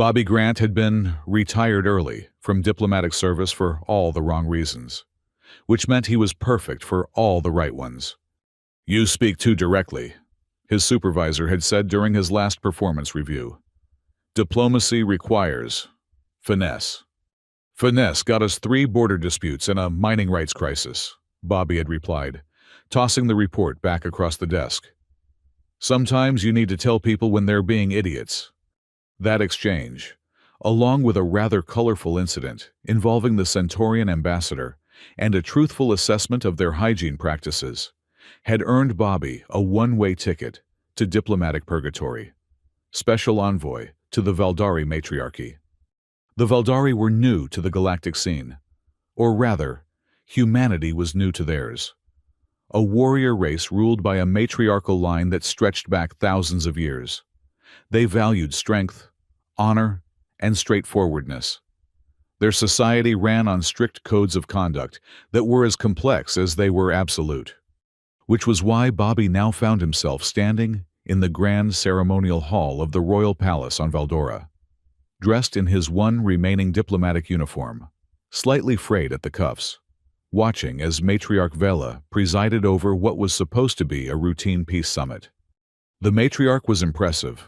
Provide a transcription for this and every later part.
Bobby Grant had been retired early from diplomatic service for all the wrong reasons, which meant he was perfect for all the right ones. "You speak too directly," his supervisor had said during his last performance review. "Diplomacy requires finesse." "Finesse got us 3 border disputes and a mining rights crisis," Bobby had replied, tossing the report back across the desk. "Sometimes you need to tell people when they're being idiots." That exchange, along with a rather colorful incident involving the Centaurian ambassador and a truthful assessment of their hygiene practices, had earned Bobby a one-way ticket to diplomatic purgatory, special envoy to the Valdari matriarchy. The Valdari were new to the galactic scene, or rather, humanity was new to theirs. A warrior race ruled by a matriarchal line that stretched back thousands of years. They valued strength, honor, and straightforwardness. Their society ran on strict codes of conduct that were as complex as they were absolute, which was why Bobby now found himself standing in the grand ceremonial hall of the royal palace on Valdora, dressed in his one remaining diplomatic uniform, slightly frayed at the cuffs, watching as Matriarch Vela presided over what was supposed to be a routine peace summit. The matriarch was impressive,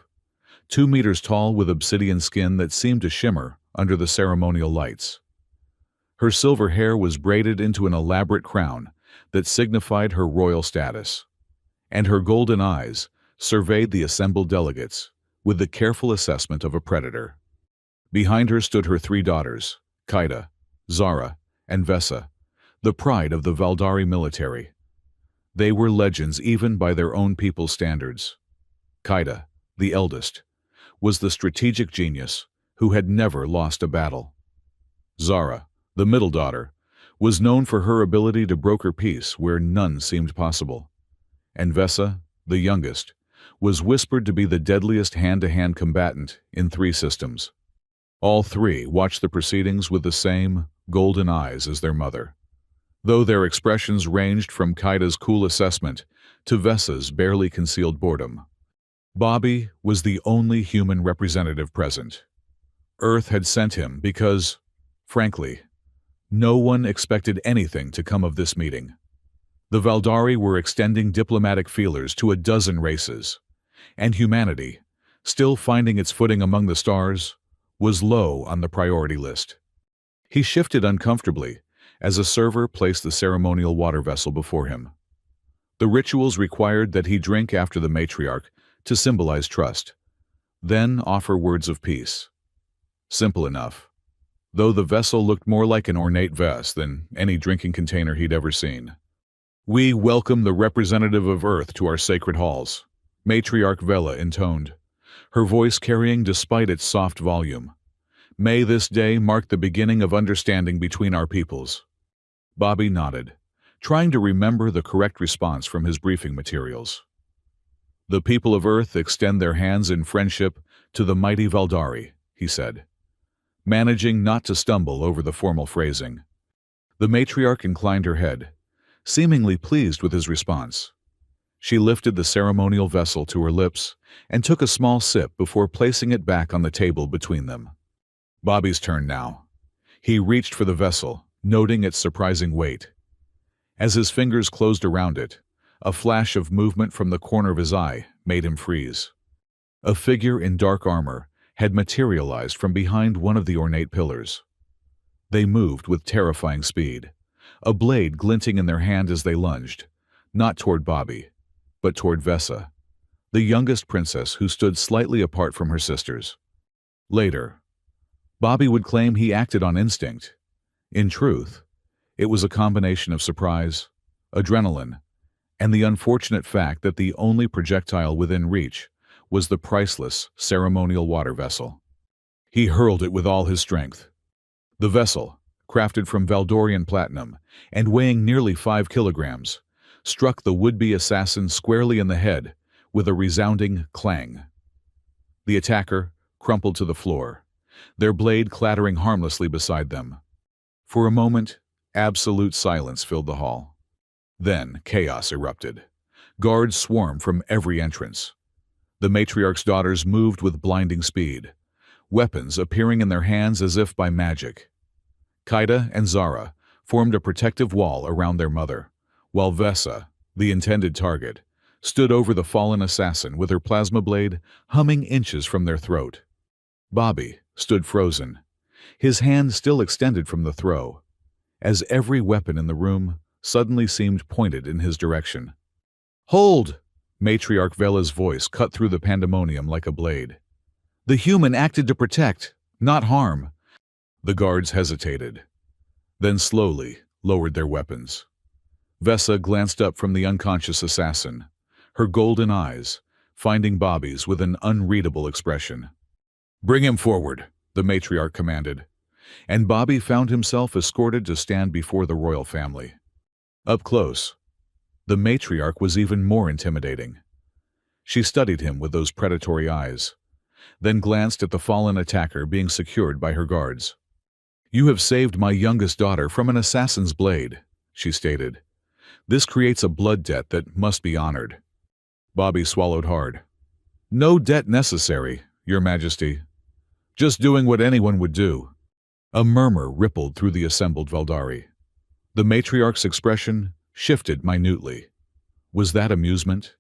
2 meters tall with obsidian skin that seemed to shimmer under the ceremonial lights. Her silver hair was braided into an elaborate crown that signified her royal status, and her golden eyes surveyed the assembled delegates with the careful assessment of a predator. Behind her stood her 3 daughters, Kaida, Zara, and Vesa, the pride of the Valdari military. They were legends even by their own people's standards. Kaida, the eldest, was the strategic genius who had never lost a battle. Zara, the middle daughter, was known for her ability to broker peace where none seemed possible. And Vesa, the youngest, was whispered to be the deadliest hand-to-hand combatant in 3 systems. All 3 watched the proceedings with the same golden eyes as their mother, though their expressions ranged from Kaida's cool assessment to Vesa's barely concealed boredom. Bobby was the only human representative present. Earth had sent him because, frankly, no one expected anything to come of this meeting. The Valdari were extending diplomatic feelers to a dozen races, and humanity, still finding its footing among the stars, was low on the priority list. He shifted uncomfortably as a server placed the ceremonial water vessel before him. The rituals required that he drink after the matriarch to symbolize trust, then offer words of peace. Simple enough, though the vessel looked more like an ornate vase than any drinking container he'd ever seen. "We welcome the representative of Earth to our sacred halls," Matriarch Vela intoned, her voice carrying despite its soft volume. "May this day mark the beginning of understanding between our peoples." Bobby nodded, trying to remember the correct response from his briefing materials. "The people of Earth extend their hands in friendship to the mighty Valdari," he said, managing not to stumble over the formal phrasing. The matriarch inclined her head, seemingly pleased with his response. She lifted the ceremonial vessel to her lips and took a small sip before placing it back on the table between them. Bobby's turn now. He reached for the vessel, noting its surprising weight. As his fingers closed around it, a flash of movement from the corner of his eye made him freeze. A figure in dark armor had materialized from behind one of the ornate pillars. They moved with terrifying speed, a blade glinting in their hand as they lunged, not toward Bobby, but toward Vesa, the youngest princess who stood slightly apart from her sisters. Later, Bobby would claim he acted on instinct. In truth, it was a combination of surprise, adrenaline, and the unfortunate fact that the only projectile within reach was the priceless ceremonial water vessel. He hurled it with all his strength. The vessel, crafted from Valdorian platinum and weighing nearly 5 kilograms, struck the would-be assassin squarely in the head with a resounding clang. The attacker crumpled to the floor, their blade clattering harmlessly beside them. For a moment, absolute silence filled the hall. Then chaos erupted. Guards swarmed from every entrance. The matriarch's daughters moved with blinding speed, weapons appearing in their hands as if by magic. Kaida and Zara formed a protective wall around their mother, while Vesa, the intended target, stood over the fallen assassin with her plasma blade humming inches from their throat. Bobby stood frozen, his hand still extended from the throw, as every weapon in the room suddenly seemed pointed in his direction. "Hold!" Matriarch Vela's voice cut through the pandemonium like a blade. "The human acted to protect, not harm." The guards hesitated, then slowly lowered their weapons. Vesa glanced up from the unconscious assassin, her golden eyes finding Bobby's with an unreadable expression. "Bring him forward," the matriarch commanded, and Bobby found himself escorted to stand before the royal family. Up close, the matriarch was even more intimidating. She studied him with those predatory eyes, then glanced at the fallen attacker being secured by her guards. "You have saved my youngest daughter from an assassin's blade," she stated. "This creates a blood debt that must be honored." Bobby swallowed hard. "No debt necessary, Your Majesty. Just doing what anyone would do." A murmur rippled through the assembled Valdari. The matriarch's expression shifted minutely. Was that amusement?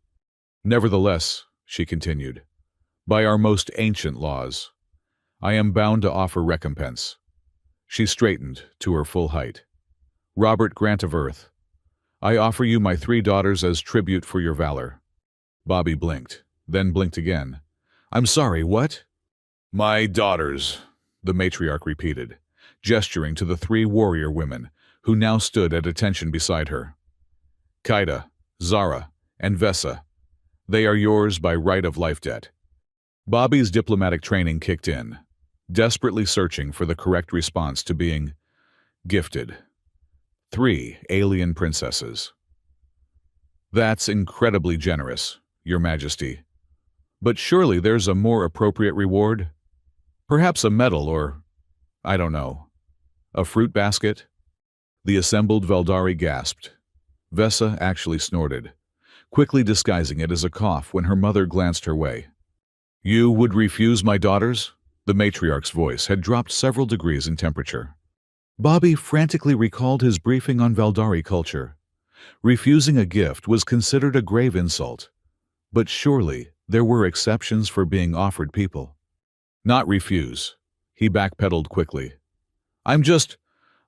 "Nevertheless," she continued, "by our most ancient laws, I am bound to offer recompense." She straightened to her full height. "Robert Grant of Earth, I offer you my 3 daughters as tribute for your valor." Bobby blinked, then blinked again. "I'm sorry, what?" "My daughters," the matriarch repeated, gesturing to the 3 warrior women who now stood at attention beside her. "Kaida, Zara, and Vesa, they are yours by right of life debt." Bobby's diplomatic training kicked in, desperately searching for the correct response to being gifted 3 alien princesses. "That's incredibly generous, Your Majesty. But surely there's a more appropriate reward? Perhaps a medal or, I don't know, a fruit basket?" The assembled Valdari gasped. Vesa actually snorted, quickly disguising it as a cough when her mother glanced her way. "You would refuse my daughters?" The matriarch's voice had dropped several degrees in temperature. Bobby frantically recalled his briefing on Valdari culture. Refusing a gift was considered a grave insult, but surely there were exceptions for being offered people. "Not refuse," he backpedaled quickly. "I'm just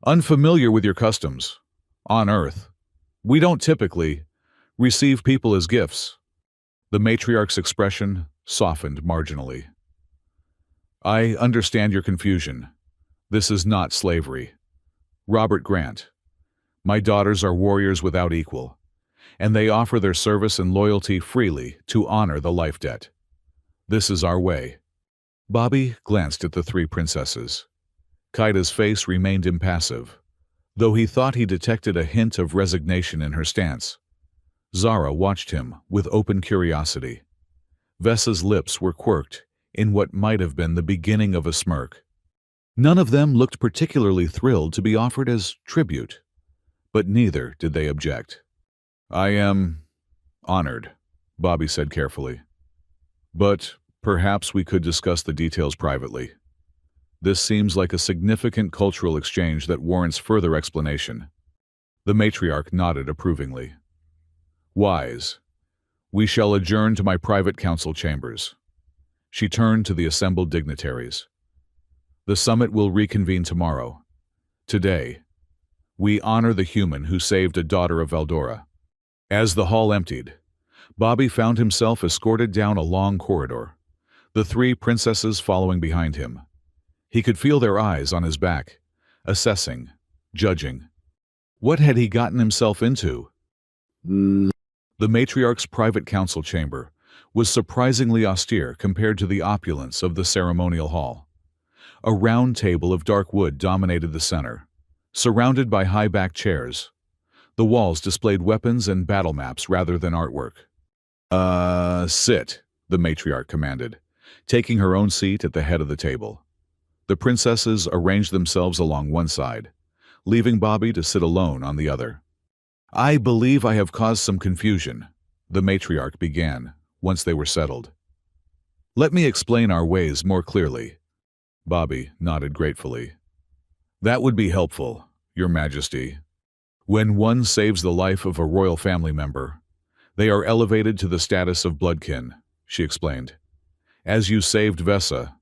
unfamiliar with your customs. On Earth, we don't typically receive people as gifts." The matriarch's expression softened marginally. "I understand your confusion. This is not slavery. Robert Grant, my daughters are warriors without equal, and they offer their service and loyalty freely to honor the life debt. This is our way." Bobby glanced at the 3 princesses. Kaida's face remained impassive, though he thought he detected a hint of resignation in her stance. Zara watched him with open curiosity. Vesa's lips were quirked in what might have been the beginning of a smirk. None of them looked particularly thrilled to be offered as tribute, but neither did they object. "I am honored," Bobby said carefully. "But perhaps we could discuss the details privately. This seems like a significant cultural exchange that warrants further explanation." The matriarch nodded approvingly. "Wise. We shall adjourn to my private council chambers." She turned to the assembled dignitaries. "The summit will reconvene tomorrow. Today, we honor the human who saved a daughter of Valdora." As the hall emptied, Bobby found himself escorted down a long corridor, the 3 princesses following behind him. He could feel their eyes on his back, assessing, judging. What had he gotten himself into? The matriarch's private council chamber was surprisingly austere compared to the opulence of the ceremonial hall. A round table of dark wood dominated the center, surrounded by high-backed chairs. The walls displayed weapons and battle maps rather than artwork. Sit," the matriarch commanded, taking her own seat at the head of the table. The princesses arranged themselves along one side, leaving Bobby to sit alone on the other. "I believe I have caused some confusion," the matriarch began, once they were settled. "Let me explain our ways more clearly." Bobby nodded gratefully. That would be helpful, Your Majesty. When one saves the life of a royal family member, they are elevated to the status of bloodkin, she explained. As you saved Vesa,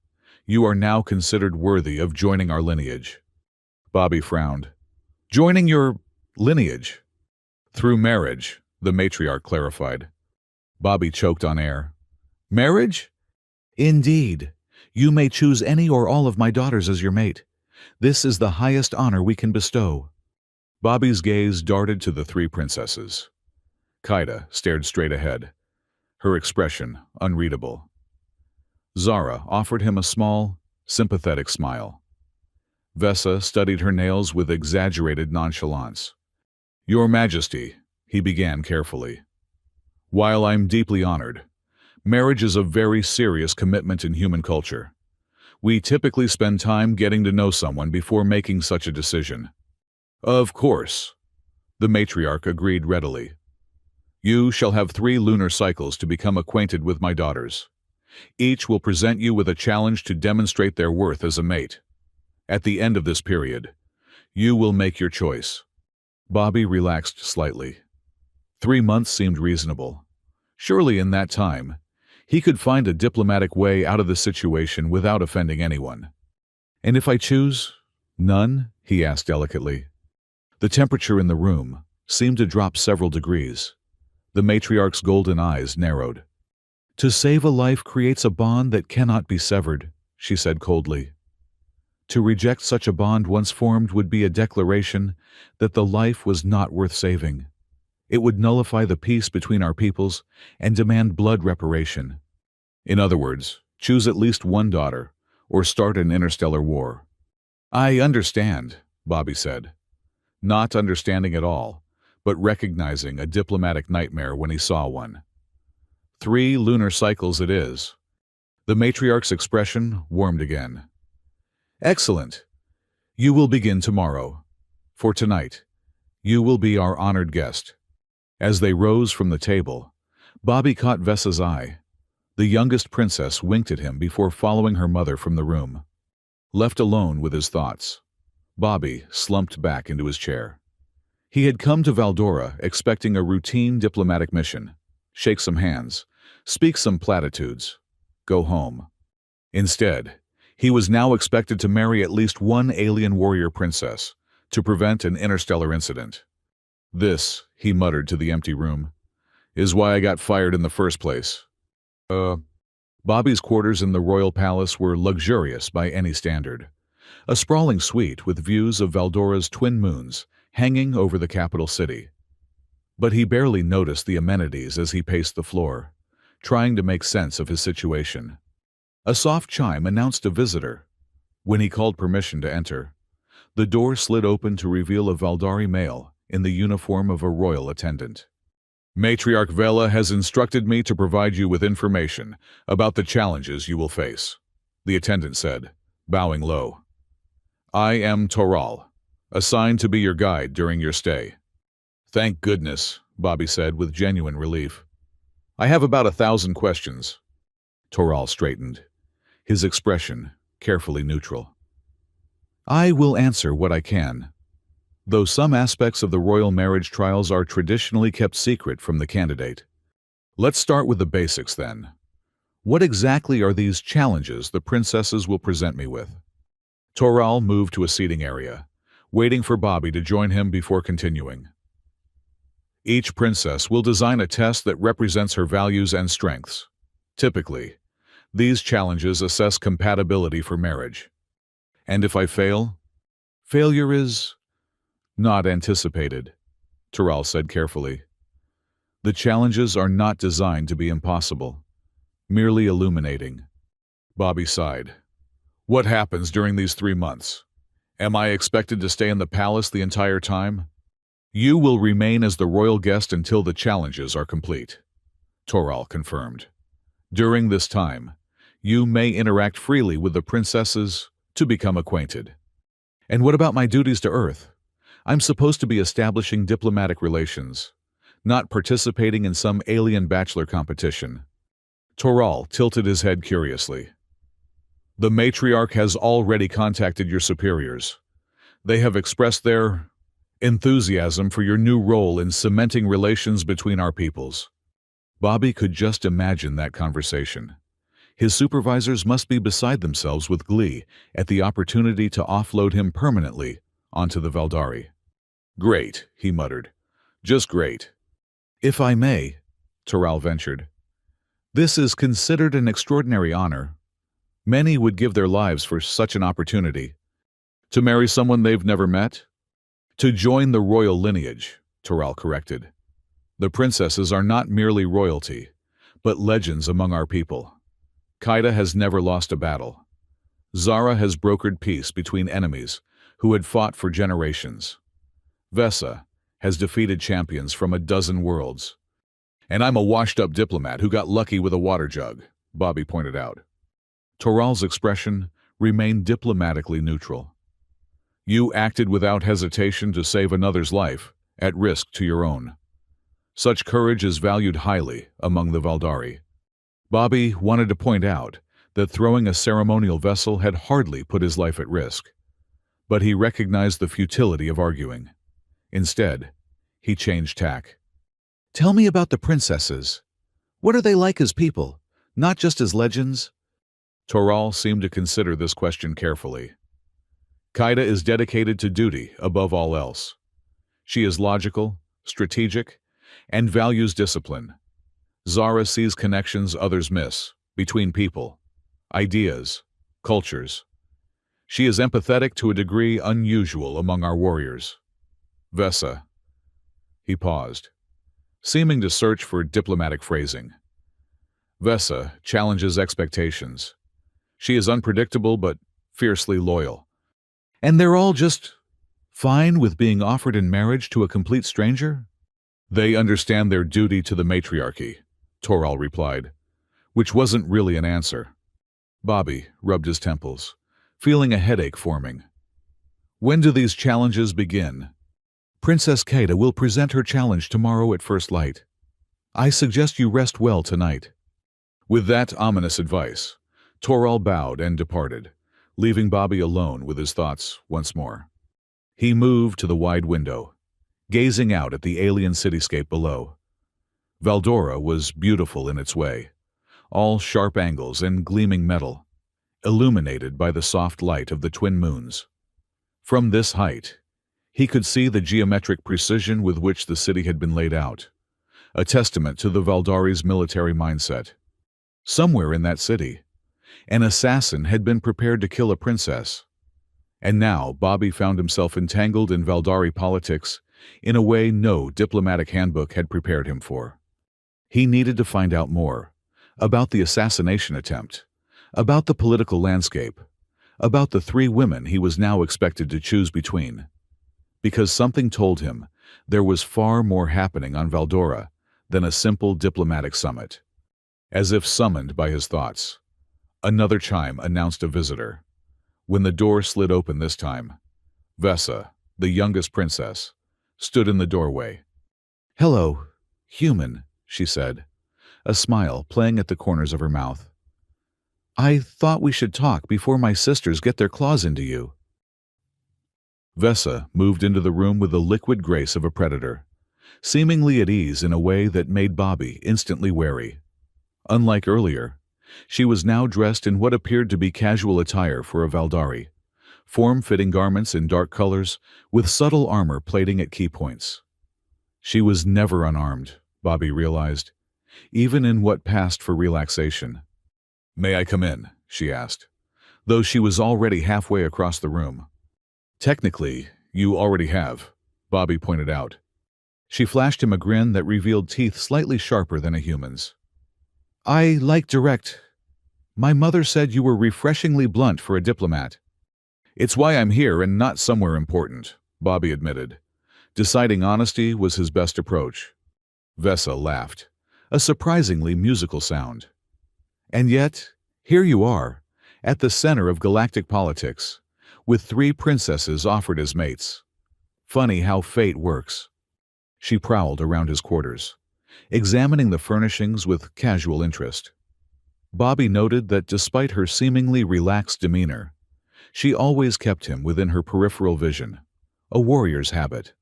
you are now considered worthy of joining our lineage. Bobby frowned. Joining your lineage? Through marriage, the matriarch clarified. Bobby choked on air. Marriage? Indeed. You may choose any or all of my daughters as your mate. This is the highest honor we can bestow. Bobby's gaze darted to the three princesses. Kaida stared straight ahead, her expression unreadable. Zara offered him a small, sympathetic smile. Vesa studied her nails with exaggerated nonchalance. Your Majesty, he began carefully. While I'm deeply honored, marriage is a very serious commitment in human culture. We typically spend time getting to know someone before making such a decision. Of course, the matriarch agreed readily. You shall have 3 lunar cycles to become acquainted with my daughters. Each will present you with a challenge to demonstrate their worth as a mate. At the end of this period, you will make your choice. Bobby relaxed slightly. 3 months seemed reasonable. Surely in that time, he could find a diplomatic way out of the situation without offending anyone. And if I choose none? He asked delicately. The temperature in the room seemed to drop several degrees. The matriarch's golden eyes narrowed. To save a life creates a bond that cannot be severed, she said coldly. To reject such a bond once formed would be a declaration that the life was not worth saving. It would nullify the peace between our peoples and demand blood reparation. In other words, choose at least one daughter or start an interstellar war. I understand, Bobby said. Not understanding at all, but recognizing a diplomatic nightmare when he saw one. 3 lunar cycles it is. The matriarch's expression warmed again. Excellent. You will begin tomorrow. For tonight, you will be our honored guest. As they rose from the table, Bobby caught Vesa's eye. The youngest princess winked at him before following her mother from the room. Left alone with his thoughts, Bobby slumped back into his chair. He had come to Valdora expecting a routine diplomatic mission. Shake some hands, speak some platitudes, go home. Instead, he was now expected to marry at least one alien warrior princess to prevent an interstellar incident. This, he muttered to the empty room, is why I got fired in the first place. Bobby's quarters in the royal palace were luxurious by any standard. A sprawling suite with views of Valdora's twin moons hanging over the capital city. But he barely noticed the amenities as he paced the floor, trying to make sense of his situation. A soft chime announced a visitor. When he called permission to enter, the door slid open to reveal a Valdari male in the uniform of a royal attendant. Matriarch Vela has instructed me to provide you with information about the challenges you will face, the attendant said, bowing low. I am Toral, assigned to be your guide during your stay. Thank goodness, Bobby said with genuine relief. I have about 1,000 questions. Toral straightened, his expression carefully neutral. I will answer what I can, though some aspects of the royal marriage trials are traditionally kept secret from the candidate. Let's start with the basics then. What exactly are these challenges the princesses will present me with? Toral moved to a seating area, waiting for Bobby to join him before continuing. Each princess will design a test that represents her values and strengths. Typically, these challenges assess compatibility for marriage. And if I fail? Failure is not anticipated, Toral said carefully. The challenges are not designed to be impossible, merely illuminating. Bobby sighed. What happens during these 3 months? Am I expected to stay in the palace the entire time? You will remain as the royal guest until the challenges are complete, Toral confirmed. During this time, you may interact freely with the princesses to become acquainted. And what about my duties to Earth? I'm supposed to be establishing diplomatic relations, not participating in some alien bachelor competition. Toral tilted his head curiously. The matriarch has already contacted your superiors. They have expressed their enthusiasm for your new role in cementing relations between our peoples. Bobby could just imagine that conversation. His supervisors must be beside themselves with glee at the opportunity to offload him permanently onto the Valdari. Great, he muttered. Just great. If I may, Toral ventured. This is considered an extraordinary honor. Many would give their lives for such an opportunity. To marry someone they've never met? To join the royal lineage, Toral corrected. The princesses are not merely royalty, but legends among our people. Qaeda has never lost a battle. Zara has brokered peace between enemies who had fought for generations. Vesa has defeated champions from a dozen worlds. And I'm a washed-up diplomat who got lucky with a water jug, Bobby pointed out. Toral's expression remained diplomatically neutral. You acted without hesitation to save another's life, at risk to your own. Such courage is valued highly among the Valdari. Bobby wanted to point out that throwing a ceremonial vessel had hardly put his life at risk. But he recognized the futility of arguing. Instead, he changed tack. Tell me about the princesses. What are they like as people, not just as legends? Toral seemed to consider this question carefully. Qaeda is dedicated to duty above all else. She is logical, strategic, and values discipline. Zara sees connections others miss, between people, ideas, cultures. She is empathetic to a degree unusual among our warriors. Vesa. He paused, seeming to search for diplomatic phrasing. Vesa challenges expectations. She is unpredictable but fiercely loyal. And they're all just fine with being offered in marriage to a complete stranger? They understand their duty to the matriarchy, Toral replied, which wasn't really an answer. Bobby rubbed his temples, feeling a headache forming. When do these challenges begin? Princess Qaeda will present her challenge tomorrow at first light. I suggest you rest well tonight. With that ominous advice, Toral bowed and departed, leaving Bobby alone with his thoughts once more. He moved to the wide window, gazing out at the alien cityscape below. Valdora was beautiful in its way, all sharp angles and gleaming metal, illuminated by the soft light of the twin moons. From this height, he could see the geometric precision with which the city had been laid out, a testament to the Valdari's military mindset. Somewhere in that city, an assassin had been prepared to kill a princess. And now Bobby found himself entangled in Valdari politics in a way no diplomatic handbook had prepared him for. He needed to find out more about the assassination attempt, about the political landscape, about the three women he was now expected to choose between. Because something told him there was far more happening on Valdora than a simple diplomatic summit. As if summoned by his thoughts, another chime announced a visitor. When the door slid open this time, Vesa, the youngest princess, stood in the doorway. "Hello, human," she said, a smile playing at the corners of her mouth. "I thought we should talk before my sisters get their claws into you." Vesa moved into the room with the liquid grace of a predator, seemingly at ease in a way that made Bobby instantly wary. Unlike earlier, she was now dressed in what appeared to be casual attire for a Valdari, form-fitting garments in dark colors with subtle armor plating at key points. She was never unarmed, Bobby realized, even in what passed for relaxation. "May I come in?" she asked, though she was already halfway across the room. "Technically, you already have," Bobby pointed out. She flashed him a grin that revealed teeth slightly sharper than a human's. "I like direct. My mother said you were refreshingly blunt for a diplomat." "It's why I'm here and not somewhere important," Bobby admitted. Deciding honesty was his best approach. Vesa laughed, a surprisingly musical sound. "And yet, here you are, at the center of galactic politics, with three princesses offered as mates. Funny how fate works." She prowled around his quarters, examining the furnishings with casual interest. Bobby noted that despite her seemingly relaxed demeanor, she always kept him within her peripheral vision, a warrior's habit.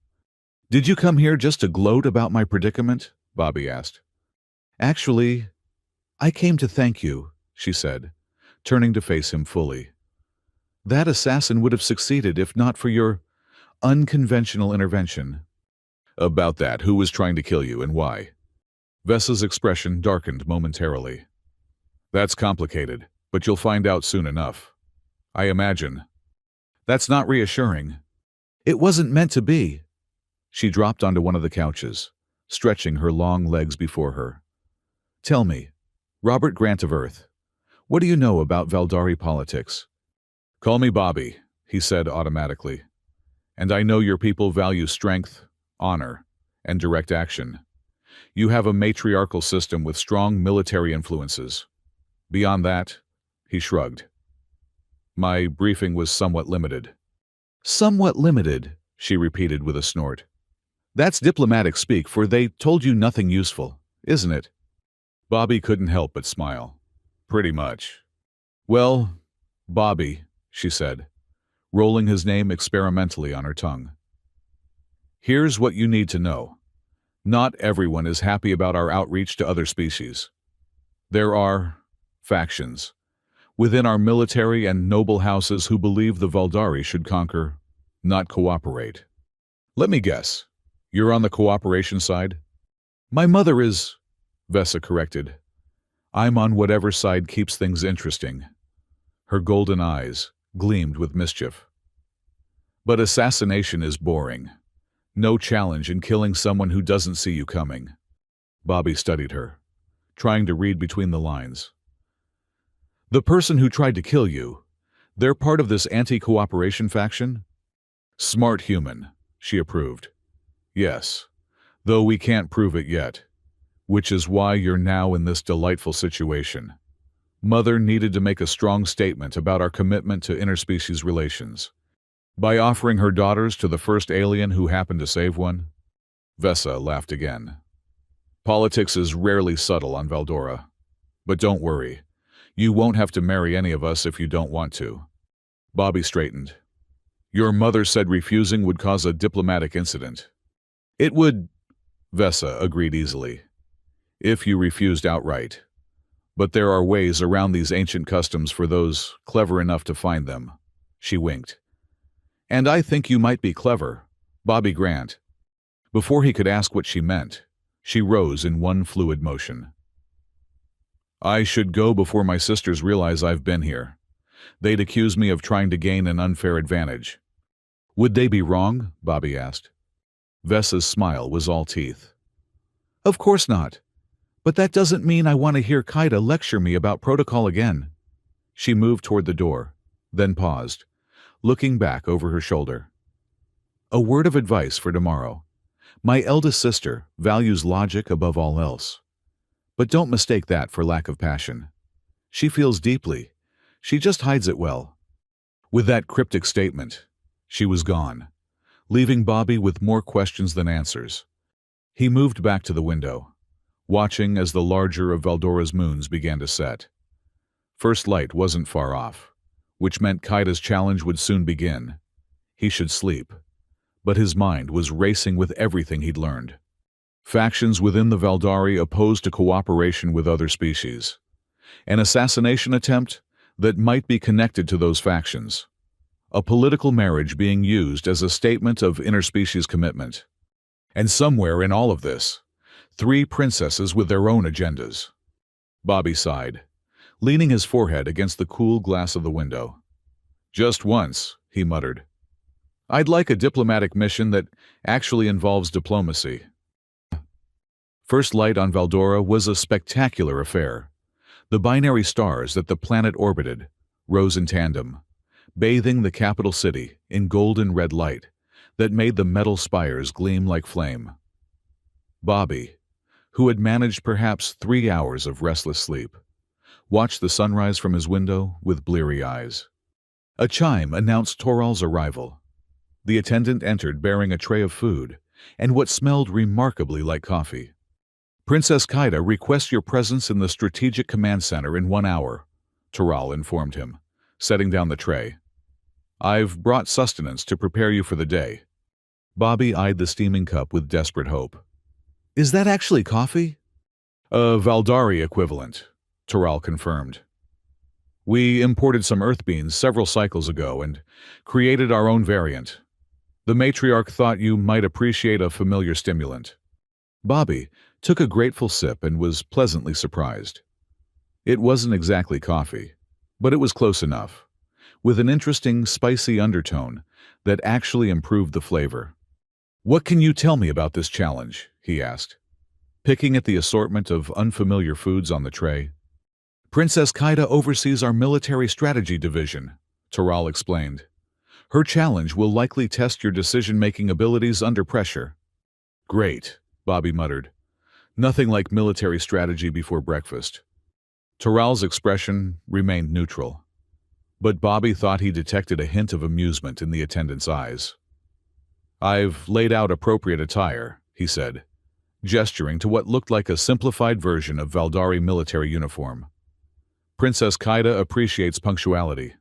"Did you come here just to gloat about my predicament?" Bobby asked. "Actually, I came to thank you," she said, turning to face him fully. "That assassin would have succeeded if not for your unconventional intervention." "About that, who was trying to kill you and why?" Vessa's expression darkened momentarily. "That's complicated, but you'll find out soon enough. I imagine." "That's not reassuring." "It wasn't meant to be." She dropped onto one of the couches, stretching her long legs before her. "Tell me, Robert Grant of Earth, what do you know about Valdari politics?" "Call me Bobby," he said automatically. "And I know your people value strength, honor, and direct action. You have a matriarchal system with strong military influences. Beyond that," he shrugged. "My briefing was somewhat limited." "Somewhat limited," she repeated with a snort. "That's diplomatic speak for they told you nothing useful, isn't it?" Bobby couldn't help but smile. "Pretty much." "Well, Bobby," she said, rolling his name experimentally on her tongue. "Here's what you need to know. Not everyone is happy about our outreach to other species. There are factions within our military and noble houses who believe the Valdari should conquer, not cooperate. Let me guess. You're on the cooperation side?" "My mother is," Vessa corrected. "I'm on whatever side keeps things interesting." Her golden eyes gleamed with mischief. "But assassination is boring. No challenge in killing someone who doesn't see you coming." Bobby studied her, trying to read between the lines. "The person who tried to kill you, they're part of this anti-cooperation faction?" "Smart human," she approved. "Yes, though we can't prove it yet, which is why you're now in this delightful situation. Mother needed to make a strong statement about our commitment to interspecies relations. By offering her daughters to the first alien who happened to save one." Vessa laughed again. "Politics is rarely subtle on Valdora. But don't worry. You won't have to marry any of us if you don't want to." Bobby straightened. "Your mother said refusing would cause a diplomatic incident." "It would," Vessa agreed easily, "if you refused outright. But there are ways around these ancient customs for those clever enough to find them." She winked. "And I think you might be clever, Bobby Grant." Before he could ask what she meant, she rose in one fluid motion. "I should go before my sisters realize I've been here. They'd accuse me of trying to gain an unfair advantage." "Would they be wrong?" Bobby asked. Vessa's smile was all teeth. "Of course not. But that doesn't mean I want to hear Kaida lecture me about protocol again." She moved toward the door, then paused, looking back over her shoulder. "A word of advice for tomorrow. My eldest sister values logic above all else. But don't mistake that for lack of passion. She feels deeply. She just hides it well." With that cryptic statement, she was gone, leaving Bobby with more questions than answers. He moved back to the window, watching as the larger of Valdora's moons began to set. First light wasn't far off, which meant Kaida's challenge would soon begin. He should sleep, but his mind was racing with everything he'd learned. Factions within the Valdari opposed to cooperation with other species. An assassination attempt that might be connected to those factions. A political marriage being used as a statement of interspecies commitment. And somewhere in all of this, 3 princesses with their own agendas. Bobby sighed, leaning his forehead against the cool glass of the window. "Just once," he muttered. "I'd like a diplomatic mission that actually involves diplomacy." First light on Valdora was a spectacular affair. The binary stars that the planet orbited rose in tandem, bathing the capital city in golden red light that made the metal spires gleam like flame. Bobby, who had managed perhaps 3 hours of restless sleep, watched the sunrise from his window with bleary eyes. A chime announced Toral's arrival. The attendant entered bearing a tray of food and what smelled remarkably like coffee. Princess Kaida requests your presence in the Strategic Command Center in 1 hour, Taral informed him, setting down the tray. I've brought sustenance to prepare you for the day. Bobby eyed the steaming cup with desperate hope. Is that actually coffee? A Valdari equivalent, Taral confirmed. We imported some earth beans several cycles ago and created our own variant. The matriarch thought you might appreciate a familiar stimulant. Bobby took a grateful sip and was pleasantly surprised. It wasn't exactly coffee, but it was close enough, with an interesting, spicy undertone that actually improved the flavor. What can you tell me about this challenge? He asked, picking at the assortment of unfamiliar foods on the tray. Princess Kaida oversees our military strategy division, Taral explained. Her challenge will likely test your decision-making abilities under pressure. Great, Bobby muttered. Nothing like military strategy before breakfast. Taral's expression remained neutral, but Bobby thought he detected a hint of amusement in the attendant's eyes. I've laid out appropriate attire, he said, gesturing to what looked like a simplified version of Valdari military uniform. Princess Kaida appreciates punctuality.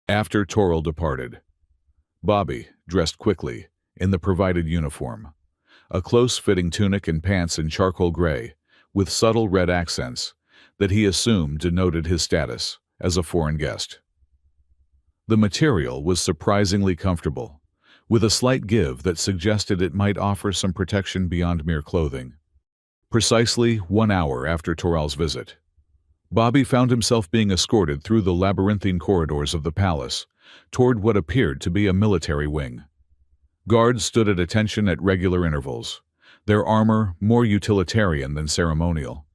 After Taral departed, Bobby dressed quickly in the provided uniform, a close-fitting tunic and pants in charcoal gray with subtle red accents that he assumed denoted his status as a foreign guest. The material was surprisingly comfortable, with a slight give that suggested it might offer some protection beyond mere clothing. Precisely 1 hour after Taral's visit, Bobby found himself being escorted through the labyrinthine corridors of the palace toward what appeared to be a military wing. Guards stood at attention at regular intervals, their armor more utilitarian than ceremonial.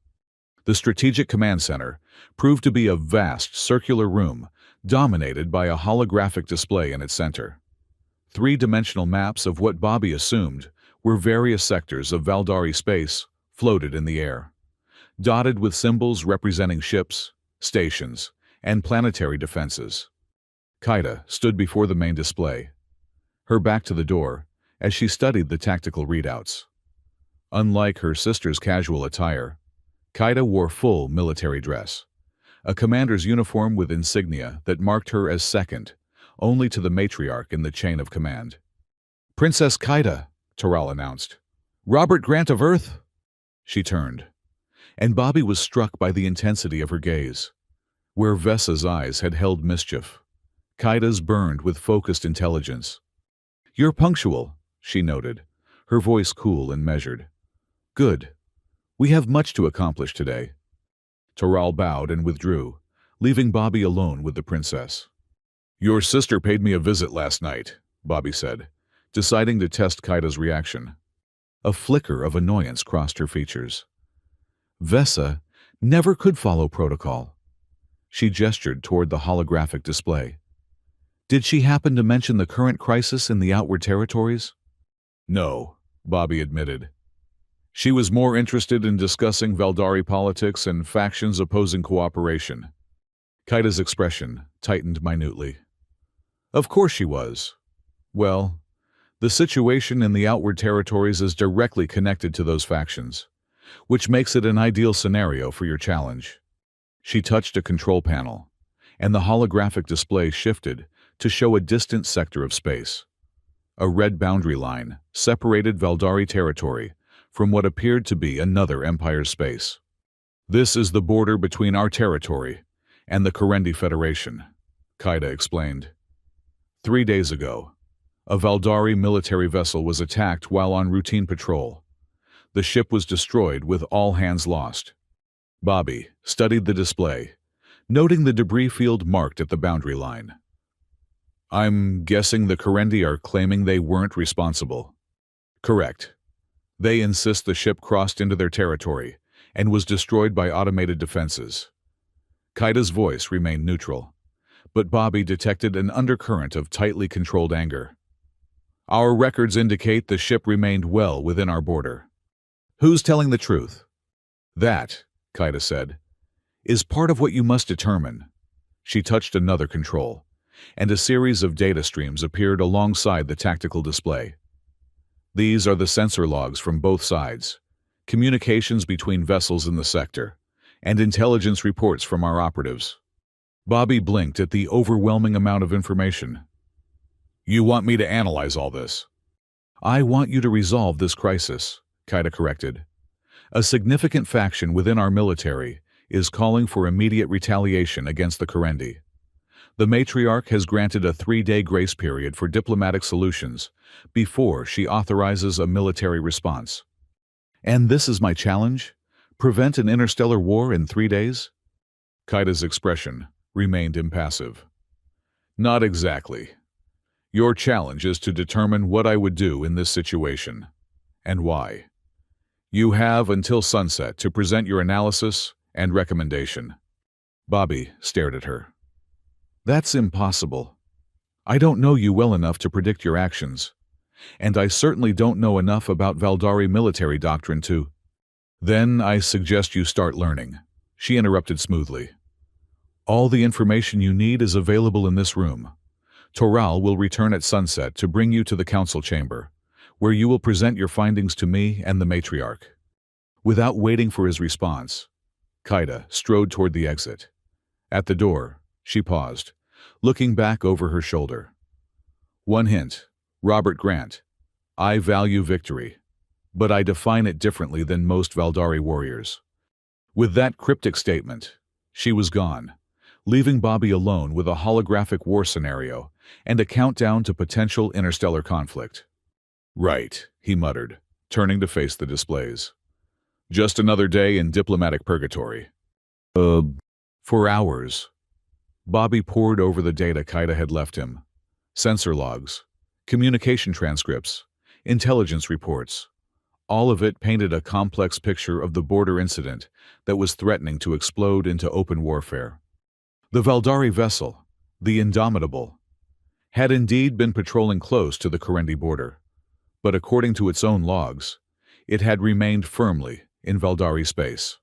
The Strategic Command Center proved to be a vast circular room dominated by a holographic display in its center. Three-dimensional maps of what Bobby assumed were various sectors of Valdari space floated in the air, dotted with symbols representing ships, stations, and planetary defenses. Kaida stood before the main display, her back to the door, as she studied the tactical readouts. Unlike her sister's casual attire, Kaida wore full military dress, a commander's uniform with insignia that marked her as second only to the matriarch in the chain of command. Princess Kaida, Taral announced. Robert Grant of Earth? She turned, and Bobby was struck by the intensity of her gaze. Where Vessa's eyes had held mischief, Kaida's burned with focused intelligence. You're punctual, she noted, her voice cool and measured. Good. We have much to accomplish today. Taral bowed and withdrew, leaving Bobby alone with the princess. Your sister paid me a visit last night, Bobby said, deciding to test Kaida's reaction. A flicker of annoyance crossed her features. Vessa never could follow protocol. She gestured toward the holographic display. Did she happen to mention the current crisis in the outward territories? No, Bobby admitted. She was more interested in discussing Valdari politics and factions opposing cooperation. Kaida's expression tightened minutely. Of course she was. Well, the situation in the outward territories is directly connected to those factions, which makes it an ideal scenario for your challenge. She touched a control panel, and the holographic display shifted to show a distant sector of space. A red boundary line separated Valdari territory from what appeared to be another empire's space. This is the border between our territory and the Korendi Federation, Kaida explained. 3 days ago, a Valdari military vessel was attacked while on routine patrol. The ship was destroyed with all hands lost. Bobby studied the display, noting the debris field marked at the boundary line. I'm guessing the Korendi are claiming they weren't responsible. Correct. They insist the ship crossed into their territory and was destroyed by automated defenses. Kaida's voice remained neutral, but Bobby detected an undercurrent of tightly controlled anger. Our records indicate the ship remained well within our border. Who's telling the truth? That, Kaida said, is part of what you must determine. She touched another control, and a series of data streams appeared alongside the tactical display. These are the sensor logs from both sides, communications between vessels in the sector, and intelligence reports from our operatives. Bobby blinked at the overwhelming amount of information. You want me to analyze all this? I want you to resolve this crisis, Kaida corrected. A significant faction within our military is calling for immediate retaliation against the Korendi. The matriarch has granted a 3-day grace period for diplomatic solutions before she authorizes a military response. And this is my challenge? Prevent an interstellar war in 3 days? Kaida's expression remained impassive. Not exactly. Your challenge is to determine what I would do in this situation, and why. You have until sunset to present your analysis and recommendation. Bobby stared at her. That's impossible. I don't know you well enough to predict your actions, and I certainly don't know enough about Valdari military doctrine to— Then I suggest you start learning, she interrupted smoothly. All the information you need is available in this room. Toral will return at sunset to bring you to the council chamber, where you will present your findings to me and the matriarch. Without waiting for his response, Kaida strode toward the exit. At the door, she paused, looking back over her shoulder. One hint, Robert Grant. I value victory, but I define it differently than most Valdari warriors. With that cryptic statement, she was gone, leaving Bobby alone with a holographic war scenario and a countdown to potential interstellar conflict. Right, he muttered, turning to face the displays. Just another day in diplomatic purgatory. For hours, Bobby pored over the data Kaida had left him. Sensor logs, communication transcripts, intelligence reports. All of it painted a complex picture of the border incident that was threatening to explode into open warfare. The Valdari vessel, the Indomitable, had indeed been patrolling close to the Korendi border, but according to its own logs, it had remained firmly in Valdari space.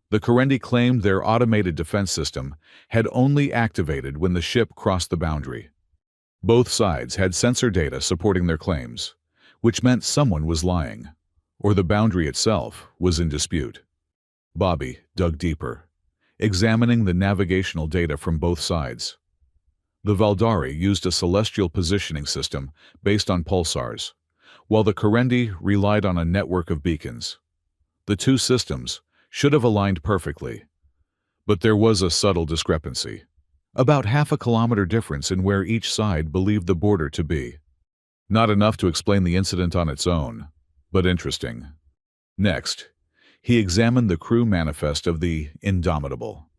The Korendi claimed their automated defense system had only activated when the ship crossed the boundary. Both sides had sensor data supporting their claims, which meant someone was lying, or the boundary itself was in dispute. Bobby dug deeper, examining the navigational data from both sides. The Valdari used a celestial positioning system based on pulsars, while the Korendi relied on a network of beacons. The two systems should have aligned perfectly, but there was a subtle discrepancy, about half a kilometer difference in where each side believed the border to be. Not enough to explain the incident on its own, but interesting. Next, he examined the crew manifest of the Indomitable.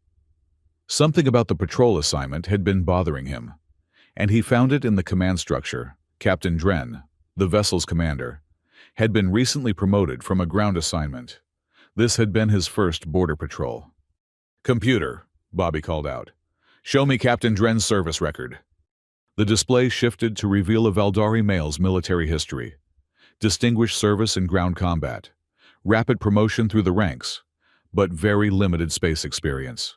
Something about the patrol assignment had been bothering him, and he found it in the command structure. Captain Dren, the vessel's commander, had been recently promoted from a ground assignment. This had been his first border patrol. Computer, Bobby called out. Show me Captain Dren's service record. The display shifted to reveal a Valdari male's military history. Distinguished service in ground combat, rapid promotion through the ranks, but very limited space experience.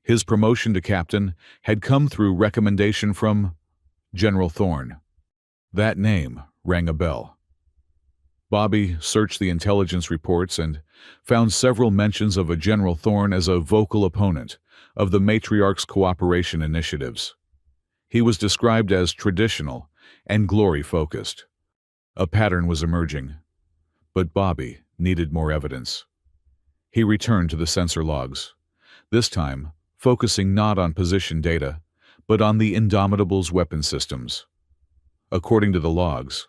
His promotion to captain had come through recommendation from General Thorne. That name rang a bell. Bobby searched the intelligence reports and found several mentions of a General Thorne as a vocal opponent of the matriarch's cooperation initiatives. He was described as traditional and glory-focused. A pattern was emerging, but Bobby needed more evidence. He returned to the sensor logs, this time focusing not on position data, but on the Indomitable's weapon systems. According to the logs,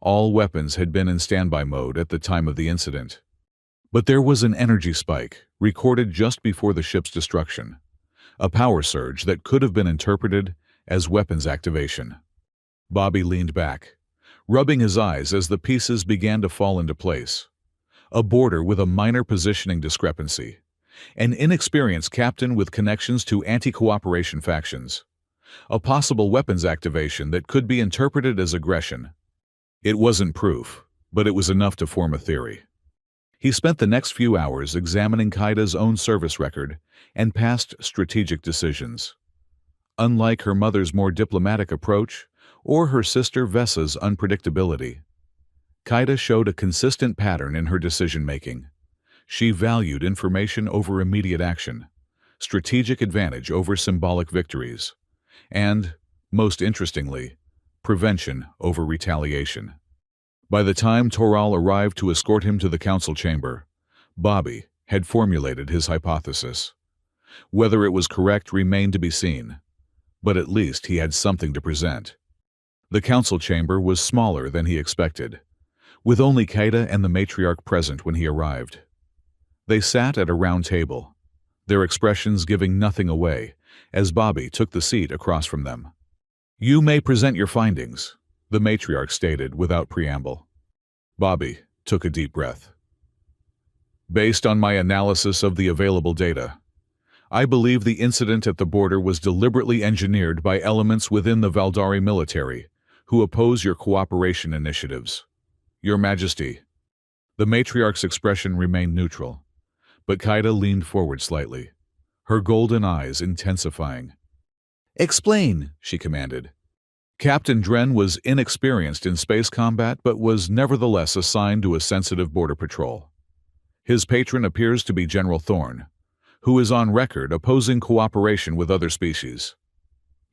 all weapons had been in standby mode at the time of the incident. But there was an energy spike recorded just before the ship's destruction, a power surge that could have been interpreted as weapons activation. Bobby leaned back, rubbing his eyes as the pieces began to fall into place. A border with a minor positioning discrepancy, an inexperienced captain with connections to anti-cooperation factions, a possible weapons activation that could be interpreted as aggression. It wasn't proof, but it was enough to form a theory. He spent the next few hours examining Kaida's own service record and past strategic decisions. Unlike her mother's more diplomatic approach or her sister Vessa's unpredictability, Kaida showed a consistent pattern in her decision-making. She valued information over immediate action, strategic advantage over symbolic victories, and, most interestingly, prevention over retaliation. By the time Toral arrived to escort him to the council chamber, Bobby had formulated his hypothesis. Whether it was correct remained to be seen, but at least he had something to present. The council chamber was smaller than he expected, with only Kaida and the matriarch present when he arrived. They sat at a round table, their expressions giving nothing away, as Bobby took the seat across from them. "You may present your findings," the matriarch stated without preamble. Bobby took a deep breath. "Based on my analysis of the available data, I believe the incident at the border was deliberately engineered by elements within the Valdari military who oppose your cooperation initiatives. Your Majesty." The matriarch's expression remained neutral, but Kaida leaned forward slightly, her golden eyes intensifying. "Explain," she commanded. Captain Dren was inexperienced in space combat but was nevertheless assigned to a sensitive border patrol. His patron appears to be General Thorne, who is on record opposing cooperation with other species.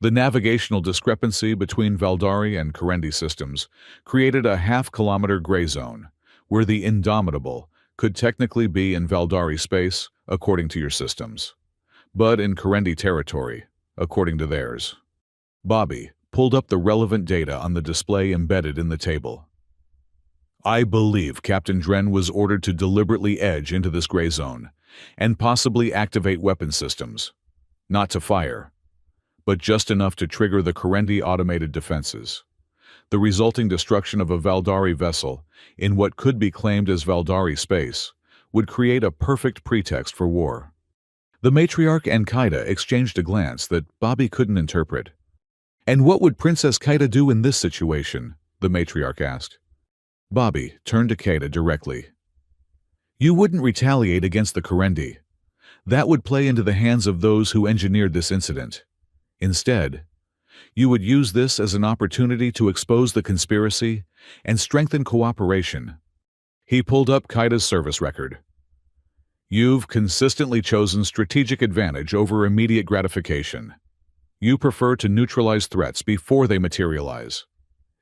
The navigational discrepancy between Valdari and Korendi systems created a half-kilometer gray zone, where the Indomitable could technically be in Valdari space, according to your systems, but in Korendi territory, according to theirs. Bobby pulled up the relevant data on the display embedded in the table. "I believe Captain Dren was ordered to deliberately edge into this gray zone and possibly activate weapon systems, not to fire, but just enough to trigger the Korendi automated defenses. The resulting destruction of a Valdari vessel in what could be claimed as Valdari space would create a perfect pretext for war." The matriarch and Kaida exchanged a glance that Bobby couldn't interpret. "And what would Princess Kaida do in this situation?" the matriarch asked. Bobby turned to Kaida directly. "You wouldn't retaliate against the Korendi. That would play into the hands of those who engineered this incident. Instead, you would use this as an opportunity to expose the conspiracy and strengthen cooperation." He pulled up Kaida's service record. "You've consistently chosen strategic advantage over immediate gratification. You prefer to neutralize threats before they materialize.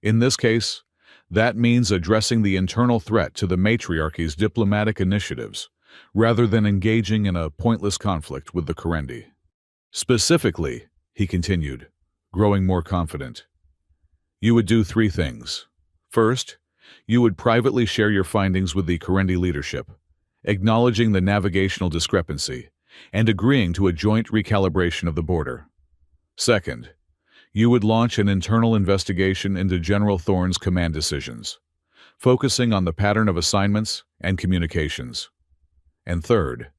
In this case, that means addressing the internal threat to the matriarchy's diplomatic initiatives, rather than engaging in a pointless conflict with the Korendi. Specifically," he continued, growing more confident, "you would do 3 things. First, you would privately share your findings with the Korendi leadership, acknowledging the navigational discrepancy and agreeing to a joint recalibration of the border. Second, you would launch an internal investigation into General Thorne's command decisions, focusing on the pattern of assignments and communications. And third,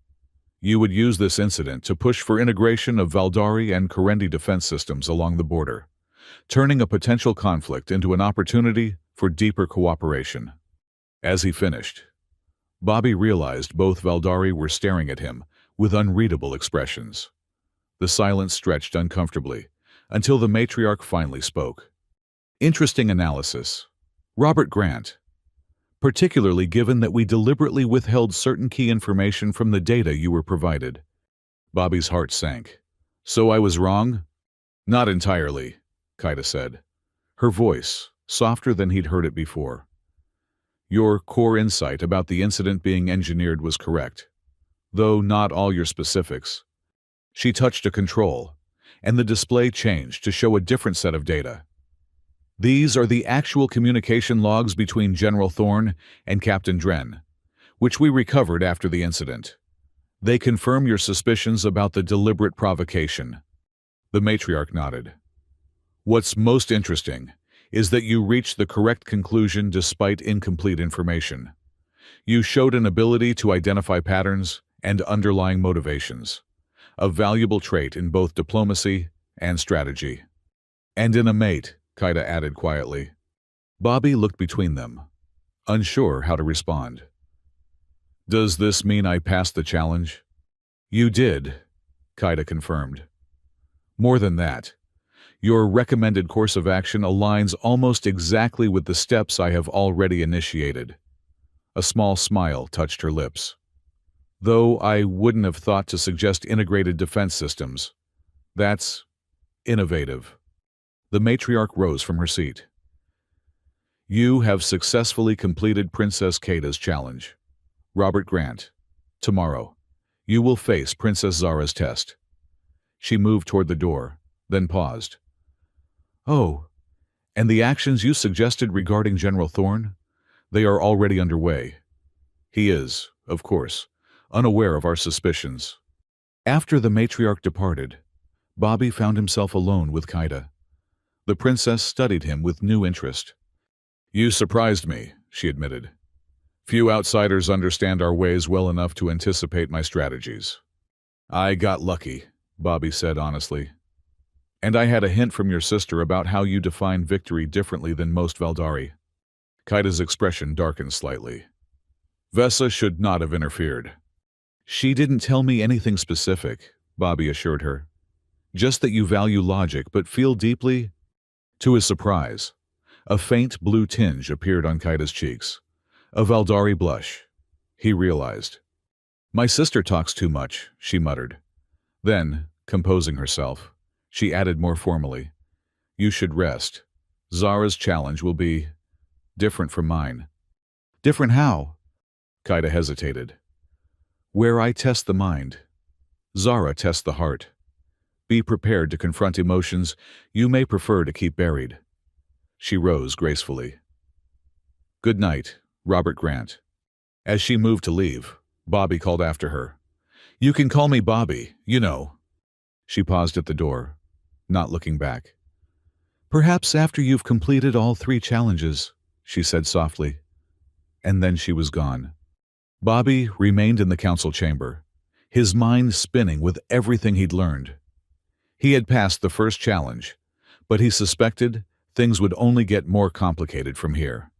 you would use this incident to push for integration of Valdari and Korendi defense systems along the border, turning a potential conflict into an opportunity for deeper cooperation." As he finished, Bobby realized both Valdari were staring at him with unreadable expressions. The silence stretched uncomfortably until the matriarch finally spoke. "Interesting analysis, Robert Grant, particularly given that we deliberately withheld certain key information from the data you were provided." Bobby's heart sank. "So I was wrong?" "Not entirely," Kaida said, her voice softer than he'd heard it before. "Your core insight about the incident being engineered was correct, though not all your specifics." She touched a control, and the display changed to show a different set of data. "These are the actual communication logs between General Thorne and Captain Dren, which we recovered after the incident. They confirm your suspicions about the deliberate provocation." The matriarch nodded. "What's most interesting is that you reached the correct conclusion despite incomplete information. You showed an ability to identify patterns and underlying motivations, a valuable trait in both diplomacy and strategy." "And in a mate," Kaida added quietly. Bobby looked between them, unsure how to respond. "Does this mean I passed the challenge?" "You did," Kaida confirmed. "More than that, Your recommended course of action aligns almost exactly with the steps I have already initiated. A small smile touched her lips. Though I wouldn't have thought to suggest integrated defense systems. That's innovative. The matriarch rose from her seat. You have successfully completed Princess Kata's challenge. Robert Grant, tomorrow, you will face Princess Zara's test. She moved toward the door, then paused. Oh, and the actions you suggested regarding General Thorne? They are already underway. He is, of course, unaware of our suspicions. After the matriarch departed, Bobby found himself alone with Kaida. The princess studied him with new interest. You surprised me, she admitted. Few outsiders understand our ways well enough to anticipate my strategies. I got lucky, Bobby said honestly. And I had a hint from your sister about how you define victory differently than most Valdari. Kaida's expression darkened slightly. Vesa should not have interfered. She didn't tell me anything specific, Bobby assured her. Just that you value logic but feel deeply. To his surprise, a faint blue tinge appeared on Kaida's cheeks. A Valdari blush. He realized. My sister talks too much, she muttered. Then, composing herself, she added more formally, you should rest. Zara's challenge will be different from mine. Different how? Kaida hesitated. Where I test the mind, Zara tests the heart. Be prepared to confront emotions you may prefer to keep buried. She rose gracefully. Good night, Robert Grant. As she moved to leave, Bobby called after her. You can call me Bobby, you know. She paused at the door, not looking back. Perhaps after you've completed all 3 challenges, she said softly. And then she was gone. Bobby remained in the council chamber, his mind spinning with everything he'd learned. He had passed the first challenge, but he suspected things would only get more complicated from here.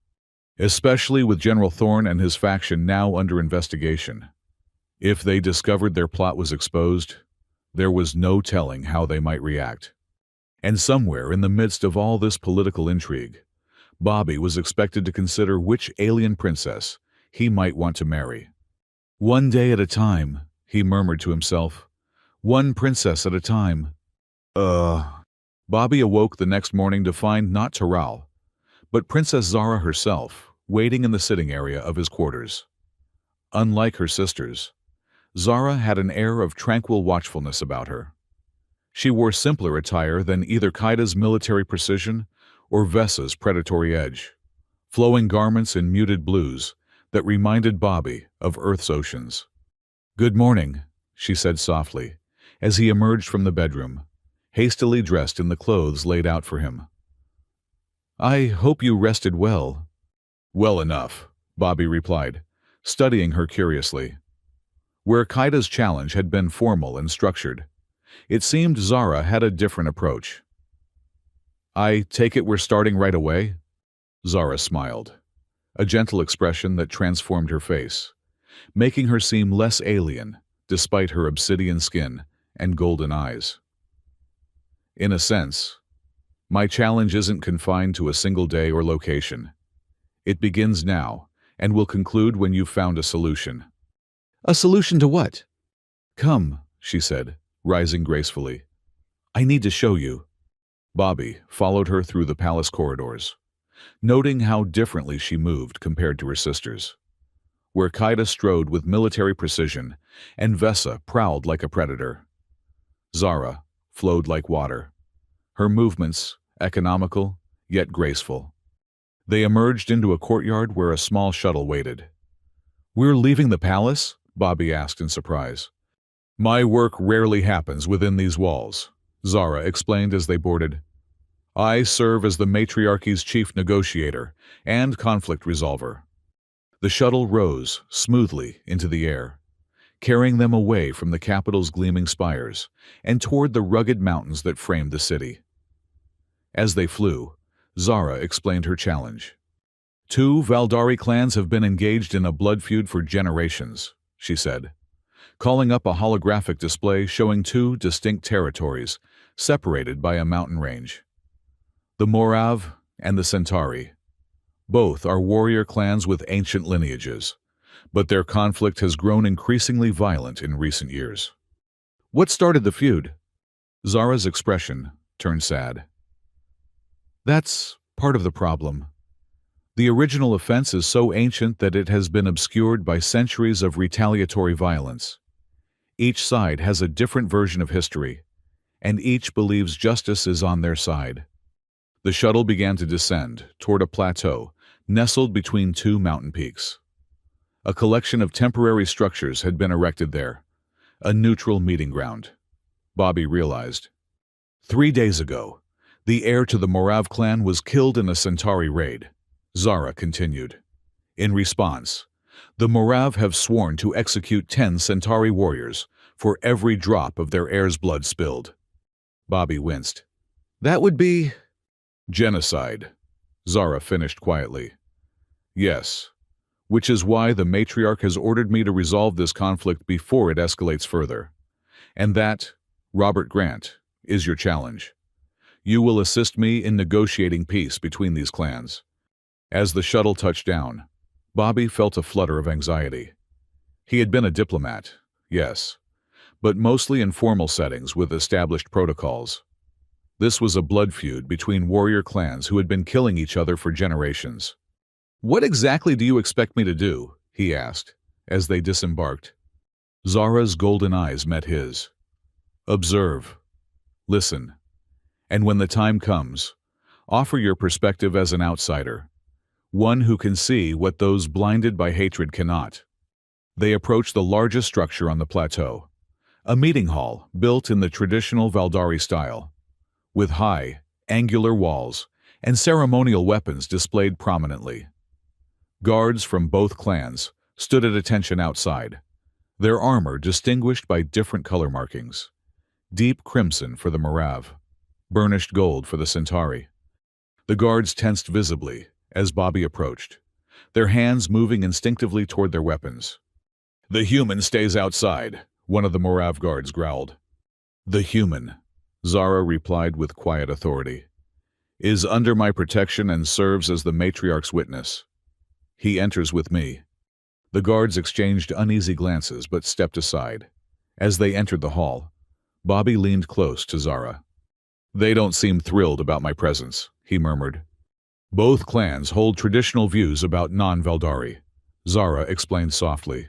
Especially with General Thorne and his faction now under investigation. If they discovered their plot was exposed, there was no telling how they might react. And somewhere in the midst of all this political intrigue, Bobby was expected to consider which alien princess he might want to marry. One day at a time, he murmured to himself. One princess at a time. Bobby awoke the next morning to find not Taral, but Princess Zara herself, waiting in the sitting area of his quarters. Unlike her sisters, Zara had an air of tranquil watchfulness about her. She wore simpler attire than either Kaida's military precision or Vesa's predatory edge, flowing garments in muted blues that reminded Bobby of Earth's oceans. Good morning, she said softly, as he emerged from the bedroom, hastily dressed in the clothes laid out for him. I hope you rested well. Well enough, Bobby replied, studying her curiously. Where Kaida's challenge had been formal and structured, it seemed Zara had a different approach. I take it we're starting right away? Zara smiled, a gentle expression that transformed her face, making her seem less alien despite her obsidian skin and golden eyes. In a sense, my challenge isn't confined to a single day or location. It begins now and will conclude when you've found a solution. A solution to what? Come, she said, rising gracefully. I need to show you. Bobby followed her through the palace corridors, noting how differently she moved compared to her sisters. Where Kaida strode with military precision and Vesa prowled like a predator, Zara flowed like water, her movements economical yet graceful. They emerged into a courtyard where a small shuttle waited. We're leaving the palace? Bobby asked in surprise. My work rarely happens within these walls, Zara explained as they boarded. I serve as the matriarchy's chief negotiator and conflict resolver. The shuttle rose smoothly into the air, carrying them away from the capital's gleaming spires and toward the rugged mountains that framed the city. As they flew, Zara explained her challenge. 2 Valdari clans have been engaged in a blood feud for generations, she said, calling up a holographic display showing 2 distinct territories separated by a mountain range. The Morav and the Centauri. Both are warrior clans with ancient lineages, but their conflict has grown increasingly violent in recent years. What started the feud? Zara's expression turned sad. That's part of the problem. The original offense is so ancient that it has been obscured by centuries of retaliatory violence. Each side has a different version of history, and each believes justice is on their side. The shuttle began to descend toward a plateau nestled between two mountain peaks. A collection of temporary structures had been erected there, a neutral meeting ground. Bobby realized. 3 days ago, the heir to the Morav clan was killed in a Centauri raid. Zara continued. In response, the Morav have sworn to execute 10 Centauri warriors for every drop of their heir's blood spilled. Bobby winced. That would be genocide, Zara finished quietly. Yes, which is why the matriarch has ordered me to resolve this conflict before it escalates further. And that, Robert Grant, is your challenge. You will assist me in negotiating peace between these clans. As the shuttle touched down, Bobby felt a flutter of anxiety. He had been a diplomat, yes, but mostly in formal settings with established protocols. This was a blood feud between warrior clans who had been killing each other for generations. What exactly do you expect me to do? He asked, as they disembarked. Zara's golden eyes met his. Observe. Listen. And when the time comes, offer your perspective as an outsider, one who can see what those blinded by hatred cannot. They approached the largest structure on the plateau, a meeting hall built in the traditional Valdari style, with high, angular walls and ceremonial weapons displayed prominently. Guards from both clans stood at attention outside, their armor distinguished by different color markings: deep crimson for the Morav, burnished gold for the Centauri. The guards tensed visibly as Bobby approached, their hands moving instinctively toward their weapons. The human stays outside, one of the Morav guards growled. The human, Zara replied with quiet authority, is under my protection and serves as the matriarch's witness. He enters with me. The guards exchanged uneasy glances but stepped aside. As they entered the hall, Bobby leaned close to Zara. They don't seem thrilled about my presence, he murmured. Both clans hold traditional views about non-Valdari, Zara explained softly.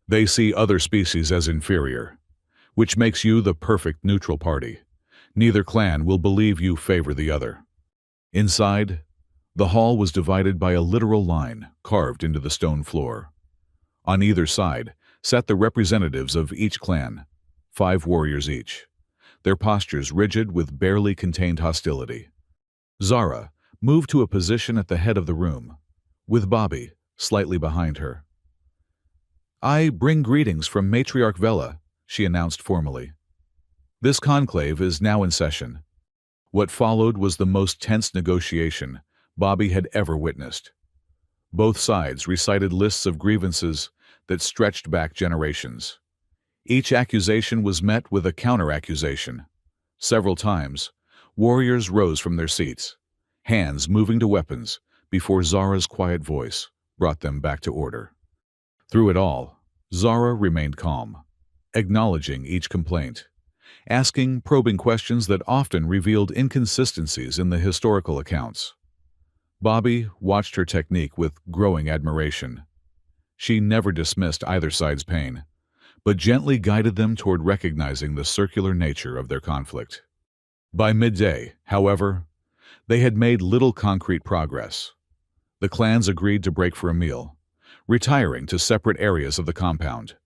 They see other species as inferior, which makes you the perfect neutral party. Neither clan will believe you favor the other. Inside, the hall was divided by a literal line carved into the stone floor. On either side sat the representatives of each clan, 5 warriors each, their postures rigid with barely contained hostility. Zara moved to a position at the head of the room, with Bobby slightly behind her. I bring greetings from Matriarch Vela, she announced formally. This conclave is now in session. What followed was the most tense negotiation Bobby had ever witnessed. Both sides recited lists of grievances that stretched back generations. Each accusation was met with a counter-accusation. Several times, warriors rose from their seats, hands moving to weapons, before Zara's quiet voice brought them back to order. Through it all, Zara remained calm, acknowledging each complaint, asking probing questions that often revealed inconsistencies in the historical accounts. Bobby watched her technique with growing admiration. She never dismissed either side's pain, but gently guided them toward recognizing the circular nature of their conflict. By midday, however, they had made little concrete progress. The clans agreed to break for a meal, retiring to separate areas of the compound.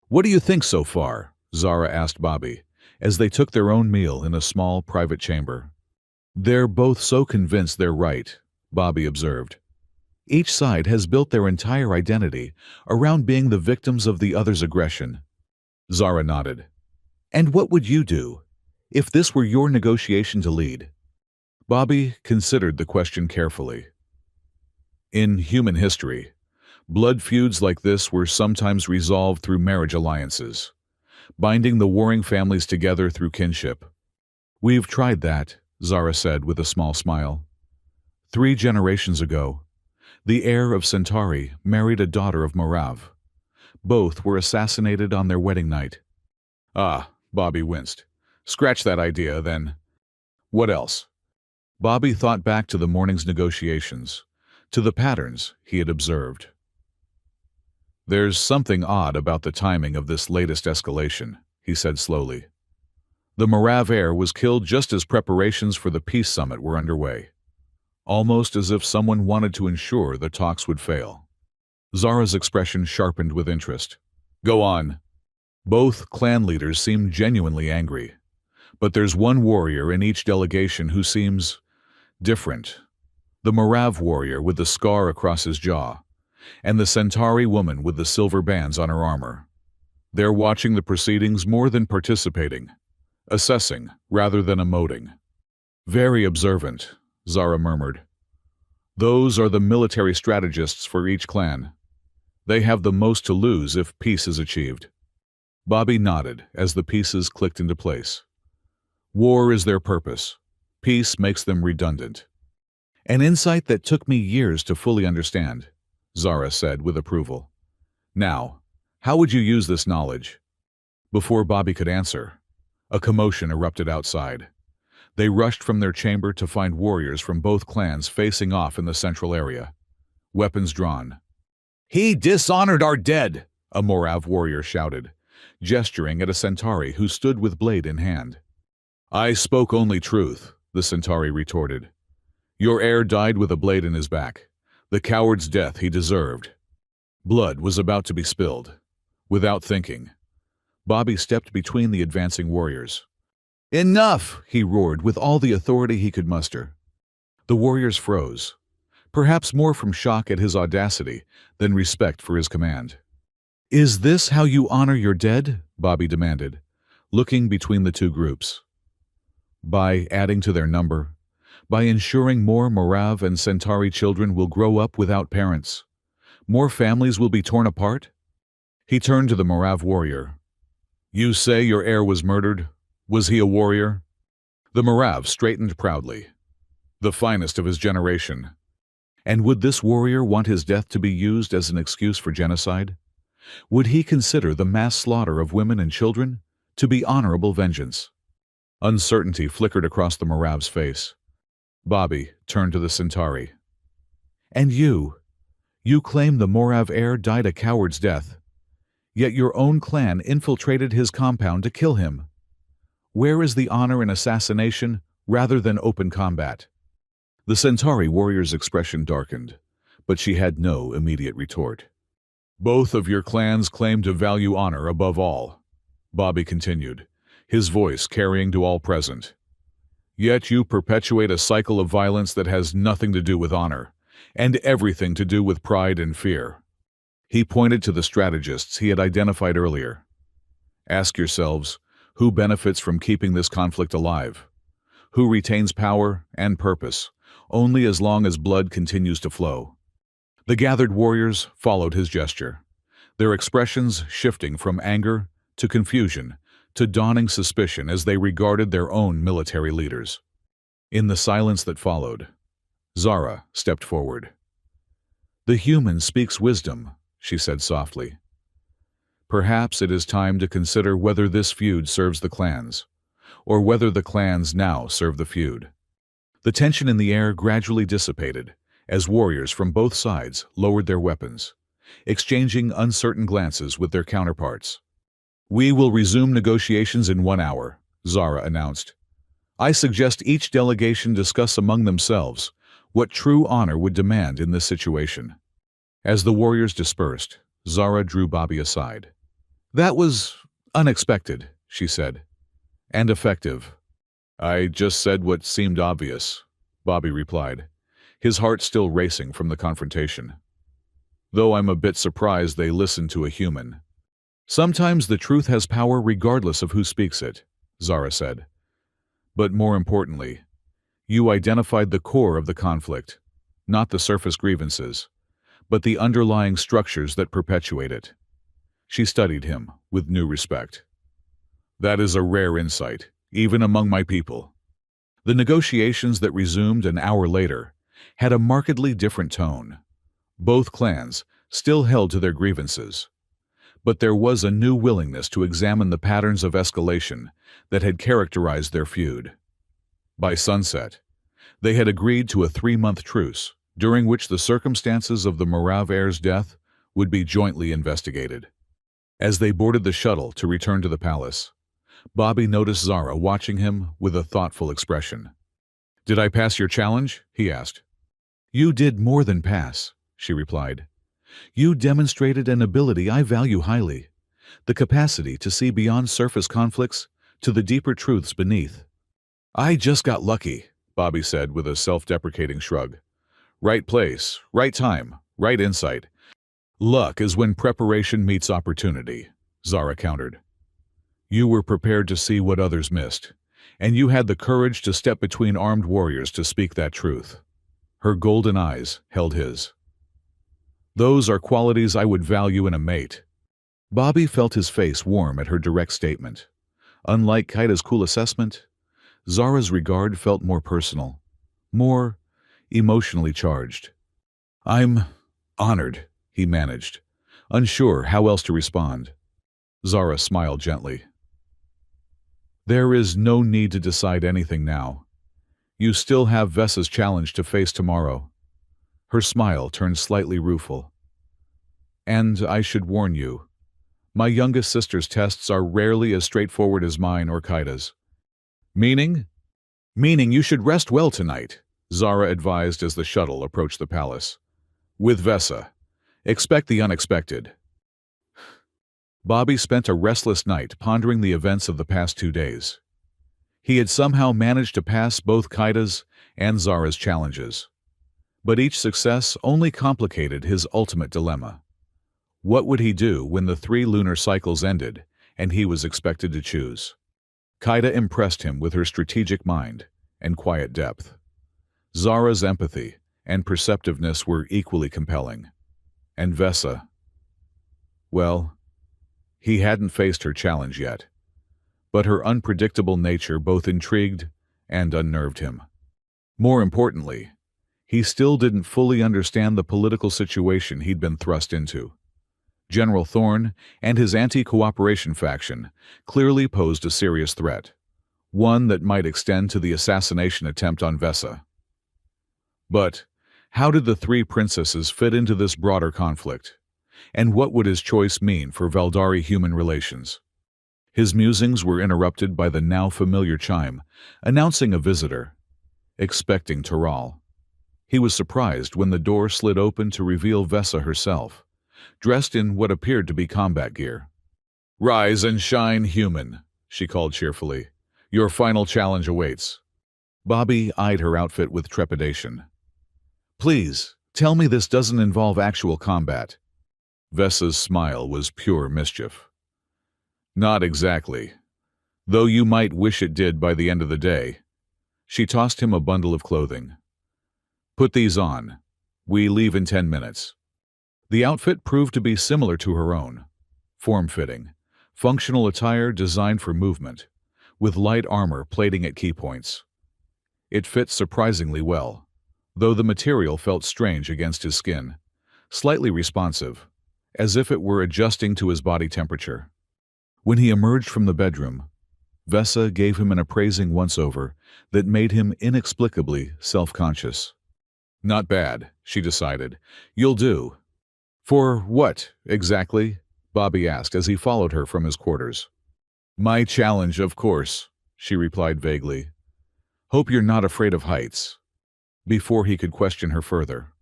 What do you think so far? Zara asked Bobby, as they took their own meal in a small private chamber. They're both so convinced they're right, Bobby observed. Each side has built their entire identity around being the victims of the other's aggression. Zara nodded. And what would you do if this were your negotiation to lead? Bobby considered the question carefully. In human history, blood feuds like this were sometimes resolved through marriage alliances, binding the warring families together through kinship. We've tried that, Zara said with a small smile. 3 generations ago, the heir of Centauri married a daughter of Morav. Both were assassinated on their wedding night. Ah, Bobby winced. Scratch that idea, then. What else? Bobby thought back to the morning's negotiations, to the patterns he had observed. There's something odd about the timing of this latest escalation, he said slowly. The Morav heir was killed just as preparations for the peace summit were underway, almost as if someone wanted to ensure the talks would fail. Zara's expression sharpened with interest. Go on. Both clan leaders seem genuinely angry, but there's one warrior in each delegation who seems different. The Morav warrior with the scar across his jaw, and the Centauri woman with the silver bands on her armor. They're watching the proceedings more than participating, assessing rather than emoting. Very observant, Zara murmured. Those are the military strategists for each clan. They have the most to lose if peace is achieved. Bobby nodded as the pieces clicked into place. War is their purpose. Peace makes them redundant. An insight that took me years to fully understand, Zara said with approval. Now, how would you use this knowledge? Before Bobby could answer, a commotion erupted outside. They rushed from their chamber to find warriors from both clans facing off in the central area, weapons drawn. He dishonored our dead, a Morav warrior shouted, gesturing at a Centauri who stood with blade in hand. I spoke only truth, the Centauri retorted. Your heir died with a blade in his back, the coward's death he deserved. Blood was about to be spilled. Without thinking, Bobby stepped between the advancing warriors. Enough, he roared with all the authority he could muster. The warriors froze, perhaps more from shock at his audacity than respect for his command. Is this how you honor your dead? Bobby demanded, looking between the two groups. By adding to their number, by ensuring more Morav and Centauri children will grow up without parents. More families will be torn apart? He turned to the Morav warrior. You say your heir was murdered? Was he a warrior? The Morav straightened proudly. The finest of his generation. And would this warrior want his death to be used as an excuse for genocide? Would he consider the mass slaughter of women and children to be honorable vengeance? Uncertainty flickered across the Morav's face. Bobby turned to the Centauri. And you claim the Morav heir died a coward's death, yet your own clan infiltrated his compound to kill him. Where is the honor in assassination rather than open combat? The Centauri warrior's expression darkened, but she had no immediate retort. Both of your clans claim to value honor above all, Bobby continued, his voice carrying to all present. Yet you perpetuate a cycle of violence that has nothing to do with honor, and everything to do with pride and fear. He pointed to the strategists he had identified earlier. Ask yourselves, who benefits from keeping this conflict alive? Who retains power and purpose only as long as blood continues to flow? The gathered warriors followed his gesture, their expressions shifting from anger to confusion to dawning suspicion as they regarded their own military leaders. In the silence that followed, Zara stepped forward. The human speaks wisdom, she said softly. Perhaps it is time to consider whether this feud serves the clans, or whether the clans now serve the feud. The tension in the air gradually dissipated as warriors from both sides lowered their weapons, exchanging uncertain glances with their counterparts. We will resume negotiations in 1 hour, Zara announced. I suggest each delegation discuss among themselves what true honor would demand in this situation. As the warriors dispersed, Zara drew Bobby aside. That was unexpected, she said, and effective. I just said what seemed obvious, Bobby replied, his heart still racing from the confrontation. Though I'm a bit surprised they listened to a human. Sometimes the truth has power regardless of who speaks it, Zara said. But more importantly, you identified the core of the conflict, not the surface grievances, but the underlying structures that perpetuate it. She studied him with new respect. That is a rare insight, even among my people. The negotiations that resumed an hour later had a markedly different tone. Both clans still held to their grievances, but there was a new willingness to examine the patterns of escalation that had characterized their feud. By sunset, they had agreed to a 3-month truce, during which the circumstances of the Morav heir's death would be jointly investigated. As they boarded the shuttle to return to the palace, Bobby noticed Zara watching him with a thoughtful expression. "Did I pass your challenge?" he asked. "You did more than pass," she replied. "You demonstrated an ability I value highly, the capacity to see beyond surface conflicts to the deeper truths beneath." "I just got lucky," Bobby said with a self-deprecating shrug. "Right place, right time, right insight. Luck is when preparation meets opportunity," Zara countered. "You were prepared to see what others missed, and you had the courage to step between armed warriors to speak that truth." Her golden eyes held his. "Those are qualities I would value in a mate." Bobby felt his face warm at her direct statement. Unlike Kaida's cool assessment, Zara's regard felt more personal, more emotionally charged. "I'm honored," he managed, unsure how else to respond. Zara smiled gently. "There is no need to decide anything now. You still have Vessa's challenge to face tomorrow." Her smile turned slightly rueful. "And I should warn you, my youngest sister's tests are rarely as straightforward as mine or Kaida's." "Meaning?" "Meaning you should rest well tonight," Zara advised as the shuttle approached the palace. "With Vessa. Expect the unexpected." Bobby spent a restless night pondering the events of the past 2 days. He had somehow managed to pass both Kaida's and Zara's challenges. But each success only complicated his ultimate dilemma. What would he do when the 3 lunar cycles ended and he was expected to choose? Kaida impressed him with her strategic mind and quiet depth. Zara's empathy and perceptiveness were equally compelling. And Vessa, well, he hadn't faced her challenge yet, but her unpredictable nature both intrigued and unnerved him. More importantly, he still didn't fully understand the political situation he'd been thrust into. General Thorne and his anti-cooperation faction clearly posed a serious threat, one that might extend to the assassination attempt on Vessa. But how did the 3 princesses fit into this broader conflict? And what would his choice mean for Veldari-human relations? His musings were interrupted by the now familiar chime, announcing a visitor, expecting Taral. He was surprised when the door slid open to reveal Vessa herself, dressed in what appeared to be combat gear. "Rise and shine, human," she called cheerfully. "Your final challenge awaits." Bobby eyed her outfit with trepidation. "Please, tell me this doesn't involve actual combat." Vessa's smile was pure mischief. "Not exactly, though you might wish it did by the end of the day." She tossed him a bundle of clothing. "Put these on. We leave in 10 minutes." The outfit proved to be similar to her own, form-fitting, functional attire designed for movement, with light armor plating at key points. It fit surprisingly well, though the material felt strange against his skin, slightly responsive, as if it were adjusting to his body temperature. When he emerged from the bedroom, Vessa gave him an appraising once-over that made him inexplicably self-conscious. "Not bad," she decided. "You'll do." "For what, exactly?" Bobby asked as he followed her from his quarters. "My challenge, of course," she replied vaguely. "Hope you're not afraid of heights." Before he could question her further,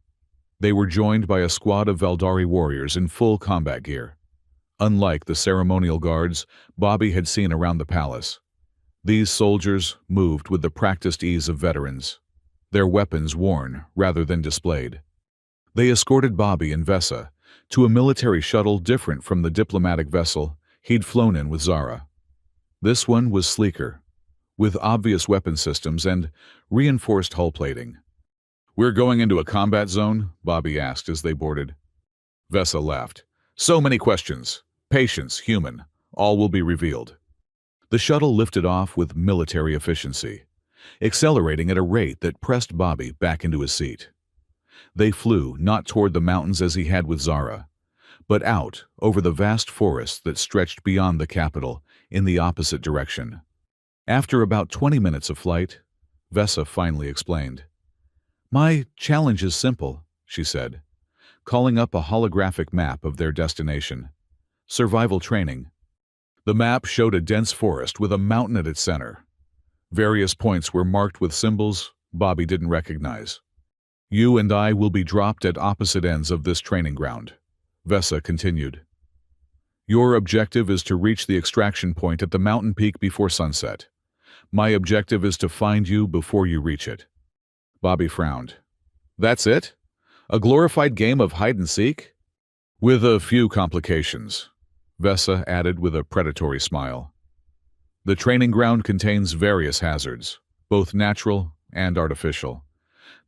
they were joined by a squad of Veldari warriors in full combat gear. Unlike the ceremonial guards Bobby had seen around the palace, these soldiers moved with the practiced ease of veterans, their weapons worn rather than displayed. They escorted Bobby and Vessa to a military shuttle different from the diplomatic vessel he'd flown in with Zara. This one was sleeker, with obvious weapon systems and reinforced hull plating. "We're going into a combat zone?" Bobby asked as they boarded. Vessa laughed. "So many questions. Patience, human. All will be revealed." The shuttle lifted off with military efficiency, accelerating at a rate that pressed Bobby back into his seat. They flew not toward the mountains as he had with Zara, but out over the vast forest that stretched beyond the capital in the opposite direction. After about 20 minutes of flight, Vesa finally explained. "My challenge is simple," she said, calling up a holographic map of their destination. "Survival training." The map showed a dense forest with a mountain at its center. Various points were marked with symbols Bobby didn't recognize. "You and I will be dropped at opposite ends of this training ground," Vesa continued. "Your objective is to reach the extraction point at the mountain peak before sunset. My objective is to find you before you reach it." Bobby frowned. "That's it? A glorified game of hide-and-seek?" "With a few complications," Vesa added with a predatory smile. "The training ground contains various hazards, both natural and artificial.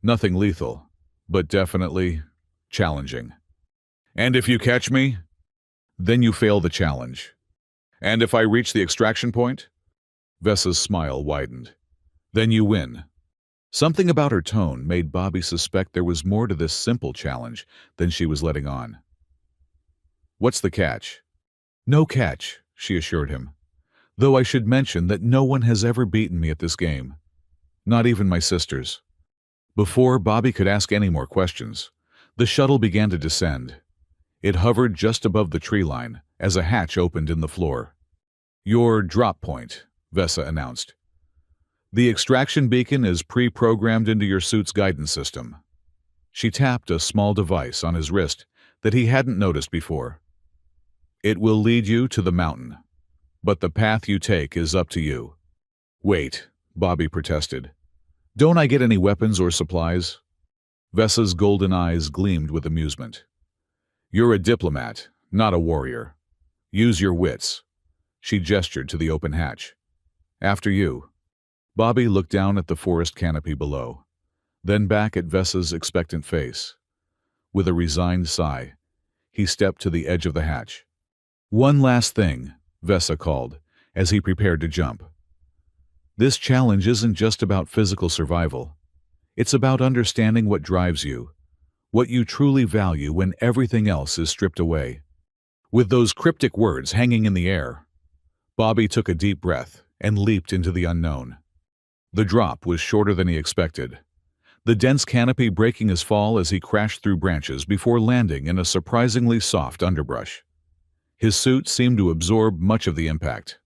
Nothing lethal, but definitely challenging." "And if you catch me?" "Then you fail the challenge." "And if I reach the extraction point?" Vesa's smile widened. "Then you win." Something about her tone made Bobby suspect there was more to this simple challenge than she was letting on. "What's the catch?" "No catch," she assured him. "Though I should mention that no one has ever beaten me at this game. Not even my sisters." Before Bobby could ask any more questions, the shuttle began to descend. It hovered just above the tree line as a hatch opened in the floor. "Your drop point," Vesa announced. "The extraction beacon is pre-programmed into your suit's guidance system." She tapped a small device on his wrist that he hadn't noticed before. "It will lead you to the mountain, but the path you take is up to you." "Wait," Bobby protested. "Don't I get any weapons or supplies?" Vesa's golden eyes gleamed with amusement. "You're a diplomat, not a warrior. Use your wits." She gestured to the open hatch. "After you." Bobby looked down at the forest canopy below, then back at Vesa's expectant face. With a resigned sigh, he stepped to the edge of the hatch. "One last thing," Vesa called, as he prepared to jump. "This challenge isn't just about physical survival. It's about understanding what drives you, what you truly value when everything else is stripped away." With those cryptic words hanging in the air, Bobby took a deep breath and leaped into the unknown. The drop was shorter than he expected, the dense canopy breaking his fall as he crashed through branches before landing in a surprisingly soft underbrush. His suit seemed to absorb much of the impact.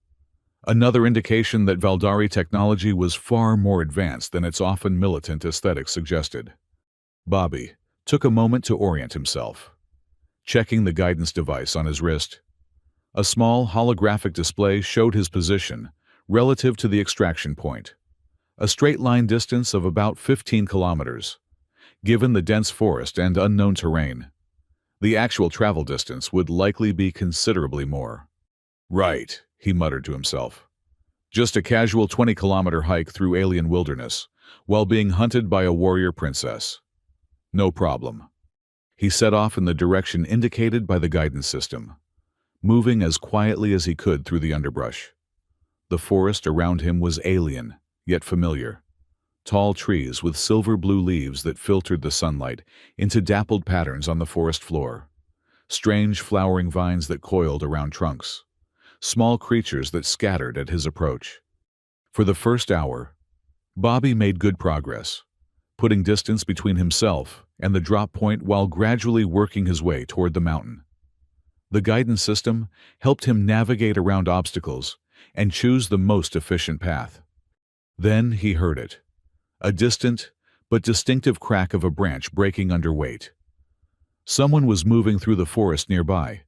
Another indication that Valdari technology was far more advanced than its often militant aesthetics suggested. Bobby took a moment to orient himself, checking the guidance device on his wrist. A small holographic display showed his position relative to the extraction point, a straight-line distance of about 15 kilometers. Given the dense forest and unknown terrain, the actual travel distance would likely be considerably more. "Right," he muttered to himself. "Just a casual 20-kilometer hike through alien wilderness, while being hunted by a warrior princess. No problem." He set off in the direction indicated by the guidance system, moving as quietly as he could through the underbrush. The forest around him was alien, yet familiar. Tall trees with silver-blue leaves that filtered the sunlight into dappled patterns on the forest floor. Strange flowering vines that coiled around trunks. Small creatures that scattered at his approach. For the first hour, Bobby made good progress, putting distance between himself and the drop point while gradually working his way toward the mountain. The guidance system helped him navigate around obstacles and choose the most efficient path. Then he heard it, a distant but distinctive crack of a branch breaking under weight. Someone was moving through the forest nearby,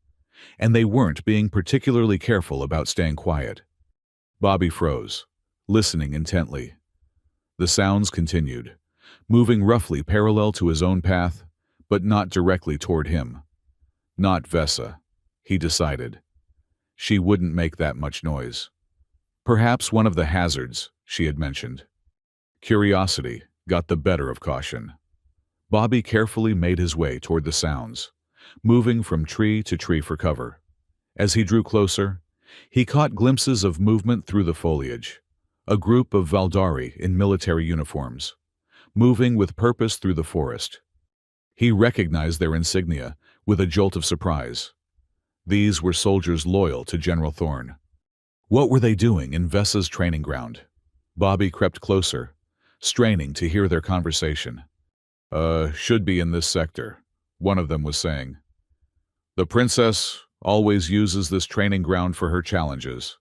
and they weren't being particularly careful about staying quiet. Bobby froze, listening intently. The sounds continued, moving roughly parallel to his own path, but not directly toward him. Not Vesa, he decided. She wouldn't make that much noise. Perhaps one of the hazards she had mentioned. Curiosity got the better of caution. Bobby carefully made his way toward the sounds, moving from tree to tree for cover. As he drew closer, He caught glimpses of movement through the foliage. A group of Valdari in military uniforms, moving with purpose through the forest. He recognized their insignia with a jolt of surprise. These were soldiers loyal to General Thorne. What were they doing in Vessa's training ground? Bobby crept closer, straining to hear their conversation. Should be in this sector," one of them was saying. "The princess always uses this training ground for her challenges."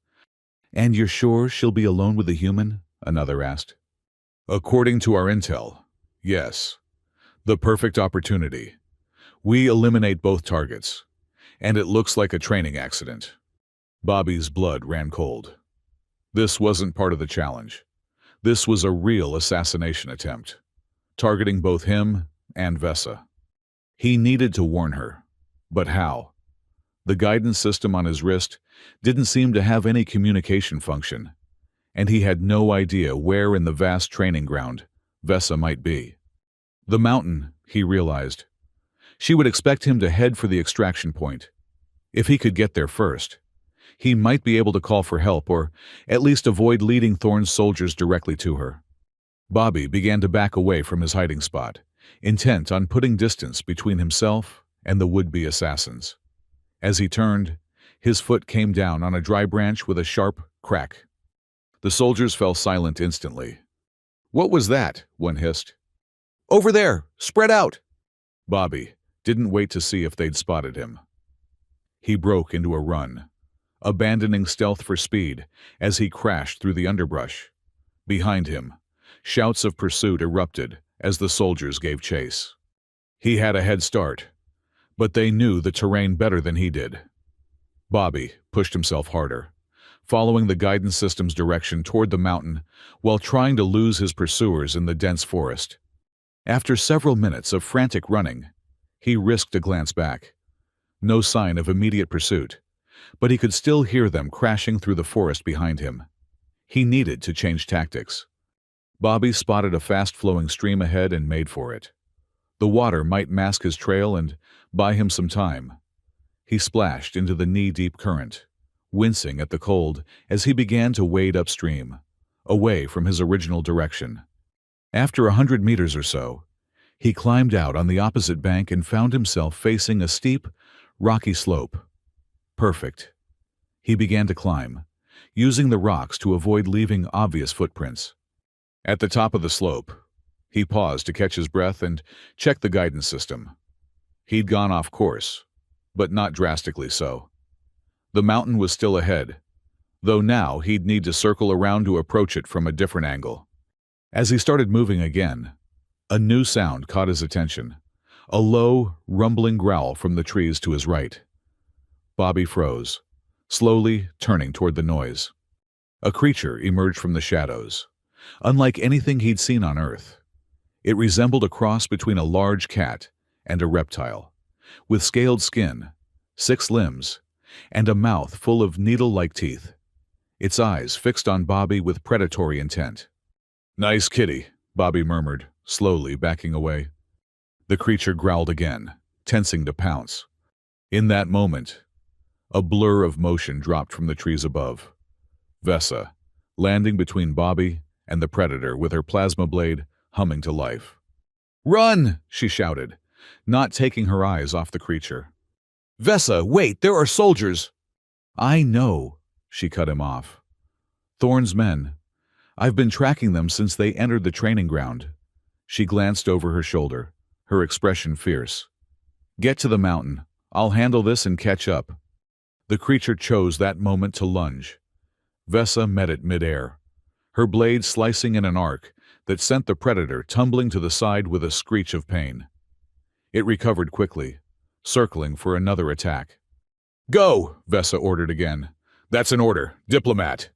"And you're sure she'll be alone with a human?" another asked. "According to our intel, yes. The perfect opportunity. We eliminate both targets, and it looks like a training accident." Bobby's blood ran cold. This wasn't part of the challenge. This was a real assassination attempt, targeting both him and Vessa. He needed to warn her. But how? The guidance system on his wrist didn't seem to have any communication function, and he had no idea where in the vast training ground Vessa might be. The mountain, he realized. She would expect him to head for the extraction point. If he could get there first, he might be able to call for help or at least avoid leading Thorne's soldiers directly to her. Bobby began to back away from his hiding spot, intent on putting distance between himself and the would-be assassins. As he turned, his foot came down on a dry branch with a sharp crack. The soldiers fell silent instantly. "What was that?" one hissed. "Over there! Spread out!" Bobby didn't wait to see if they'd spotted him. He broke into a run, abandoning stealth for speed as he crashed through the underbrush. Behind him, shouts of pursuit erupted as the soldiers gave chase. He had a head start, but they knew the terrain better than he did. Bobby pushed himself harder, following the guidance system's direction toward the mountain while trying to lose his pursuers in the dense forest. After several minutes of frantic running, he risked a glance back. No sign of immediate pursuit, but he could still hear them crashing through the forest behind him. He needed to change tactics. Bobby spotted a fast-flowing stream ahead and made for it. The water might mask his trail and buy him some time. He splashed into the knee-deep current, wincing at the cold as he began to wade upstream, away from his original direction. After 100 meters or so, he climbed out on the opposite bank and found himself facing a steep, rocky slope. Perfect. He began to climb, using the rocks to avoid leaving obvious footprints. At the top of the slope, he paused to catch his breath and check the guidance system. He'd gone off course, but not drastically so. The mountain was still ahead, though now he'd need to circle around to approach it from a different angle. As he started moving again, a new sound caught his attention, a low, rumbling growl from the trees to his right. Bobby froze, slowly turning toward the noise. A creature emerged from the shadows, unlike anything he'd seen on Earth. It resembled a cross between a large cat and a reptile, with scaled skin, 6 limbs, and a mouth full of needle-like teeth, its eyes fixed on Bobby with predatory intent. "Nice kitty," Bobby murmured, slowly backing away. The creature growled again, tensing to pounce. In that moment, a blur of motion dropped from the trees above. Vessa, landing between Bobby and the predator with her plasma blade humming to life. "Run!" she shouted, not taking her eyes off the creature. "Vessa, wait, there are soldiers!" "I know," she cut him off. "Thorne's men. I've been tracking them since they entered the training ground." She glanced over her shoulder, her expression fierce. "Get to the mountain. I'll handle this and catch up." The creature chose that moment to lunge. Vessa met it midair, her blade slicing in an arc that sent the predator tumbling to the side with a screech of pain. It recovered quickly, circling for another attack. "Go!" Vessa ordered again. "That's an order. Diplomat."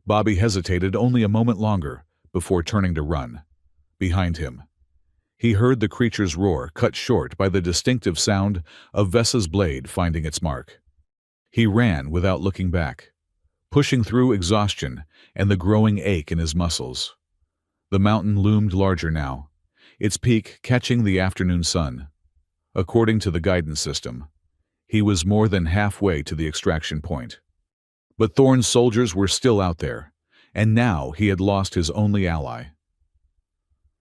Bobby hesitated only a moment longer before turning to run. Behind him, he heard the creature's roar cut short by the distinctive sound of Vessa's blade finding its mark. He ran without looking back, pushing through exhaustion and the growing ache in his muscles. The mountain loomed larger now, its peak catching the afternoon sun. According to the guidance system, he was more than halfway to the extraction point. But Thorne's soldiers were still out there, and now he had lost his only ally.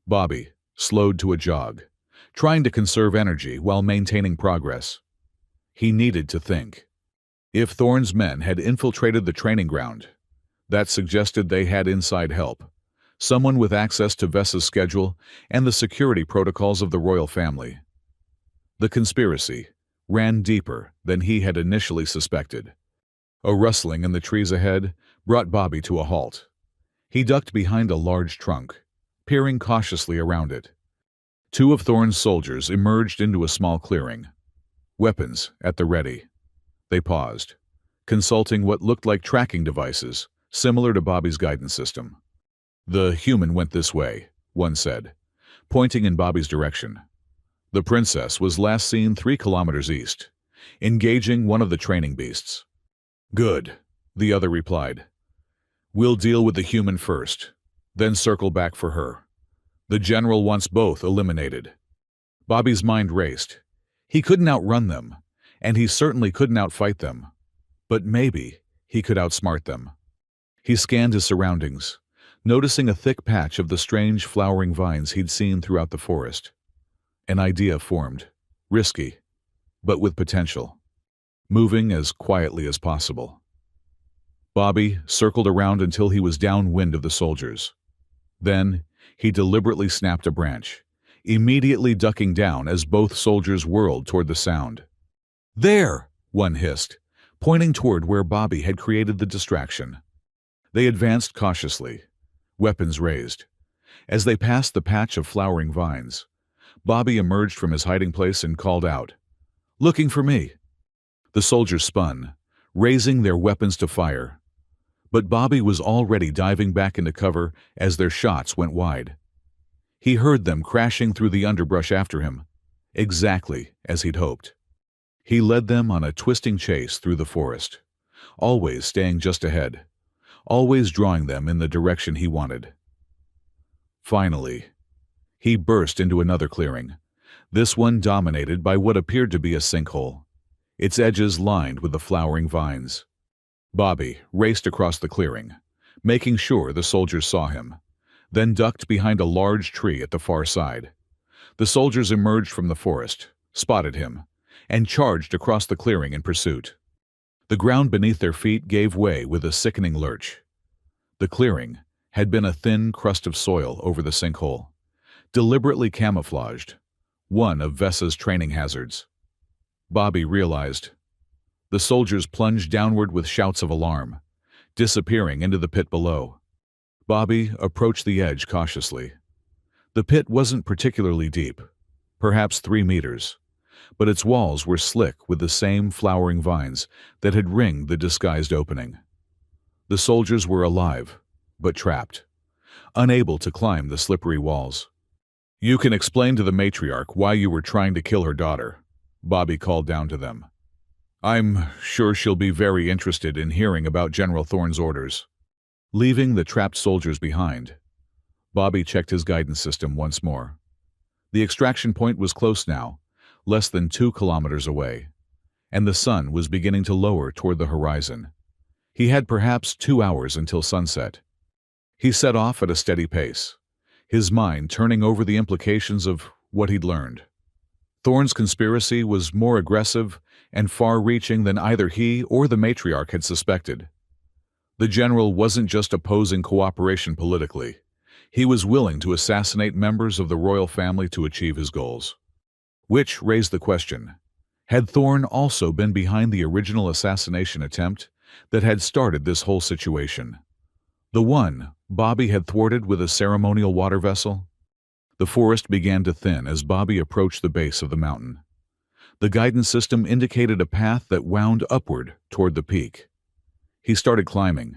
Bobby slowed to a jog, trying to conserve energy while maintaining progress. He needed to think. If Thorne's men had infiltrated the training ground, that suggested they had inside help, someone with access to Vessa's schedule and the security protocols of the royal family. The conspiracy ran deeper than he had initially suspected. A rustling in the trees ahead brought Bobby to a halt. He ducked behind a large trunk, peering cautiously around it. Two of Thorne's soldiers emerged into a small clearing, weapons at the ready. They paused, consulting what looked like tracking devices, similar to Bobby's guidance system. "The human went this way," one said, pointing in Bobby's direction. "The princess was last seen 3 kilometers east, engaging one of the training beasts." "Good," the other replied. "We'll deal with the human first, then circle back for her. The general wants both eliminated." Bobby's mind raced. He couldn't outrun them, and he certainly couldn't outfight them. But maybe he could outsmart them. He scanned his surroundings, noticing a thick patch of the strange flowering vines he'd seen throughout the forest. An idea formed, risky, but with potential, moving as quietly as possible. Bobby circled around until he was downwind of the soldiers. Then he deliberately snapped a branch, immediately ducking down as both soldiers whirled toward the sound. "There!" one hissed, pointing toward where Bobby had created the distraction. They advanced cautiously, weapons raised. As they passed the patch of flowering vines, Bobby emerged from his hiding place and called out, "Looking for me." The soldiers spun, raising their weapons to fire. But Bobby was already diving back into cover as their shots went wide. He heard them crashing through the underbrush after him, exactly as he'd hoped. He led them on a twisting chase through the forest, always staying just ahead, always drawing them in the direction he wanted. Finally, he burst into another clearing, this one dominated by what appeared to be a sinkhole, its edges lined with the flowering vines. Bobby raced across the clearing, making sure the soldiers saw him, then ducked behind a large tree at the far side. The soldiers emerged from the forest, spotted him, and charged across the clearing in pursuit. The ground beneath their feet gave way with a sickening lurch. The clearing had been a thin crust of soil over the sinkhole, deliberately camouflaged, one of Vessa's training hazards. Bobby realized. The soldiers plunged downward with shouts of alarm, disappearing into the pit below. Bobby approached the edge cautiously. The pit wasn't particularly deep, perhaps 3 meters, but its walls were slick with the same flowering vines that had ringed the disguised opening. The soldiers were alive, but trapped, unable to climb the slippery walls. "You can explain to the matriarch why you were trying to kill her daughter," Bobby called down to them. "I'm sure she'll be very interested in hearing about General Thorne's orders." Leaving the trapped soldiers behind, Bobby checked his guidance system once more. The extraction point was close now, less than 2 kilometers away, and the sun was beginning to lower toward the horizon. He had perhaps 2 hours until sunset. He set off at a steady pace, his mind turning over the implications of what he'd learned. Thorne's conspiracy was more aggressive and far-reaching than either he or the matriarch had suspected. The general wasn't just opposing cooperation politically. He was willing to assassinate members of the royal family to achieve his goals. Which raised the question, had Thorne also been behind the original assassination attempt that had started this whole situation? The one Bobby had thwarted with a ceremonial water vessel? The forest began to thin as Bobby approached the base of the mountain. The guidance system indicated a path that wound upward toward the peak. He started climbing,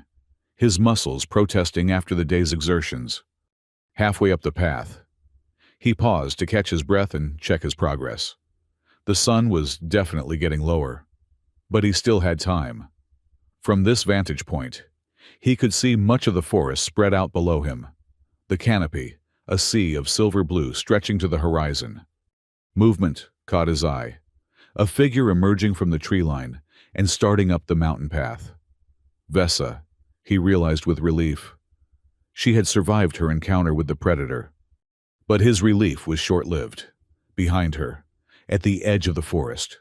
his muscles protesting after the day's exertions. Halfway up the path, he paused to catch his breath and check his progress. The sun was definitely getting lower, but he still had time. From this vantage point, he could see much of the forest spread out below him, the canopy, a sea of silver blue stretching to the horizon. Movement caught his eye, a figure emerging from the tree line and starting up the mountain path. Vesa, he realized with relief. She had survived her encounter with the predator. But his relief was short-lived. Behind her, at the edge of the forest,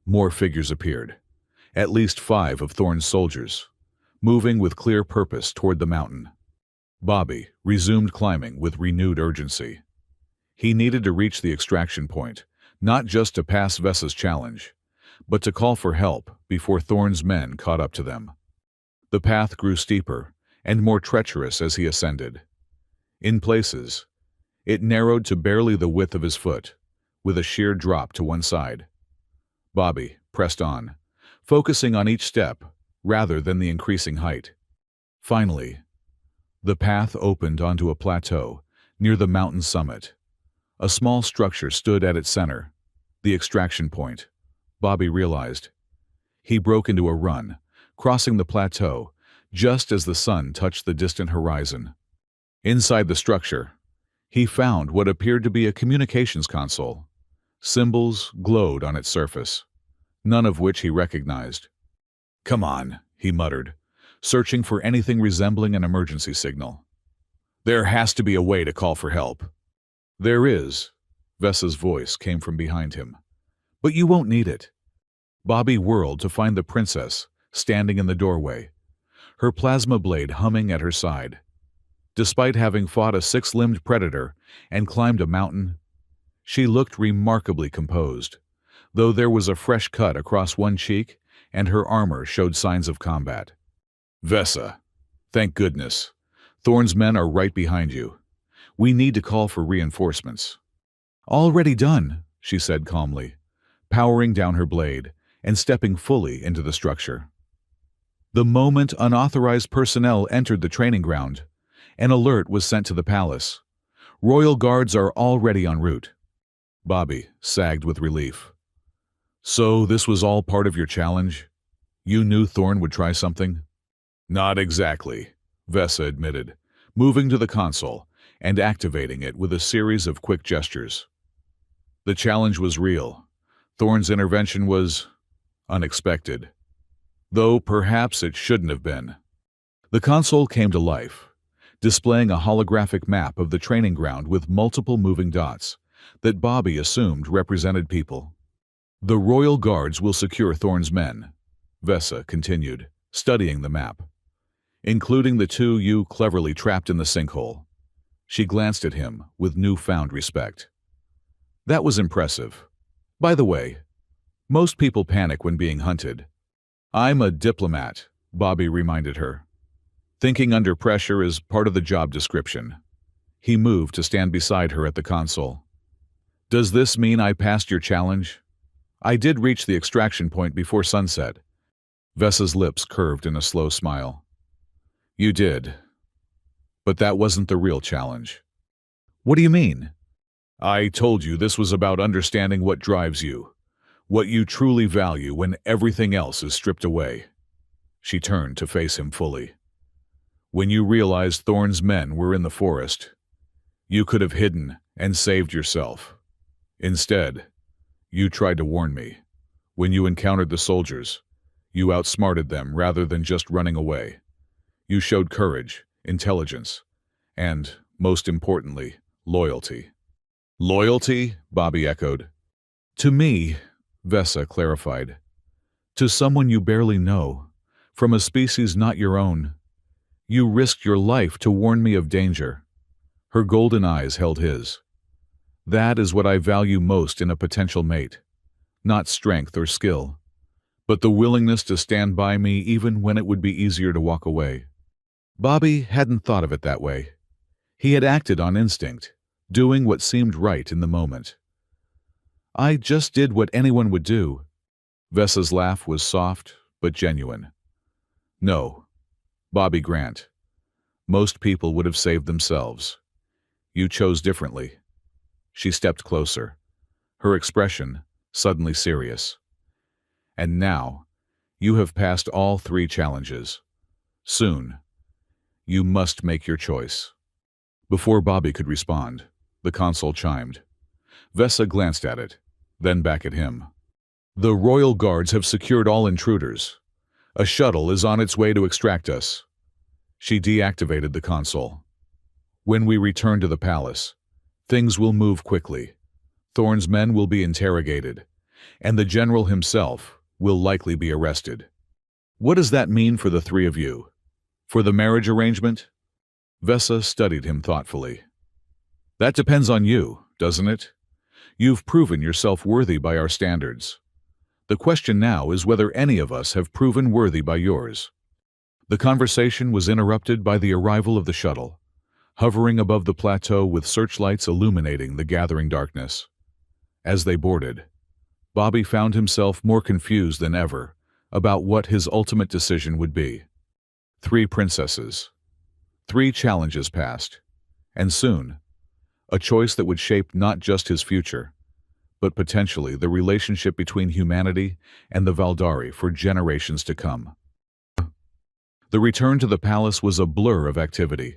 more figures appeared. At least 5 of Thorne's soldiers, moving with clear purpose toward the mountain. Bobby resumed climbing with renewed urgency. He needed to reach the extraction point, not just to pass Vesa's challenge, but to call for help before Thorne's men caught up to them. The path grew steeper and more treacherous as he ascended. In places, it narrowed to barely the width of his foot, with a sheer drop to one side. Bobby pressed on, focusing on each step rather than the increasing height. Finally, the path opened onto a plateau near the mountain summit. A small structure stood at its center, the extraction point, Bobby realized. He broke into a run, crossing the plateau just as the sun touched the distant horizon. Inside the structure, he found what appeared to be a communications console. Symbols glowed on its surface, none of which he recognized. "Come on," he muttered, searching for anything resembling an emergency signal. "There has to be a way to call for help." "There is," Vesa's voice came from behind him. "But you won't need it." Bobby whirled to find the princess standing in the doorway, her plasma blade humming at her side. Despite having fought a 6-limbed predator and climbed a mountain, she looked remarkably composed, though there was a fresh cut across one cheek and her armor showed signs of combat. "Vesa, thank goodness. Thorne's men are right behind you. We need to call for reinforcements." "Already done," she said calmly, powering down her blade and stepping fully into the structure. The moment unauthorized personnel entered the training ground, an alert was sent to the palace. "Royal guards are already en route." Bobby sagged with relief. "So this was all part of your challenge? You knew Thorne would try something?" "Not exactly," Vesa admitted, moving to the console and activating it with a series of quick gestures. "The challenge was real. Thorne's intervention was unexpected. Though perhaps it shouldn't have been." The console came to life, displaying a holographic map of the training ground with multiple moving dots that Bobby assumed represented people. "The Royal Guards will secure Thorne's men," Vesa continued, studying the map, "including the 2 you cleverly trapped in the sinkhole." She glanced at him with newfound respect. "That was impressive. By the way, most people panic when being hunted." "I'm a diplomat," Bobby reminded her. "Thinking under pressure is part of the job description." He moved to stand beside her at the console. "Does this mean I passed your challenge?" "I did reach the extraction point before sunset." Vesa's lips curved in a slow smile. "You did. But that wasn't the real challenge." "What do you mean?" "I told you this was about understanding what drives you, what you truly value when everything else is stripped away." She turned to face him fully. "When you realized Thorne's men were in the forest, you could have hidden and saved yourself. Instead, you tried to warn me. When you encountered the soldiers, you outsmarted them rather than just running away. You showed courage, intelligence, and, most importantly, loyalty." "Loyalty?" Bobby echoed. "To me," Vesa clarified. "To someone you barely know, from a species not your own. You risked your life to warn me of danger." Her golden eyes held his. "That is what I value most in a potential mate. Not strength or skill, but the willingness to stand by me even when it would be easier to walk away." Bobby hadn't thought of it that way. He had acted on instinct, doing what seemed right in the moment. "I just did what anyone would do." Vesa's laugh was soft but genuine. "No, Bobby Grant. Most people would have saved themselves. You chose differently." She stepped closer, her expression suddenly serious. "And now, you have passed all 3 challenges. Soon, you must make your choice." Before Bobby could respond, the console chimed. Vesa glanced at it, then back at him. "The Royal Guards have secured all intruders. A shuttle is on its way to extract us. She deactivated the console. When we return to the palace, things will move quickly. Thorne's men will be interrogated, and the general himself will likely be arrested. What does that mean for the three of you? For the marriage arrangement? Vesa studied him thoughtfully. That depends on you, doesn't it? You've proven yourself worthy by our standards. The question now is whether any of us have proven worthy by yours. The conversation was interrupted by the arrival of the shuttle, hovering above the plateau with searchlights illuminating the gathering darkness. As they boarded, Bobby found himself more confused than ever about what his ultimate decision would be. 3 princesses. 3 challenges passed, and soon, a choice that would shape not just his future, but potentially the relationship between humanity and the Valdari for generations to come. The return to the palace was a blur of activity.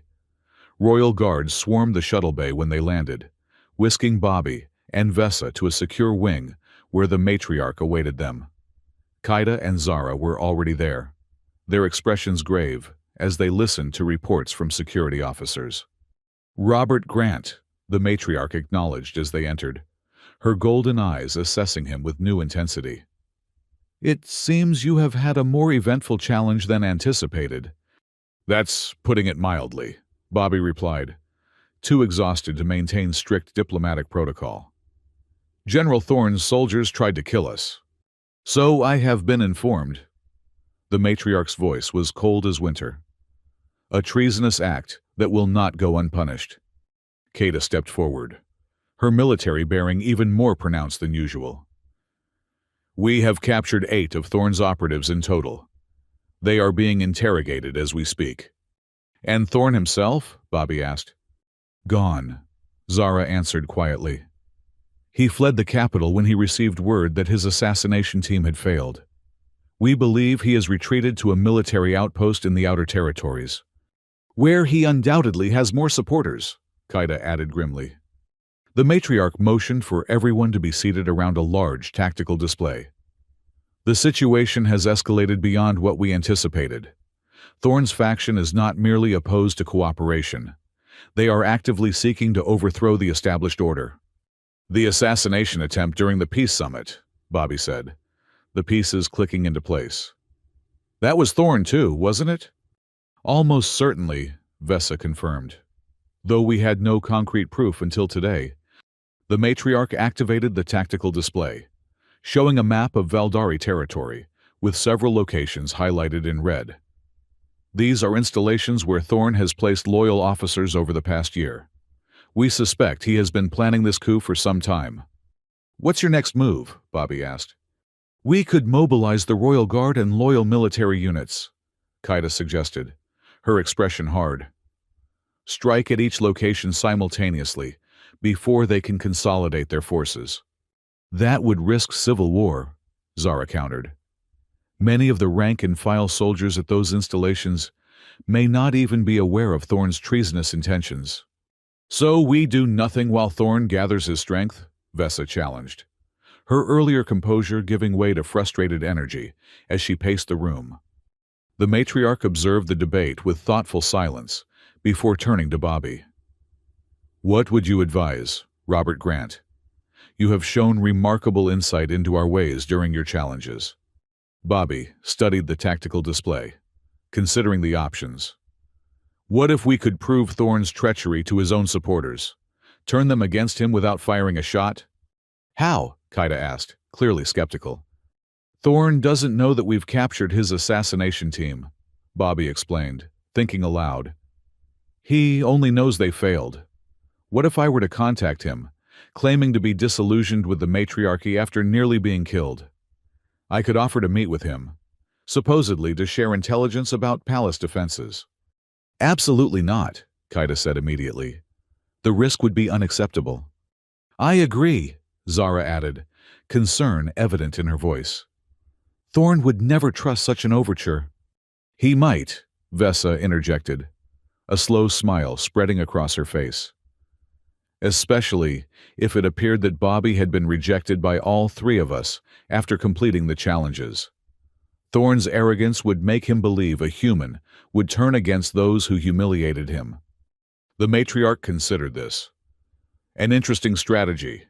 Royal guards swarmed the shuttle bay when they landed, whisking Bobby and Vesa to a secure wing where the matriarch awaited them. Kaida and Zara were already there, their expressions grave as they listened to reports from security officers. Robert Grant, the matriarch acknowledged as they entered, her golden eyes assessing him with new intensity. It seems you have had a more eventful challenge than anticipated. That's putting it mildly, Bobby replied, too exhausted to maintain strict diplomatic protocol. General Thorne's soldiers tried to kill us. So I have been informed. The matriarch's voice was cold as winter. A treasonous act that will not go unpunished. Kaida stepped forward, her military bearing even more pronounced than usual. We have captured 8 of Thorne's operatives in total. They are being interrogated as we speak. And Thorne himself? Bobby asked. Gone, Zara answered quietly. He fled the capital when he received word that his assassination team had failed. We believe he has retreated to a military outpost in the outer territories, where he undoubtedly has more supporters, Kaida added grimly. The matriarch motioned for everyone to be seated around a large tactical display. The situation has escalated beyond what we anticipated. Thorne's faction is not merely opposed to cooperation. They are actively seeking to overthrow the established order. The assassination attempt during the peace summit, Bobby said, the pieces clicking into place. That was Thorne too, wasn't it? Almost certainly, Vesa confirmed. Though we had no concrete proof until today, the matriarch activated the tactical display, showing a map of Valdari territory, with several locations highlighted in red. These are installations where Thorne has placed loyal officers over the past year. We suspect he has been planning this coup for some time. What's your next move? Bobby asked. We could mobilize the Royal Guard and loyal military units, Kaida suggested, her expression hard. Strike at each location simultaneously, before they can consolidate their forces. That would risk civil war, Zara countered. Many of the rank-and-file soldiers at those installations may not even be aware of Thorne's treasonous intentions. So we do nothing while Thorne gathers his strength? Vesa challenged, her earlier composure giving way to frustrated energy as she paced the room. The matriarch observed the debate with thoughtful silence before turning to Bobby. What would you advise, Robert Grant? You have shown remarkable insight into our ways during your challenges. Bobby studied the tactical display, considering the options. What if we could prove Thorne's treachery to his own supporters? Turn them against him without firing a shot? How? Kaida asked, clearly skeptical. Thorne doesn't know that we've captured his assassination team, Bobby explained, thinking aloud. He only knows they failed. What if I were to contact him, claiming to be disillusioned with the matriarchy after nearly being killed? I could offer to meet with him, supposedly to share intelligence about palace defenses. Absolutely not, Kaida said immediately. The risk would be unacceptable. I agree, Zara added, concern evident in her voice. Thorne would never trust such an overture. He might, Vesa interjected, a slow smile spreading across her face. Especially if it appeared that Bobby had been rejected by all 3 of us after completing the challenges. Thorne's arrogance would make him believe a human would turn against those who humiliated him. The matriarch considered this an interesting strategy.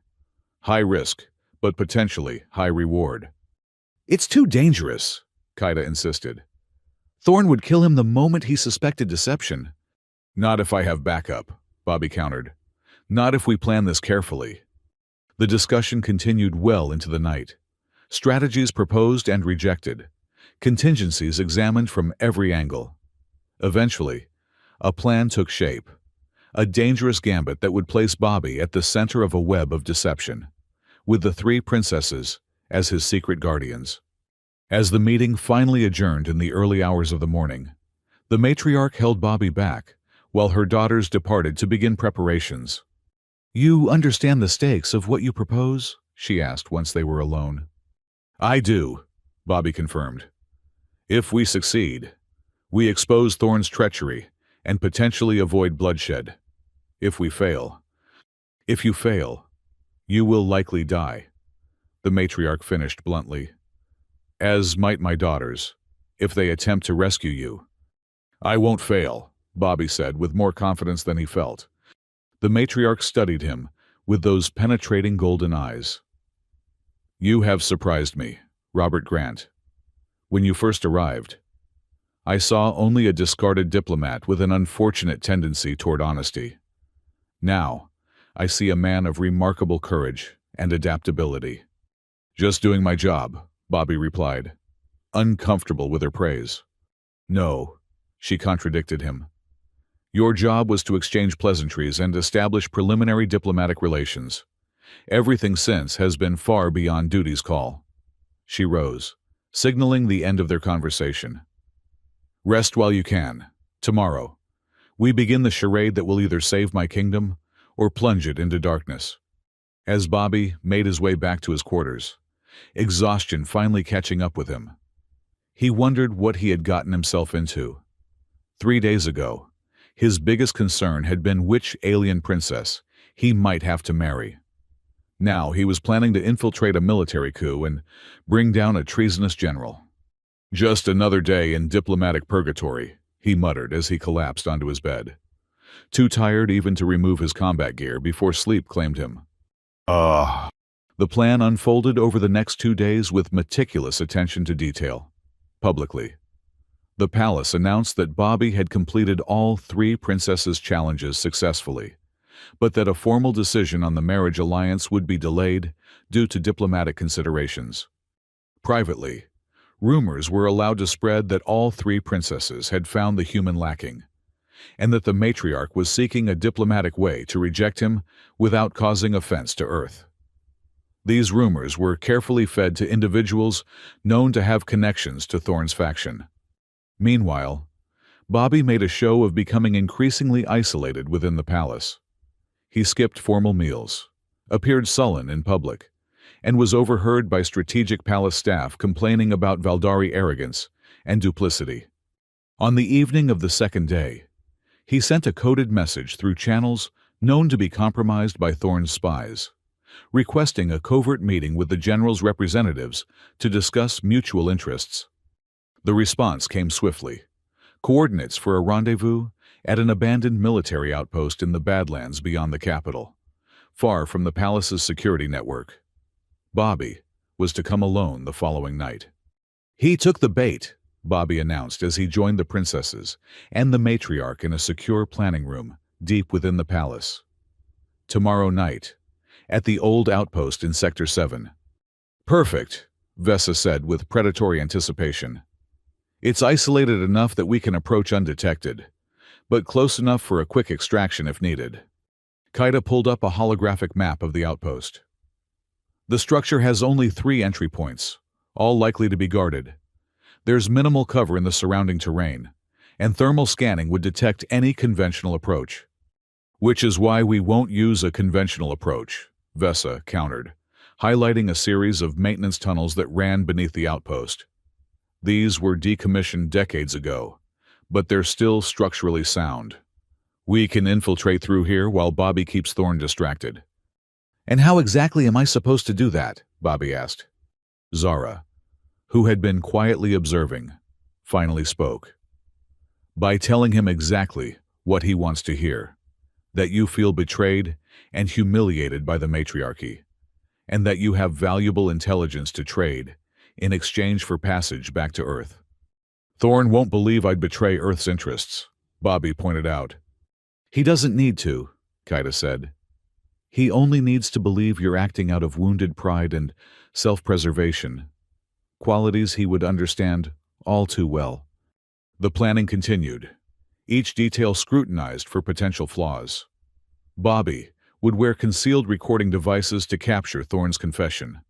High risk, but potentially high reward. "It's too dangerous," Kaida insisted. "Thorne would kill him the moment he suspected deception." "Not if I have backup," Bobby countered. "Not if we plan this carefully." The discussion continued well into the night. Strategies proposed and rejected. Contingencies examined from every angle. Eventually, a plan took shape. A dangerous gambit that would place Bobby at the center of a web of deception, with the three princesses as his secret guardians. As the meeting finally adjourned in the early hours of the morning, the matriarch held Bobby back, while her daughters departed to begin preparations. "You understand the stakes of what you propose?" she asked once they were alone. "I do," Bobby confirmed. "If we succeed, we expose Thorne's treachery and potentially avoid bloodshed. If you fail, you will likely die," the matriarch finished bluntly. "As might my daughters, if they attempt to rescue you." "I won't fail," Bobby said with more confidence than he felt. The matriarch studied him with those penetrating golden eyes. "You have surprised me, Robert Grant. When you first arrived, I saw only a discarded diplomat with an unfortunate tendency toward honesty. Now, I see a man of remarkable courage and adaptability." "Just doing my job," Bobby replied, uncomfortable with her praise. "No," she contradicted him. "Your job was to exchange pleasantries and establish preliminary diplomatic relations. Everything since has been far beyond duty's call." She rose, signaling the end of their conversation. "Rest while you can. Tomorrow, we begin the charade that will either save my kingdom or plunge it into darkness." As Bobby made his way back to his quarters, exhaustion finally catching up with him, he wondered what he had gotten himself into. 3 days ago, his biggest concern had been which alien princess he might have to marry. Now he was planning to infiltrate a military coup and bring down a treasonous general. "Just another day in diplomatic purgatory," he muttered as he collapsed onto his bed, too tired even to remove his combat gear before sleep claimed him. The plan unfolded over the next 2 days with meticulous attention to detail. Publicly, the palace announced that Bobby had completed all 3 princesses' challenges successfully, but that a formal decision on the marriage alliance would be delayed due to diplomatic considerations. Privately, rumors were allowed to spread that all 3 princesses had found the human lacking, and that the matriarch was seeking a diplomatic way to reject him without causing offense to Earth. These rumors were carefully fed to individuals known to have connections to Thorne's faction. Meanwhile, Bobby made a show of becoming increasingly isolated within the palace. He skipped formal meals, appeared sullen in public, and was overheard by strategic palace staff complaining about Valdari arrogance and duplicity. On the evening of the 2nd day, he sent a coded message through channels known to be compromised by Thorne's spies, requesting a covert meeting with the general's representatives to discuss mutual interests. The response came swiftly: coordinates for a rendezvous at an abandoned military outpost in the Badlands beyond the capital, far from the palace's security network. Bobby was to come alone the following night. "He took the bait," Bobby announced as he joined the princesses and the matriarch in a secure planning room deep within the palace. "Tomorrow night, at the old outpost in Sector 7. "Perfect," Vesa said with predatory anticipation. "It's isolated enough that we can approach undetected, but close enough for a quick extraction if needed." Kaida pulled up a holographic map of the outpost. "The structure has only 3 entry points, all likely to be guarded. There's minimal cover in the surrounding terrain, and thermal scanning would detect any conventional approach." "Which is why we won't use a conventional approach," Vesa countered, highlighting a series of maintenance tunnels that ran beneath the outpost. "These were decommissioned decades ago, but they're still structurally sound. We can infiltrate through here while Bobby keeps Thorne distracted." "And how exactly am I supposed to do that?" Bobby asked. Zara, who had been quietly observing, finally spoke. By telling him exactly what he wants to hear, that you feel betrayed and humiliated by the matriarchy, and that you have valuable intelligence to trade in exchange for passage back to Earth. Thorn won't believe I'd betray Earth's interests, Bobby pointed out. He doesn't need to, Kaida said. He only needs to believe you're acting out of wounded pride and self-preservation, qualities he would understand all too well. The planning continued, each detail scrutinized for potential flaws. Bobby would wear concealed recording devices to capture Thorn's confession.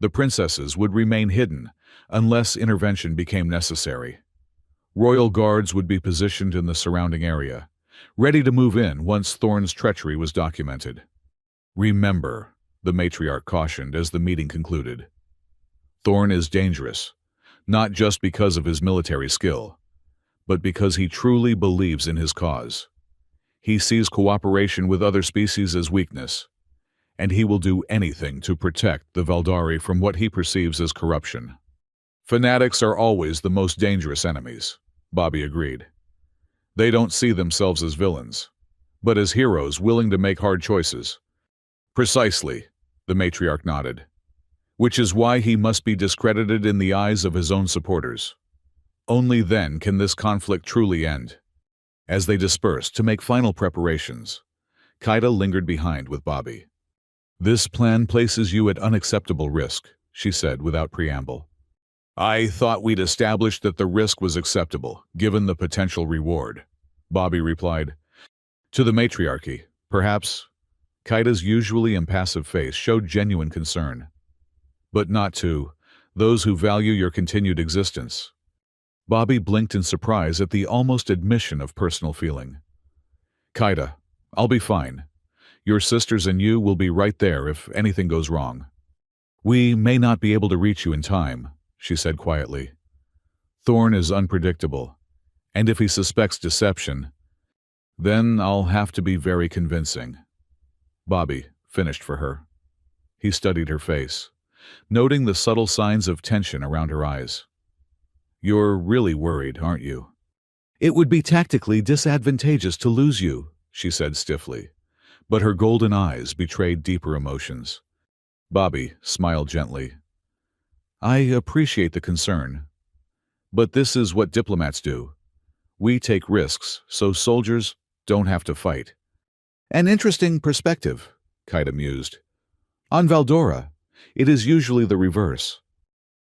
The princesses would remain hidden unless intervention became necessary. Royal guards would be positioned in the surrounding area, ready to move in once Thorn's treachery was documented. Remember, the matriarch cautioned as the meeting concluded. Thorn is dangerous, not just because of his military skill, but because he truly believes in his cause. He sees cooperation with other species as weakness, and he will do anything to protect the Valdari from what he perceives as corruption. Fanatics are always the most dangerous enemies, Bobby agreed. They don't see themselves as villains, but as heroes willing to make hard choices. Precisely, the matriarch nodded. Which is why he must be discredited in the eyes of his own supporters. Only then can this conflict truly end. As they dispersed to make final preparations, Kaida lingered behind with Bobby. This plan places you at unacceptable risk, she said without preamble. I thought we'd established that the risk was acceptable, given the potential reward, Bobby replied. To the matriarchy, perhaps. Kaida's usually impassive face showed genuine concern. But not to those who value your continued existence. Bobby blinked in surprise at the almost admission of personal feeling. Kaida, I'll be fine. Your sisters and you will be right there if anything goes wrong. We may not be able to reach you in time, she said quietly. Thorn is unpredictable, and if he suspects deception, then I'll have to be very convincing. Bobby finished for her. He studied her face, noting the subtle signs of tension around her eyes. You're really worried, aren't you? It would be tactically disadvantageous to lose you, she said stiffly, but her golden eyes betrayed deeper emotions. Bobby smiled gently. I appreciate the concern, but this is what diplomats do. We take risks so soldiers don't have to fight. An interesting perspective, Kaida mused. On Valdora, it is usually the reverse.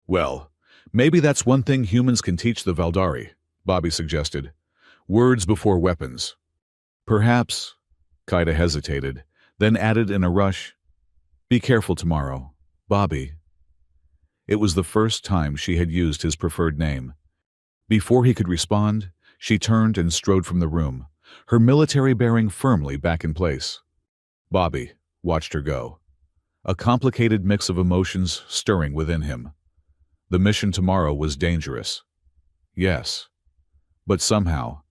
Well, maybe that's one thing humans can teach the Valdari, Bobby suggested. Words before weapons. Perhaps, Kaida hesitated, then added in a rush, be careful tomorrow, Bobby. It was the first time she had used his preferred name. Before he could respond, she turned and strode from the room, her military bearing firmly back in place. Bobby watched her go, a complicated mix of emotions stirring within him. The mission tomorrow was dangerous. Yes, but somehow,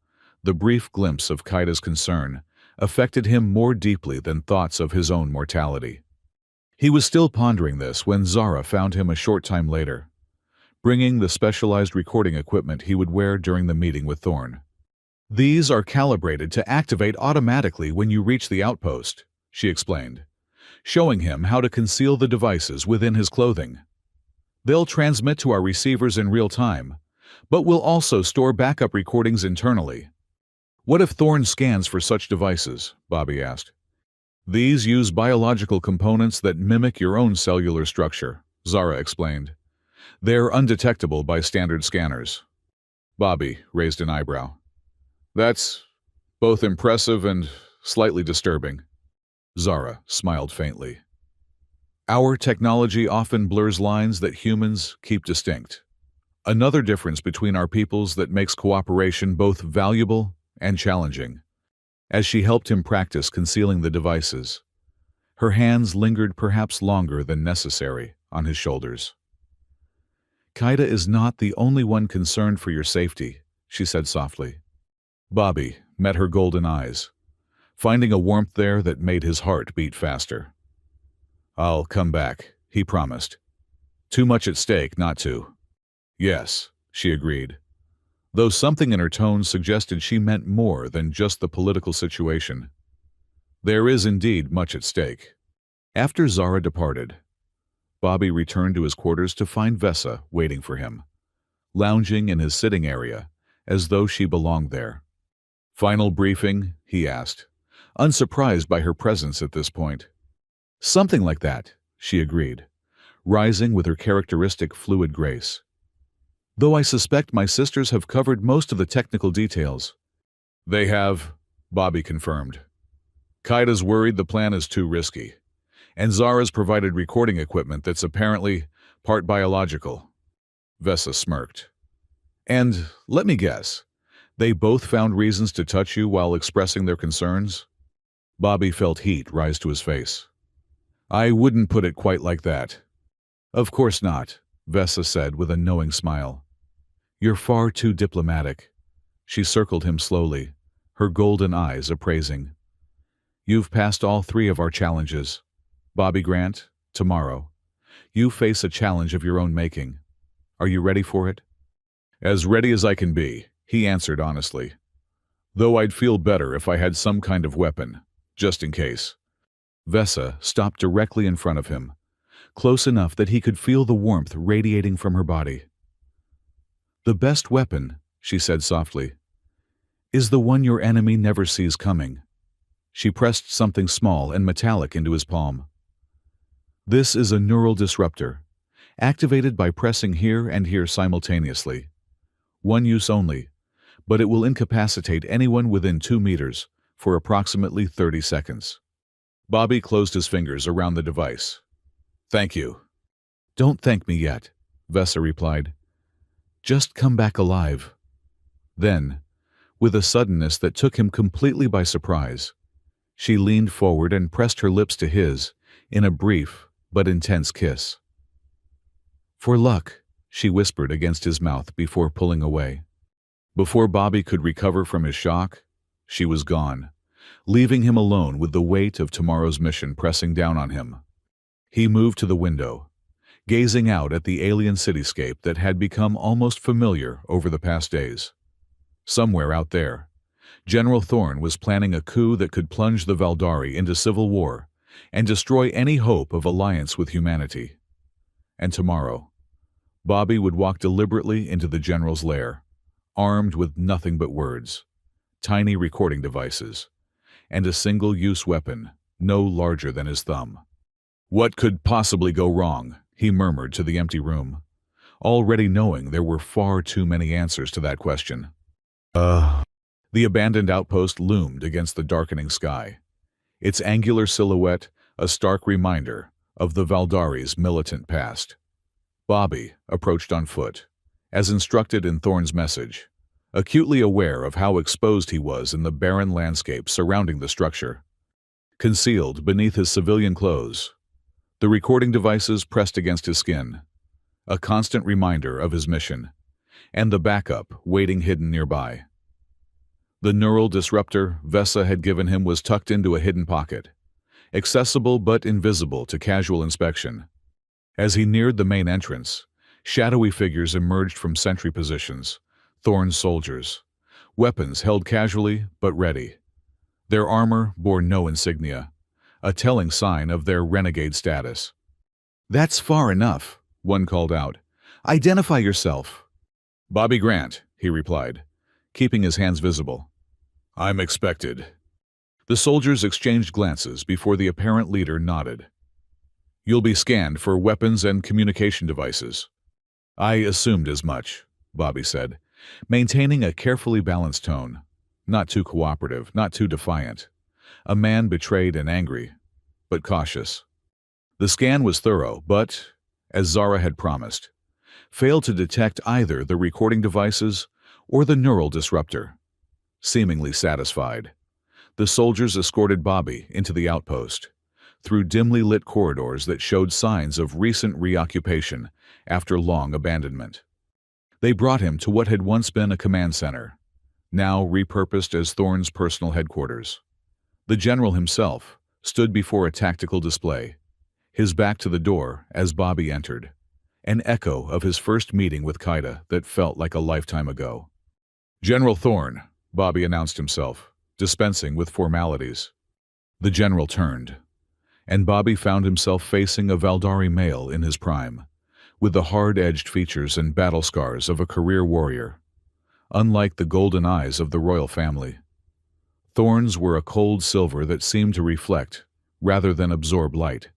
the brief glimpse of Kaida's concern affected him more deeply than thoughts of his own mortality. He was still pondering this when Zara found him a short time later, bringing the specialized recording equipment he would wear during the meeting with Thorn. These are calibrated to activate automatically when you reach the outpost, she explained, showing him how to conceal the devices within his clothing. They'll transmit to our receivers in real time, but will also store backup recordings internally. What if Thorn scans for such devices? Bobby asked. These use biological components that mimic your own cellular structure, Zara explained. They're undetectable by standard scanners. Bobby raised an eyebrow. That's both impressive and slightly disturbing. Zara smiled faintly. Our technology often blurs lines that humans keep distinct. Another difference between our peoples that makes cooperation both valuable and challenging. As she helped him practice concealing the devices, her hands lingered perhaps longer than necessary on his shoulders. Kaida is not the only one concerned for your safety, she said softly. Bobby met her golden eyes, finding a warmth there that made his heart beat faster. I'll come back, he promised. Too much at stake not to. Yes, she agreed, though something in her tone suggested she meant more than just the political situation. There is indeed much at stake. After Zara departed, Bobby returned to his quarters to find Vesa waiting for him, lounging in his sitting area as though she belonged there. "Final briefing?" he asked, unsurprised by her presence at this point. "Something like that," she agreed, rising with her characteristic fluid grace. "Though I suspect my sisters have covered most of the technical details." "They have," Bobby confirmed. "Kaida's worried the plan is too risky, and Zara's provided recording equipment that's apparently part biological." Vesa smirked. "And let me guess, they both found reasons to touch you while expressing their concerns?" Bobby felt heat rise to his face. "I wouldn't put it quite like that." "Of course not," Vesa said with a knowing smile. "You're far too diplomatic." She circled him slowly, her golden eyes appraising. "You've passed all three of our challenges. Bobby Grant, tomorrow, you face a challenge of your own making. Are you ready for it?" "As ready as I can be," he answered honestly. "Though I'd feel better if I had some kind of weapon, just in case." Vesa stopped directly in front of him, close enough that he could feel the warmth radiating from her body. "The best weapon," she said softly, "is the one your enemy never sees coming." She pressed something small and metallic into his palm. "This is a neural disruptor, activated by pressing here and here simultaneously. One use only, but it will incapacitate anyone within 2 meters for approximately 30 seconds. Bobby closed his fingers around the device. "Thank you." "Don't thank me yet," Vesa replied. "Just come back alive." Then, with a suddenness that took him completely by surprise, she leaned forward and pressed her lips to his in a brief but intense kiss. "For luck," she whispered against his mouth before pulling away. Before Bobby could recover from his shock, she was gone, leaving him alone with the weight of tomorrow's mission pressing down on him. He moved to the window, gazing out at the alien cityscape that had become almost familiar over the past days. Somewhere out there, General Thorne was planning a coup that could plunge the Valdari into civil war and destroy any hope of alliance with humanity. And tomorrow, Bobby would walk deliberately into the general's lair, armed with nothing but words, tiny recording devices, and a single-use weapon no larger than his thumb. "What could possibly go wrong?" he murmured to the empty room, already knowing there were far too many answers to that question. The abandoned outpost loomed against the darkening sky, its angular silhouette a stark reminder of the Valdari's militant past. Bobby approached on foot, as instructed in Thorne's message, acutely aware of how exposed he was in the barren landscape surrounding the structure. Concealed beneath his civilian clothes, the recording devices pressed against his skin, a constant reminder of his mission, and the backup waiting hidden nearby. The neural disruptor Vesa had given him was tucked into a hidden pocket, accessible but invisible to casual inspection. As he neared the main entrance, shadowy figures emerged from sentry positions, Thorne's soldiers, weapons held casually but ready. Their armor bore no insignia, a telling sign of their renegade status. "That's far enough," one called out. "Identify yourself." "Bobby Grant," he replied, keeping his hands visible. "I'm expected." The soldiers exchanged glances before the apparent leader nodded. "You'll be scanned for weapons and communication devices." "I assumed as much," Bobby said, maintaining a carefully balanced tone, not too cooperative, not too defiant. A man betrayed and angry, but cautious. The scan was thorough, but, as Zara had promised, failed to detect either the recording devices or the neural disruptor. Seemingly satisfied, the soldiers escorted Bobby into the outpost, through dimly lit corridors that showed signs of recent reoccupation after long abandonment. They brought him to what had once been a command center, now repurposed as Thorne's personal headquarters. The general himself stood before a tactical display, his back to the door as Bobby entered, an echo of his first meeting with Kaida that felt like a lifetime ago. "General Thorne," Bobby announced himself, dispensing with formalities. The general turned, and Bobby found himself facing a Valdari male in his prime, with the hard-edged features and battle scars of a career warrior. Unlike the golden eyes of the royal family, Thorne's were a cold silver that seemed to reflect, rather than absorb light.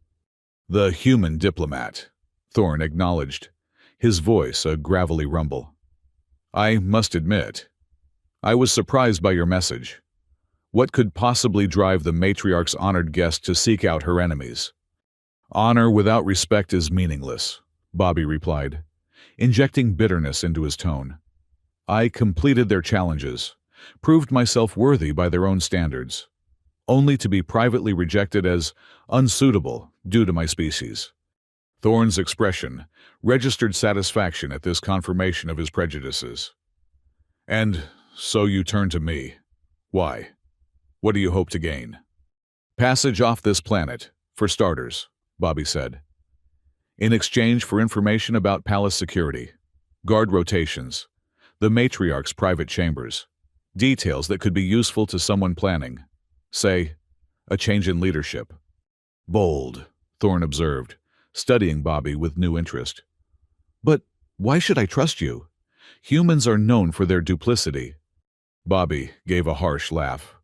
"The human diplomat," Thorne acknowledged, his voice a gravelly rumble. "I must admit, I was surprised by your message. What could possibly drive the matriarch's honored guest to seek out her enemies?" "Honor without respect is meaningless," Bobby replied, injecting bitterness into his tone. "I completed their challenges, proved myself worthy by their own standards, only to be privately rejected as unsuitable due to my species." Thorne's expression registered satisfaction at this confirmation of his prejudices. "And so you turn to me. Why? What do you hope to gain?" "Passage off this planet, for starters," Bobby said. "In exchange for information about palace security, guard rotations, the matriarch's private chambers, details that could be useful to someone planning, say, a change in leadership." "Bold," Thorne observed, studying Bobby with new interest. "But why should I trust you? Humans are known for their duplicity." Bobby gave a harsh laugh.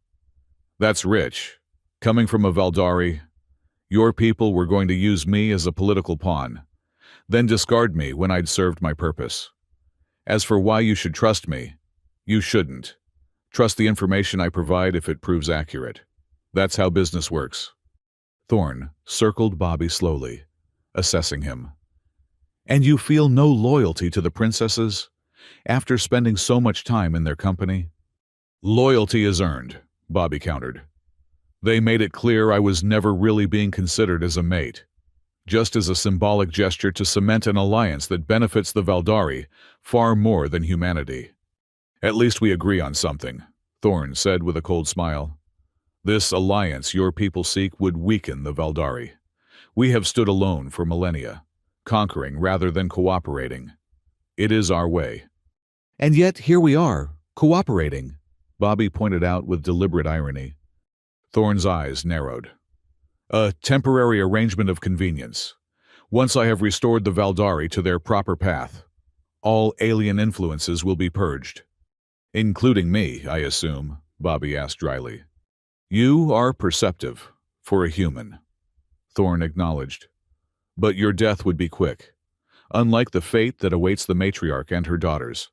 "That's rich. Coming from a Valdari, your people were going to use me as a political pawn, then discard me when I'd served my purpose. As for why you should trust me, you shouldn't. Trust the information I provide if it proves accurate. That's how business works." Thorne circled Bobby slowly, assessing him. "And you feel no loyalty to the princesses, after spending so much time in their company?" "Loyalty is earned," Bobby countered. "They made it clear I was never really being considered as a mate, just as a symbolic gesture to cement an alliance that benefits the Valdari far more than humanity." "At least we agree on something," Thorne said with a cold smile. "This alliance your people seek would weaken the Valdari. We have stood alone for millennia, conquering rather than cooperating. It is our way." "And yet here we are, cooperating," Bobby pointed out with deliberate irony. Thorne's eyes narrowed. "A temporary arrangement of convenience. Once I have restored the Valdari to their proper path, all alien influences will be purged." "Including me, I assume," Bobby asked dryly. "You are perceptive, for a human," Thorne acknowledged. "But your death would be quick, unlike the fate that awaits the matriarch and her daughters."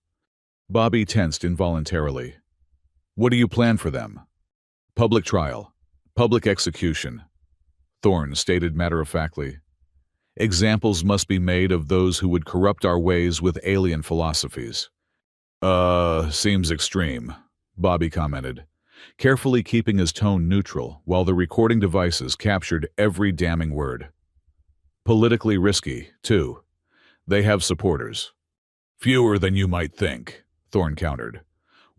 Bobby tensed involuntarily. "What do you plan for them?" "Public trial, public execution," Thorne stated matter-of-factly. "Examples must be made of those who would corrupt our ways with alien philosophies." Seems extreme," Bobby commented, carefully keeping his tone neutral while the recording devices captured every damning word. "Politically risky, too. They have supporters." "Fewer than you might think," Thorne countered,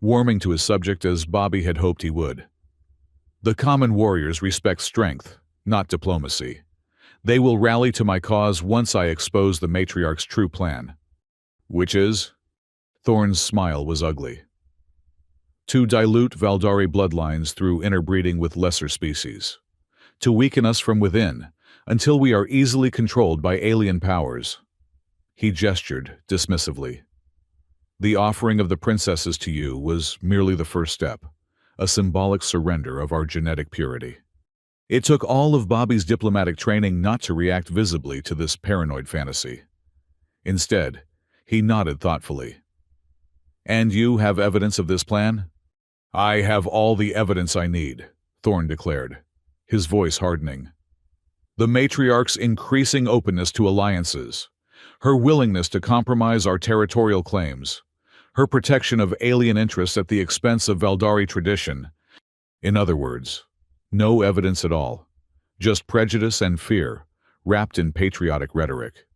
warming to his subject as Bobby had hoped he would. "The common warriors respect strength, not diplomacy. They will rally to my cause once I expose the matriarch's true plan." "Which is?" Thorne's smile was ugly. "To dilute Valdari bloodlines through interbreeding with lesser species. To weaken us from within, until we are easily controlled by alien powers." He gestured dismissively. "The offering of the princesses to you was merely the first step, a symbolic surrender of our genetic purity." It took all of Bobby's diplomatic training not to react visibly to this paranoid fantasy. Instead, he nodded thoughtfully. "And you have evidence of this plan?" "I have all the evidence I need," Thorne declared, his voice hardening. "The matriarch's increasing openness to alliances, her willingness to compromise our territorial claims, her protection of alien interests at the expense of Valdari tradition. In other words, no evidence at all, just prejudice and fear, wrapped in patriotic rhetoric."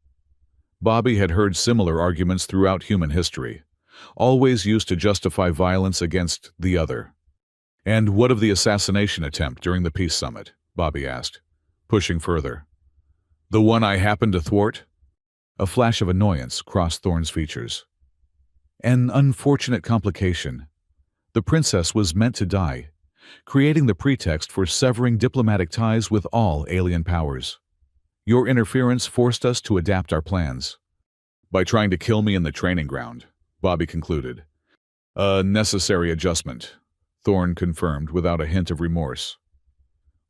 Bobby had heard similar arguments throughout human history, always used to justify violence against the other. "And what of the assassination attempt during the peace summit?" Bobby asked, pushing further. "The one I happened to thwart?" A flash of annoyance crossed Thorn's features. An unfortunate complication. The princess was meant to die, creating the pretext for severing diplomatic ties with all alien powers. Your interference forced us to adapt our plans. By trying to kill me in the training ground, Bobby concluded. A necessary adjustment, Thorn confirmed without a hint of remorse.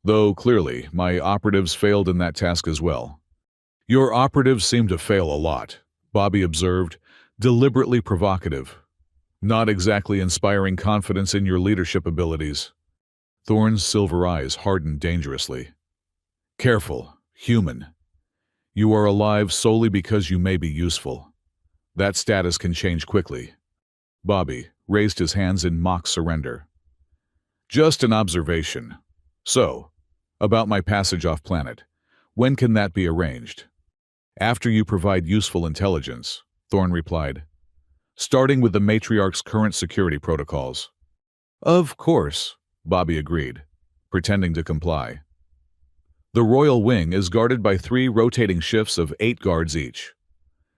Though clearly, my operatives failed in that task as well. Your operatives seem to fail a lot, Bobby observed, deliberately provocative. Not exactly inspiring confidence in your leadership abilities. Thorn's silver eyes hardened dangerously. Careful, human. You are alive solely because you may be useful. That status can change quickly. Bobby raised his hands in mock surrender. Just an observation. So, about my passage off planet, when can that be arranged? After you provide useful intelligence, Thorn replied, starting with the matriarch's current security protocols. Of course, Bobby agreed, pretending to comply. The royal wing is guarded by 3 rotating shifts of 8 guards each.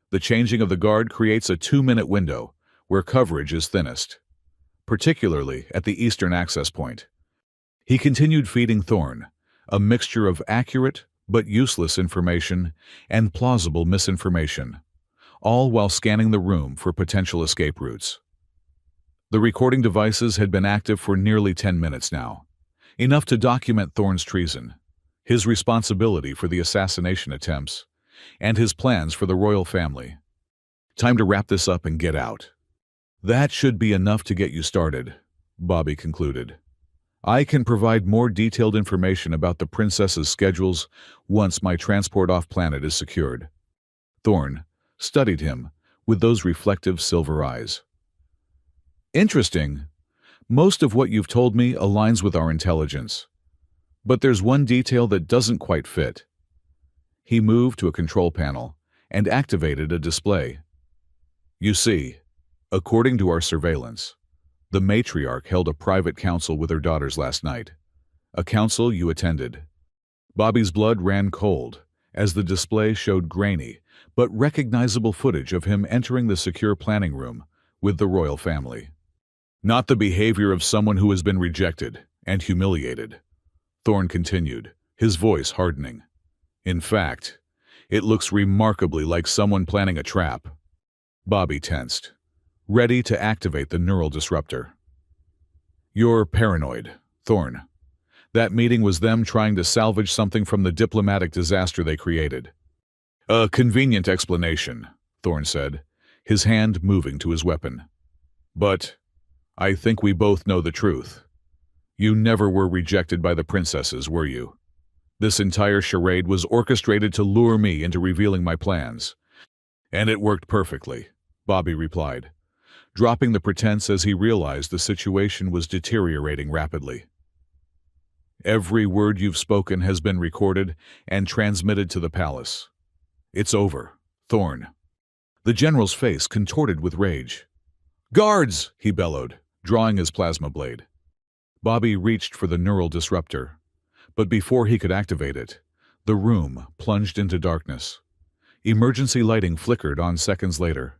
The changing of the guard creates a 2-minute window where coverage is thinnest, particularly at the eastern access point. He continued feeding Thorn a mixture of accurate but useless information and plausible misinformation, all while scanning the room for potential escape routes. The recording devices had been active for nearly 10 minutes now, enough to document Thorn's treason, his responsibility for the assassination attempts, and his plans for the royal family. Time to wrap this up and get out. That should be enough to get you started, Bobby concluded. I can provide more detailed information about the princess's schedules once my transport off-planet is secured. Thorn studied him with those reflective silver eyes. Interesting. Most of what you've told me aligns with our intelligence. But there's one detail that doesn't quite fit. He moved to a control panel and activated a display. You see, according to our surveillance, the matriarch held a private council with her daughters last night, a council you attended. Bobby's blood ran cold as the display showed grainy but recognizable footage of him entering the secure planning room with the royal family. Not the behavior of someone who has been rejected and humiliated, Thorn continued, his voice hardening. In fact, it looks remarkably like someone planning a trap. Bobby tensed, ready to activate the neural disruptor. You're paranoid, Thorn. That meeting was them trying to salvage something from the diplomatic disaster they created. A convenient explanation, Thorn said, his hand moving to his weapon. But I think we both know the truth. You never were rejected by the princesses, were you? This entire charade was orchestrated to lure me into revealing my plans. And it worked perfectly, Bobby replied, dropping the pretense as he realized the situation was deteriorating rapidly. Every word you've spoken has been recorded and transmitted to the palace. It's over, Thorn. The general's face contorted with rage. Guards, he bellowed, drawing his plasma blade. Bobby reached for the neural disruptor, but before he could activate it, the room plunged into darkness. Emergency lighting flickered on seconds later,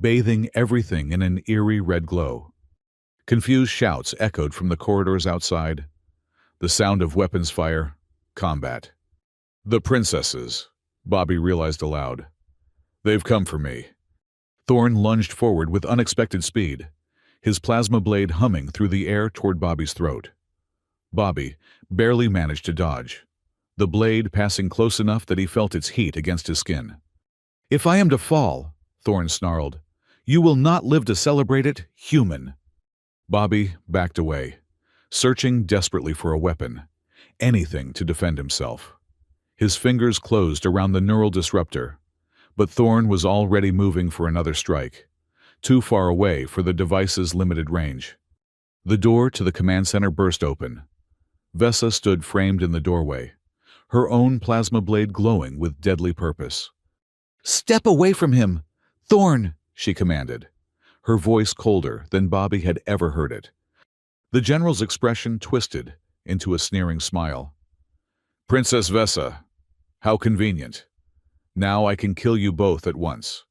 bathing everything in an eerie red glow. Confused shouts echoed from the corridors outside, the sound of weapons fire, combat. The princesses, Bobby realized aloud. They've come for me. Thorn lunged forward with unexpected speed, his plasma blade humming through the air toward Bobby's throat. Bobby barely managed to dodge, the blade passing close enough that he felt its heat against his skin. If I am to fall, Thorn snarled, you will not live to celebrate it, human. Bobby backed away, searching desperately for a weapon, anything to defend himself. His fingers closed around the neural disruptor, but Thorn was already moving for another strike, too far away for the device's limited range. The door to the command center burst open. Vesa stood framed in the doorway, her own plasma blade glowing with deadly purpose. Step away from him! Thorn! She commanded, her voice colder than Bobby had ever heard it. The general's expression twisted into a sneering smile. Princess Vesa, how convenient. Now I can kill you both at once."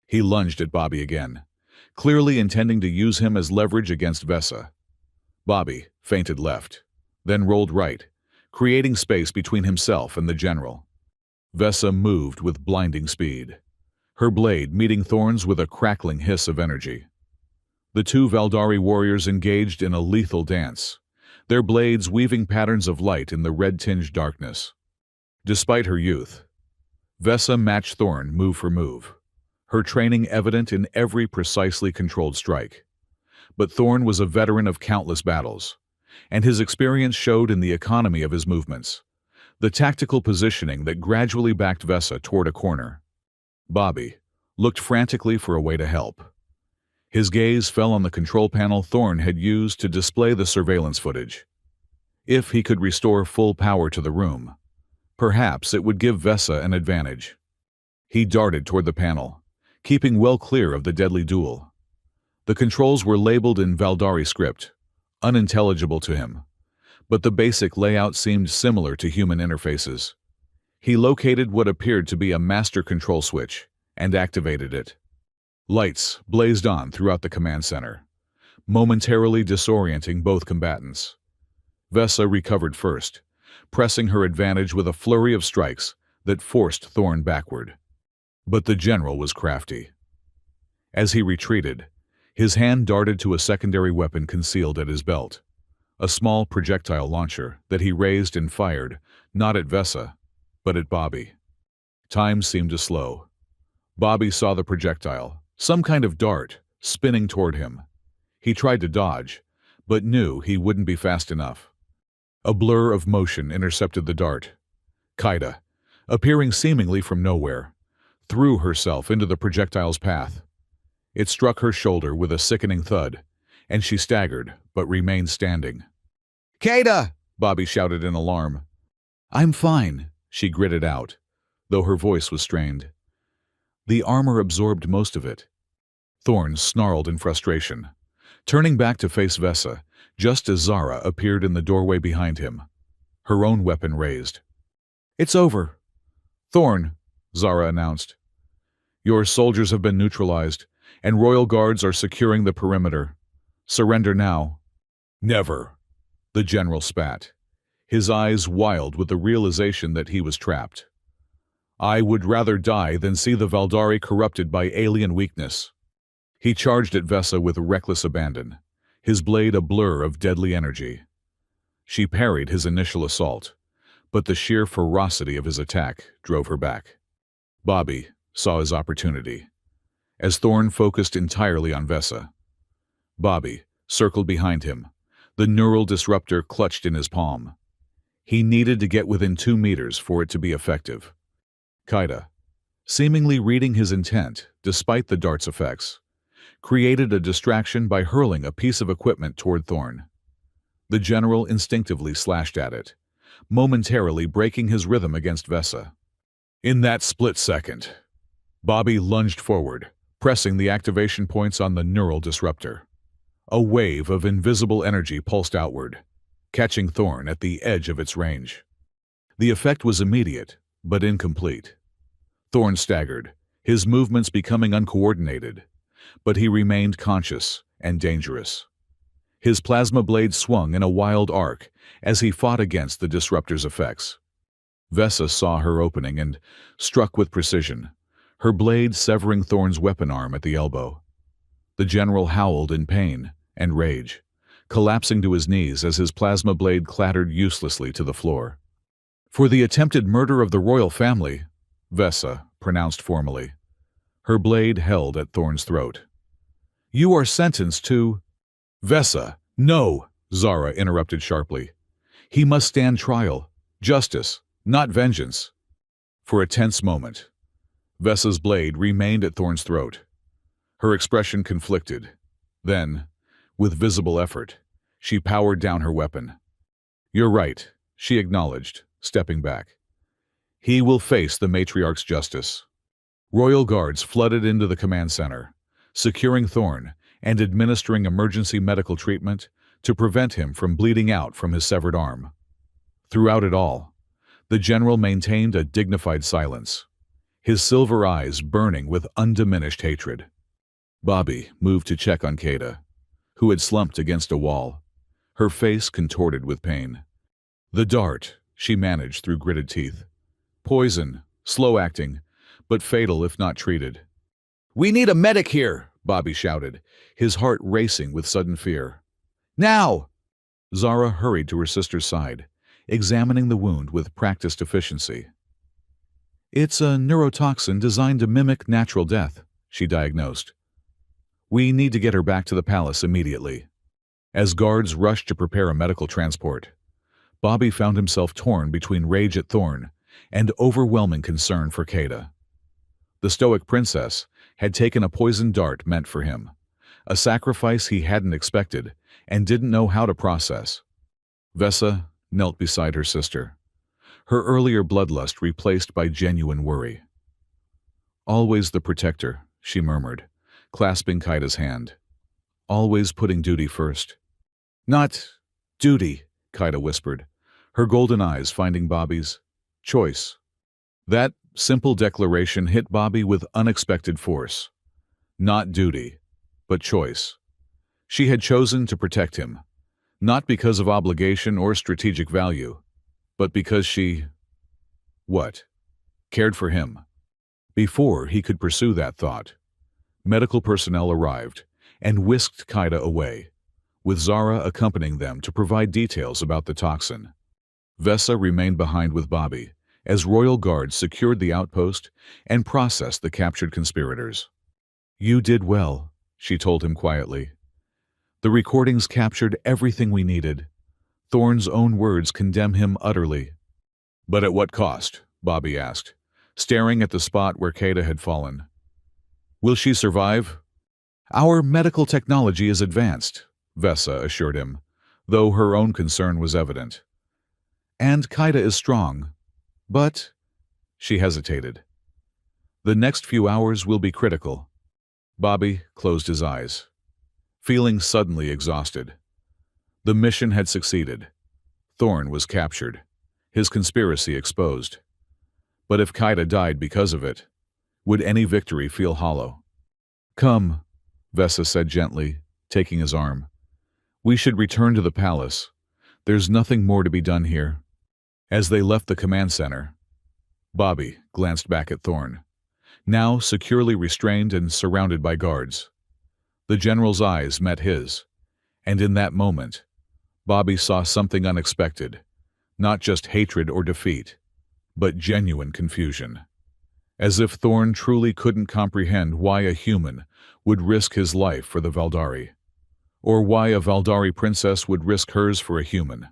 He lunged at Bobby again, clearly intending to use him as leverage against Vesa. Bobby feinted left, then rolled right, creating space between himself and the general. Vesa moved with blinding speed, her blade meeting Thorn's with a crackling hiss of energy. The two Valdari warriors engaged in a lethal dance, their blades weaving patterns of light in the red-tinged darkness. Despite her youth, Vesa matched Thorn move for move, her training evident in every precisely controlled strike. But Thorn was a veteran of countless battles, and his experience showed in the economy of his movements, the tactical positioning that gradually backed Vesa toward a corner. Bobby looked frantically for a way to help. His gaze fell on the control panel Thorn had used to display the surveillance footage. If he could restore full power to the room, perhaps it would give Vesa an advantage. He darted toward the panel, keeping well clear of the deadly duel. The controls were labeled in Valdari script, unintelligible to him, but the basic layout seemed similar to human interfaces. He located what appeared to be a master control switch and activated it. Lights blazed on throughout the command center, momentarily disorienting both combatants. Vesa recovered first, pressing her advantage with a flurry of strikes that forced Thorn backward. But the general was crafty. As he retreated, his hand darted to a secondary weapon concealed at his belt, a small projectile launcher that he raised and fired, not at Vesa, but at Bobby. Time seemed to slow. Bobby saw the projectile, some kind of dart, spinning toward him. He tried to dodge, but knew he wouldn't be fast enough. A blur of motion intercepted the dart. Kaida, appearing seemingly from nowhere, threw herself into the projectile's path. It struck her shoulder with a sickening thud, and she staggered, but remained standing. "Kaida!" Bobby shouted in alarm. "I'm fine," she gritted out, though her voice was strained. The armor absorbed most of it. Thorn snarled in frustration, turning back to face Vesa, just as Zara appeared in the doorway behind him, her own weapon raised. "It's over." "Thorn," Zara announced. "Your soldiers have been neutralized, and royal guards are securing the perimeter. Surrender now." "Never," the general spat, his eyes wild with the realization that he was trapped. "I would rather die than see the Valdari corrupted by alien weakness." He charged at Vesa with reckless abandon, his blade a blur of deadly energy. She parried his initial assault, but the sheer ferocity of his attack drove her back. Bobby saw his opportunity, as Thorn focused entirely on Vesa. Bobby circled behind him, the neural disruptor clutched in his palm. He needed to get within 2 meters for it to be effective. Kaida, seemingly reading his intent despite the dart's effects, created a distraction by hurling a piece of equipment toward Thorn. The general instinctively slashed at it, momentarily breaking his rhythm against Vesa. In that split second, Bobby lunged forward, pressing the activation points on the neural disruptor. A wave of invisible energy pulsed outward, catching Thorn at the edge of its range. The effect was immediate, but incomplete. Thorn staggered, his movements becoming uncoordinated, but he remained conscious and dangerous. His plasma blade swung in a wild arc as he fought against the disruptor's effects. Vesa saw her opening and struck with precision, her blade severing Thorn's weapon arm at the elbow. The general howled in pain and rage, collapsing to his knees as his plasma blade clattered uselessly to the floor. "For the attempted murder of the royal family," Vesa pronounced formally, her blade held at Thorn's throat. "You are sentenced to—" "Vesa, no!" Zara interrupted sharply. "He must stand trial. Justice, not vengeance." For a tense moment, Vesa's blade remained at Thorn's throat. Her expression conflicted. Then, with visible effort, she powered down her weapon. "You're right," she acknowledged, stepping back. "He will face the matriarch's justice." Royal guards flooded into the command center, securing Thorn and administering emergency medical treatment to prevent him from bleeding out from his severed arm. Throughout it all, the general maintained a dignified silence, his silver eyes burning with undiminished hatred. Bobby moved to check on Kata, who had slumped against a wall, her face contorted with pain. The dart, she managed through gritted teeth. Poison, slow-acting, but fatal if not treated. "We need a medic here," Bobby shouted, his heart racing with sudden fear. "Now!" Zara hurried to her sister's side, examining the wound with practiced efficiency. "It's a neurotoxin designed to mimic natural death," she diagnosed. "We need to get her back to the palace immediately." As guards rushed to prepare a medical transport, Bobby found himself torn between rage at Thorn and overwhelming concern for Kata. The stoic princess had taken a poisoned dart meant for him, a sacrifice he hadn't expected and didn't know how to process. Vesa knelt beside her sister, her earlier bloodlust replaced by genuine worry. "Always the protector," she murmured, clasping Kata's hand. "Always putting duty first." "Not duty," Kata whispered, her golden eyes finding Bobby's. "Choice." That simple declaration hit Bobby with unexpected force. Not duty, but choice. She had chosen to protect him, not because of obligation or strategic value, but because she... what? Cared for him. Before he could pursue that thought, medical personnel arrived and whisked Kata away, with Zara accompanying them to provide details about the toxin. Vesa remained behind with Bobby, as royal guards secured the outpost and processed the captured conspirators. "You did well," she told him quietly. "The recordings captured everything we needed. Thorn's own words condemn him utterly." "But at what cost?" Bobby asked, staring at the spot where Kata had fallen. "Will she survive?" "Our medical technology is advanced," Vesa assured him, though her own concern was evident. "And Kata is strong. But..." she hesitated. "The next few hours will be critical." Bobby closed his eyes, feeling suddenly exhausted. The mission had succeeded. Thorn was captured, his conspiracy exposed. But if Kata died because of it, would any victory feel hollow? "Come," Vesa said gently, taking his arm. "We should return to the palace. There's nothing more to be done here." As they left the command center, Bobby glanced back at Thorn, now securely restrained and surrounded by guards. The general's eyes met his, and in that moment, Bobby saw something unexpected, not just hatred or defeat, but genuine confusion. As if Thorn truly couldn't comprehend why a human would risk his life for the Valdari, or why a Valdari princess would risk hers for a human.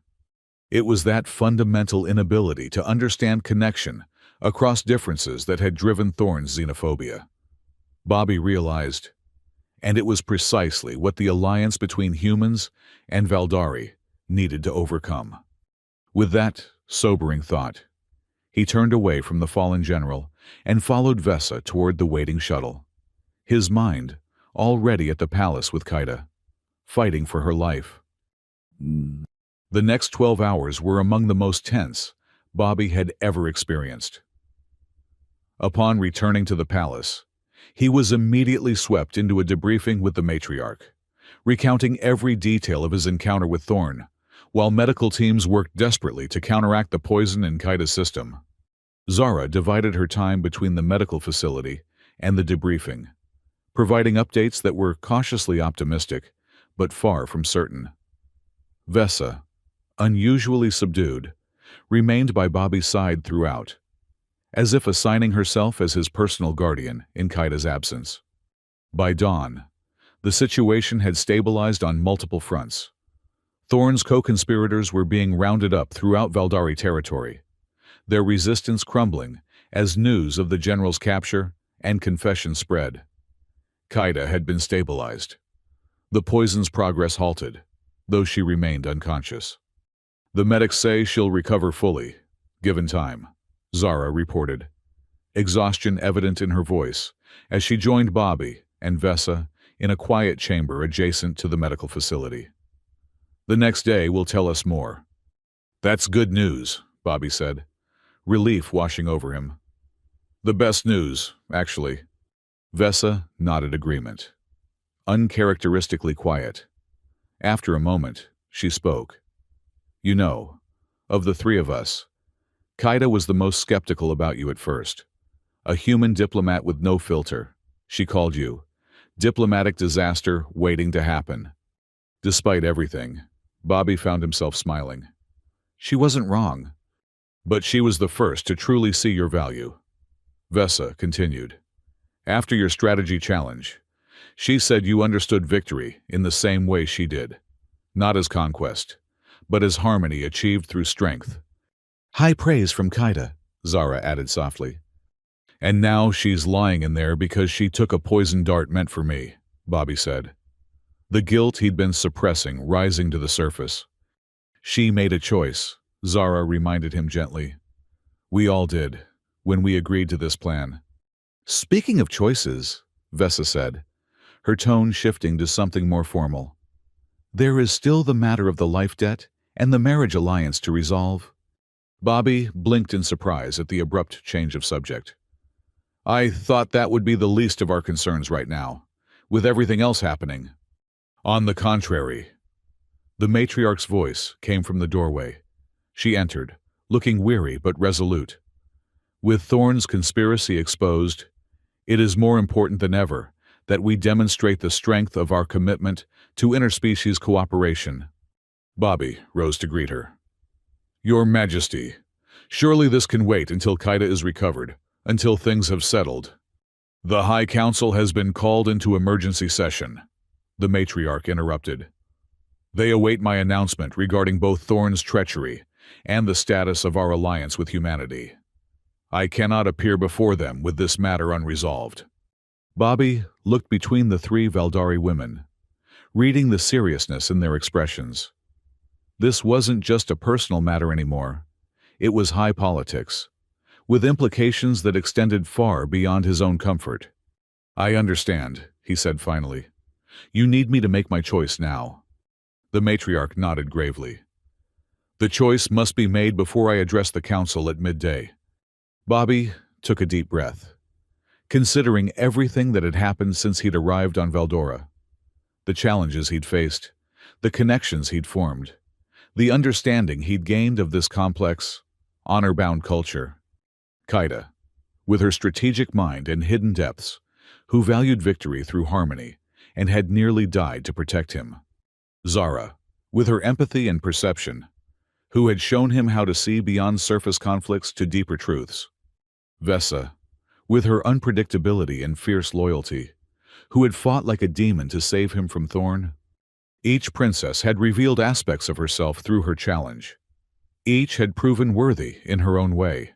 It was that fundamental inability to understand connection across differences that had driven Thorn's xenophobia. Bobby realized, and it was precisely what the alliance between humans and Valdari needed to overcome. With that sobering thought, he turned away from the fallen general and followed Vesa toward the waiting shuttle, his mind already at the palace with Kata, fighting for her life. The next 12 hours were among the most tense Bobby had ever experienced. Upon returning to the palace, he was immediately swept into a debriefing with the matriarch, recounting every detail of his encounter with Thorn, while medical teams worked desperately to counteract the poison in Kata's system. Zara divided her time between the medical facility and the debriefing, providing updates that were cautiously optimistic, but far from certain. Vesa, unusually subdued, remained by Bobby's side throughout, as if assigning herself as his personal guardian in Kata's absence. By dawn, the situation had stabilized on multiple fronts. Thorn's co-conspirators were being rounded up throughout Valdari territory, their resistance crumbling as news of the general's capture and confession spread. Kata had been stabilized. The poison's progress halted, though she remained unconscious. "The medics say she'll recover fully, given time," Zara reported, exhaustion evident in her voice as she joined Bobby and Vesa in a quiet chamber adjacent to the medical facility. "The next day will tell us more." "That's good news," Bobby said, relief washing over him. The best news, actually. Vesa nodded agreement. Uncharacteristically quiet. After a moment, she spoke. You know, of the three of us, Kaida was the most skeptical about you at first. A human diplomat with no filter, she called you. Diplomatic disaster waiting to happen. Despite everything, Bobby found himself smiling. She wasn't wrong, but she was the first to truly see your value. Vesa continued. After your strategy challenge, she said you understood victory in the same way she did. Not as conquest, but as harmony achieved through strength. High praise from Kaida, Zara added softly. And now she's lying in there because she took a poison dart meant for me, Bobby said. The guilt he'd been suppressing rising to the surface. She made a choice, Zara reminded him gently. We all did, when we agreed to this plan. Speaking of choices, Vesa said, her tone shifting to something more formal. There is still the matter of the life debt and the marriage alliance to resolve. Bobby blinked in surprise at the abrupt change of subject. I thought that would be the least of our concerns right now, with everything else happening. On the contrary. The matriarch's voice came from the doorway. She entered, looking weary but resolute. With Thorne's conspiracy exposed, it is more important than ever that we demonstrate the strength of our commitment to interspecies cooperation. Bobby rose to greet her. Your Majesty, surely this can wait until Kaida is recovered, until things have settled. The High Council has been called into emergency session, the matriarch interrupted. They await my announcement regarding both Thorne's treachery and the status of our alliance with humanity. I cannot appear before them with this matter unresolved. Bobby looked between the three Valdari women, reading the seriousness in their expressions. This wasn't just a personal matter anymore. It was high politics, with implications that extended far beyond his own comfort. I understand, he said finally. You need me to make my choice now. The matriarch nodded gravely. The choice must be made before I address the council at midday. Bobby took a deep breath, considering everything that had happened since he'd arrived on Valdora. The challenges he'd faced, the connections he'd formed, the understanding he'd gained of this complex, honor-bound culture. Kaida, with her strategic mind and hidden depths, who valued victory through harmony and had nearly died to protect him. Zara, with her empathy and perception, who had shown him how to see beyond surface conflicts to deeper truths. Vesa, with her unpredictability and fierce loyalty, who had fought like a demon to save him from Thorne. Each princess had revealed aspects of herself through her challenge. Each had proven worthy in her own way.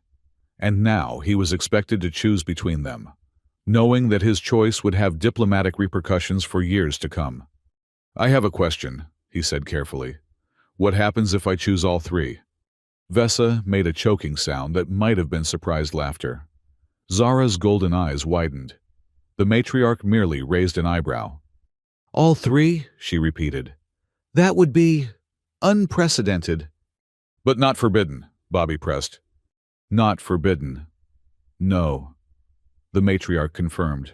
And now he was expected to choose between them, knowing that his choice would have diplomatic repercussions for years to come. I have a question, he said carefully. What happens if I choose all three? Vesa made a choking sound that might have been surprised laughter. Zara's golden eyes widened. The matriarch merely raised an eyebrow. All three, she repeated. That would be unprecedented. But not forbidden, Bobby pressed. Not forbidden. No, the matriarch confirmed.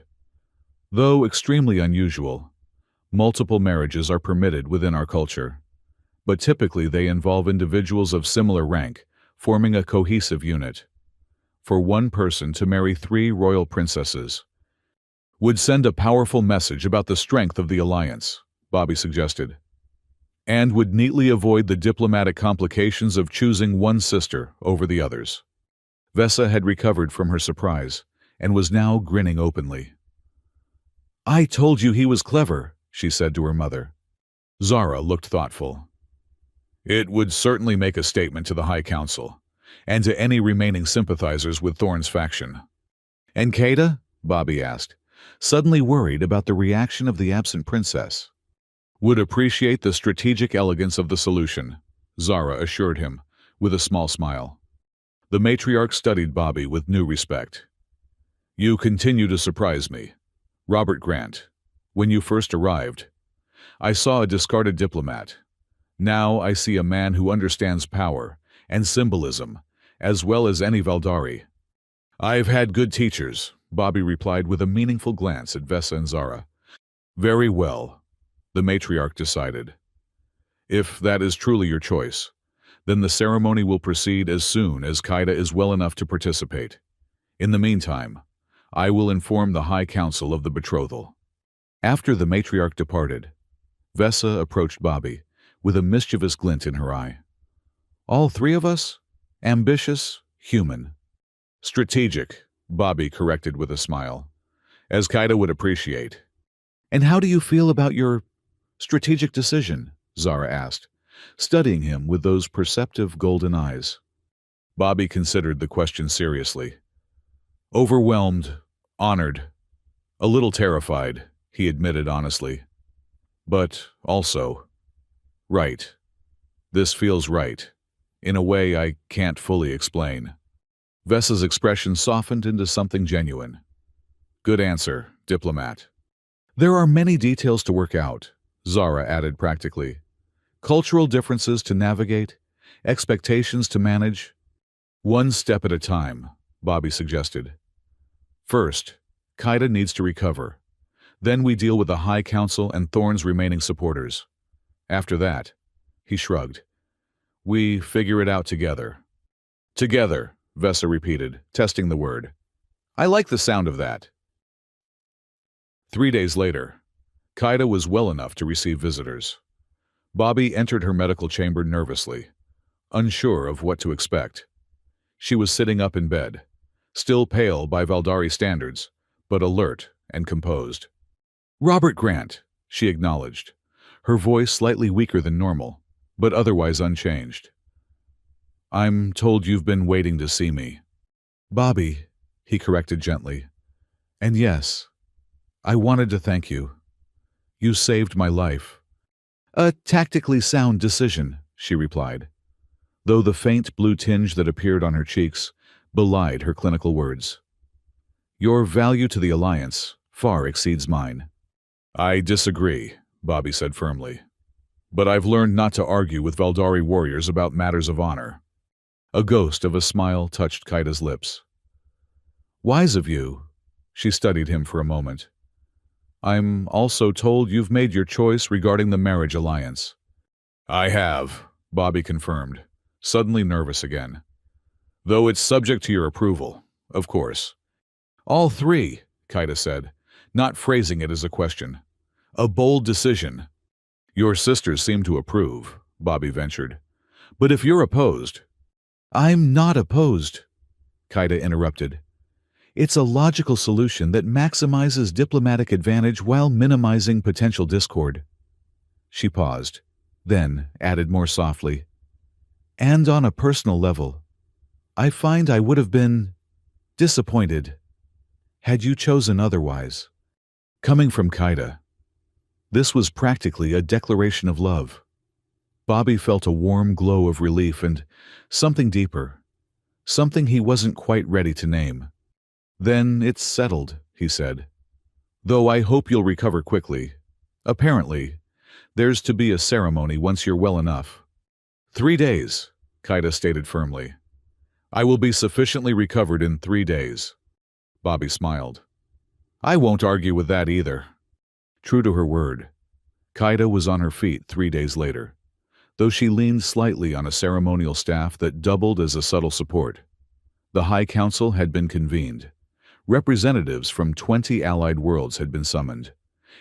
Though extremely unusual, multiple marriages are permitted within our culture, but typically they involve individuals of similar rank, forming a cohesive unit. For one person to marry three royal princesses would send a powerful message about the strength of the alliance, Bobby suggested, and would neatly avoid the diplomatic complications of choosing one sister over the others. Vesa had recovered from her surprise and was now grinning openly. I told you he was clever, she said to her mother. Zara looked thoughtful. It would certainly make a statement to the High Council, and to any remaining sympathizers with Thorne's faction. And Kaida? Bobby asked, suddenly worried about the reaction of the absent princess. Would appreciate the strategic elegance of the solution, Zara assured him, with a small smile. The matriarch studied Bobby with new respect. You continue to surprise me. Robert Grant, when you first arrived, I saw a discarded diplomat. Now I see a man who understands power and symbolism, as well as any Valdari. I've had good teachers, Bobby replied with a meaningful glance at Vesa and Zara. Very well, the matriarch decided. If that is truly your choice, then the ceremony will proceed as soon as Kaida is well enough to participate. In the meantime, I will inform the High Council of the betrothal. After the matriarch departed, Vesa approached Bobby with a mischievous glint in her eye. All three of us? Ambitious, human. Strategic, Bobby corrected with a smile, as Kaida would appreciate. And how do you feel about your strategic decision? Zara asked, studying him with those perceptive golden eyes. Bobby considered the question seriously. Overwhelmed, honored, a little terrified, he admitted honestly. But also, right. This feels right, in a way I can't fully explain. Vesa's expression softened into something genuine. Good answer, diplomat. There are many details to work out, Zara added practically. Cultural differences to navigate, expectations to manage. One step at a time, Bobby suggested. First, Kaida needs to recover. Then we deal with the High Council and Thorn's remaining supporters. After that, he shrugged. We figure it out together. Together, Vesa repeated, testing the word. I like the sound of that. 3 days later, Kaida was well enough to receive visitors. Bobby entered her medical chamber nervously, unsure of what to expect. She was sitting up in bed, still pale by Valdari standards, but alert and composed. Robert Grant, she acknowledged, her voice slightly weaker than normal, but otherwise unchanged. I'm told you've been waiting to see me. Bobby, he corrected gently. And yes, I wanted to thank you. You saved my life. A tactically sound decision, she replied, though the faint blue tinge that appeared on her cheeks belied her clinical words. Your value to the Alliance far exceeds mine. I disagree, Bobby said firmly. But I've learned not to argue with Valdari warriors about matters of honor. A ghost of a smile touched Kaida's lips. Wise of you, she studied him for a moment. I'm also told you've made your choice regarding the marriage alliance. I have, Bobby confirmed, suddenly nervous again. Though it's subject to your approval, of course. All three, Kaida said, not phrasing it as a question. A bold decision. Your sisters seem to approve, Bobby ventured. But if you're opposed... I'm not opposed, Kaida interrupted. It's a logical solution that maximizes diplomatic advantage while minimizing potential discord. She paused, then added more softly. And on a personal level, I find I would have been disappointed had you chosen otherwise. Coming from Kaida, this was practically a declaration of love. Bobby felt a warm glow of relief and something deeper, something he wasn't quite ready to name. Then it's settled, he said. Though I hope you'll recover quickly. Apparently, there's to be a ceremony once you're well enough. 3 days, Kaida stated firmly. I will be sufficiently recovered in 3 days. Bobby smiled. I won't argue with that either. True to her word, Kaida was on her feet 3 days later, though she leaned slightly on a ceremonial staff that doubled as a subtle support. The High Council had been convened. Representatives from 20 allied worlds had been summoned,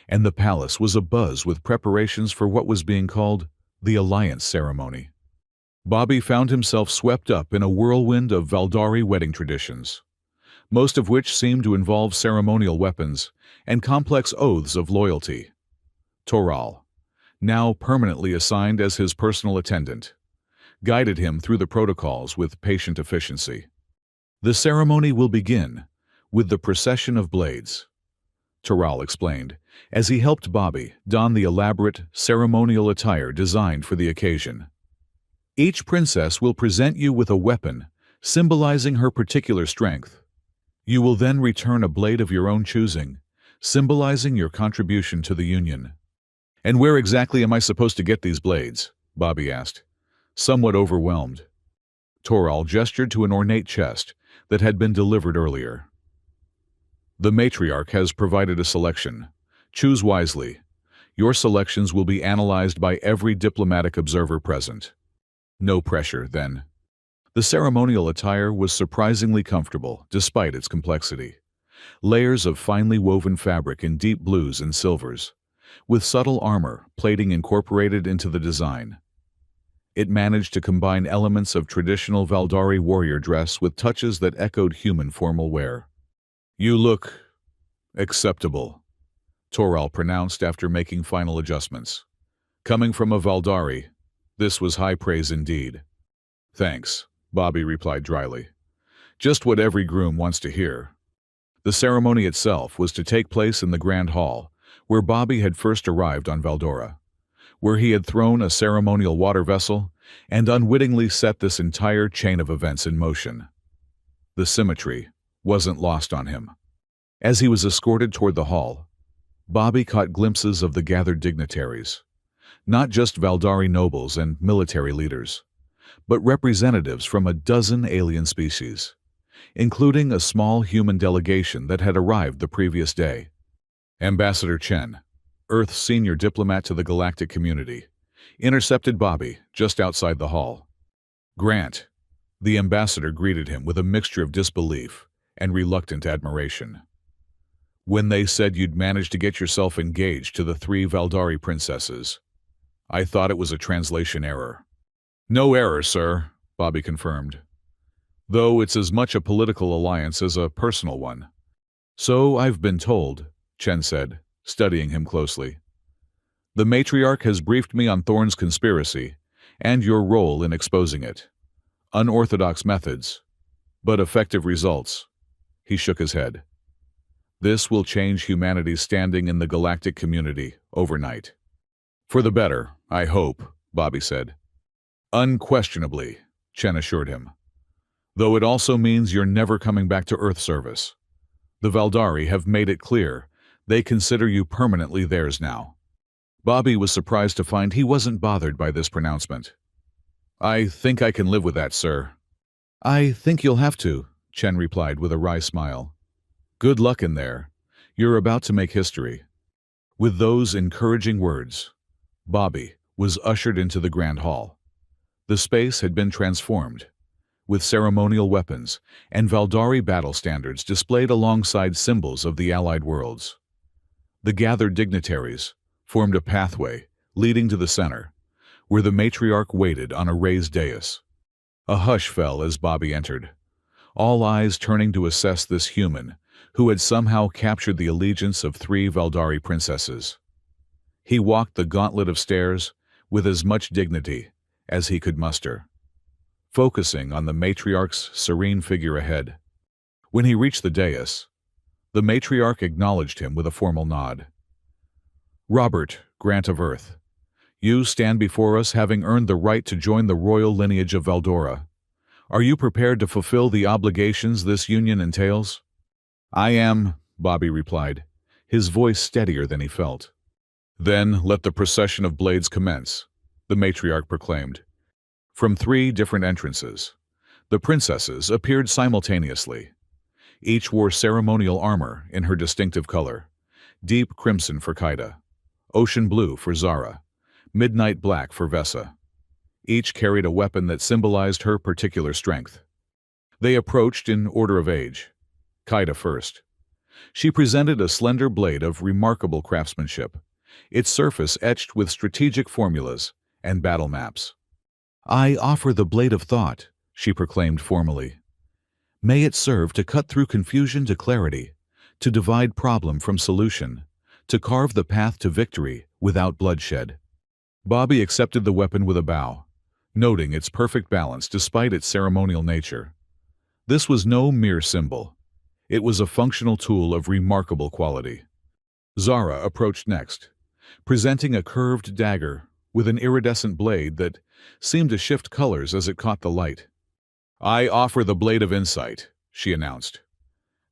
and the palace was abuzz with preparations for what was being called the Alliance Ceremony. Bobby found himself swept up in a whirlwind of Valdari wedding traditions, most of which seemed to involve ceremonial weapons and complex oaths of loyalty. Toral, now permanently assigned as his personal attendant, guided him through the protocols with patient efficiency. The ceremony will begin with the procession of blades, Toral explained, as he helped Bobby don the elaborate ceremonial attire designed for the occasion. Each princess will present you with a weapon symbolizing her particular strength. You will then return a blade of your own choosing, symbolizing your contribution to the Union. And where exactly am I supposed to get these blades? Bobby asked, somewhat overwhelmed. Toral gestured to an ornate chest that had been delivered earlier. The matriarch has provided a selection. Choose wisely. Your selections will be analyzed by every diplomatic observer present. No pressure, then. The ceremonial attire was surprisingly comfortable, despite its complexity. Layers of finely woven fabric in deep blues and silvers, with subtle armor plating incorporated into the design. It managed to combine elements of traditional Valdari warrior dress with touches that echoed human formal wear. "You look acceptable," Toral pronounced after making final adjustments. Coming from a Valdari, this was high praise indeed. "Thanks," Bobby replied dryly. "Just what every groom wants to hear." The ceremony itself was to take place in the Grand Hall, where Bobby had first arrived on Valdora, where he had thrown a ceremonial water vessel and unwittingly set this entire chain of events in motion. The symmetry wasn't lost on him. As he was escorted toward the hall, Bobby caught glimpses of the gathered dignitaries, not just Valdari nobles and military leaders, but representatives from a dozen alien species, including a small human delegation that had arrived the previous day. Ambassador Chen, Earth's senior diplomat to the galactic community, intercepted Bobby just outside the hall. "Grant," the ambassador greeted him with a mixture of disbelief and reluctant admiration. "When they said you'd managed to get yourself engaged to the 3 Valdari princesses, I thought it was a translation error." "No error, sir," Bobby confirmed. "Though it's as much a political alliance as a personal one." "So I've been told," Chen said, studying him closely. "The matriarch has briefed me on Thorn's conspiracy and your role in exposing it. Unorthodox methods, but effective results." He shook his head. "This will change humanity's standing in the galactic community overnight." "For the better, I hope," Bobby said. "Unquestionably," Chen assured him. "Though it also means you're never coming back to Earth service. The Valdari have made it clear they consider you permanently theirs now." Bobby was surprised to find he wasn't bothered by this pronouncement. "I think I can live with that, sir." "I think you'll have to," Chen replied with a wry smile. "Good luck in there. You're about to make history." With those encouraging words, Bobby was ushered into the Grand Hall. The space had been transformed, with ceremonial weapons and Valdari battle standards displayed alongside symbols of the allied worlds. The gathered dignitaries formed a pathway leading to the center, where the matriarch waited on a raised dais. A hush fell as Bobby entered, all eyes turning to assess this human who had somehow captured the allegiance of 3 Valdari princesses. He walked the gauntlet of stairs with as much dignity as he could muster, focusing on the matriarch's serene figure ahead. When he reached the dais, the matriarch acknowledged him with a formal nod. "Robert, Grant of Earth, you stand before us having earned the right to join the royal lineage of Valdora. Are you prepared to fulfill the obligations this union entails?" "I am," Bobby replied, his voice steadier than he felt. "Then let the procession of blades commence," the matriarch proclaimed. From 3 different entrances, the princesses appeared simultaneously. Each wore ceremonial armor in her distinctive color: deep crimson for Kaida, ocean blue for Zara, midnight black for Vessa. Each carried a weapon that symbolized her particular strength. They approached in order of age. Kaida first. She presented a slender blade of remarkable craftsmanship, its surface etched with strategic formulas and battle maps. "I offer the Blade of Thought," she proclaimed formally. "May it serve to cut through confusion to clarity, to divide problem from solution, to carve the path to victory without bloodshed." Bobby accepted the weapon with a bow, noting its perfect balance despite its ceremonial nature. This was no mere symbol. It was a functional tool of remarkable quality. Zara approached next, presenting a curved dagger with an iridescent blade that seemed to shift colors as it caught the light. "I offer the Blade of Insight," she announced.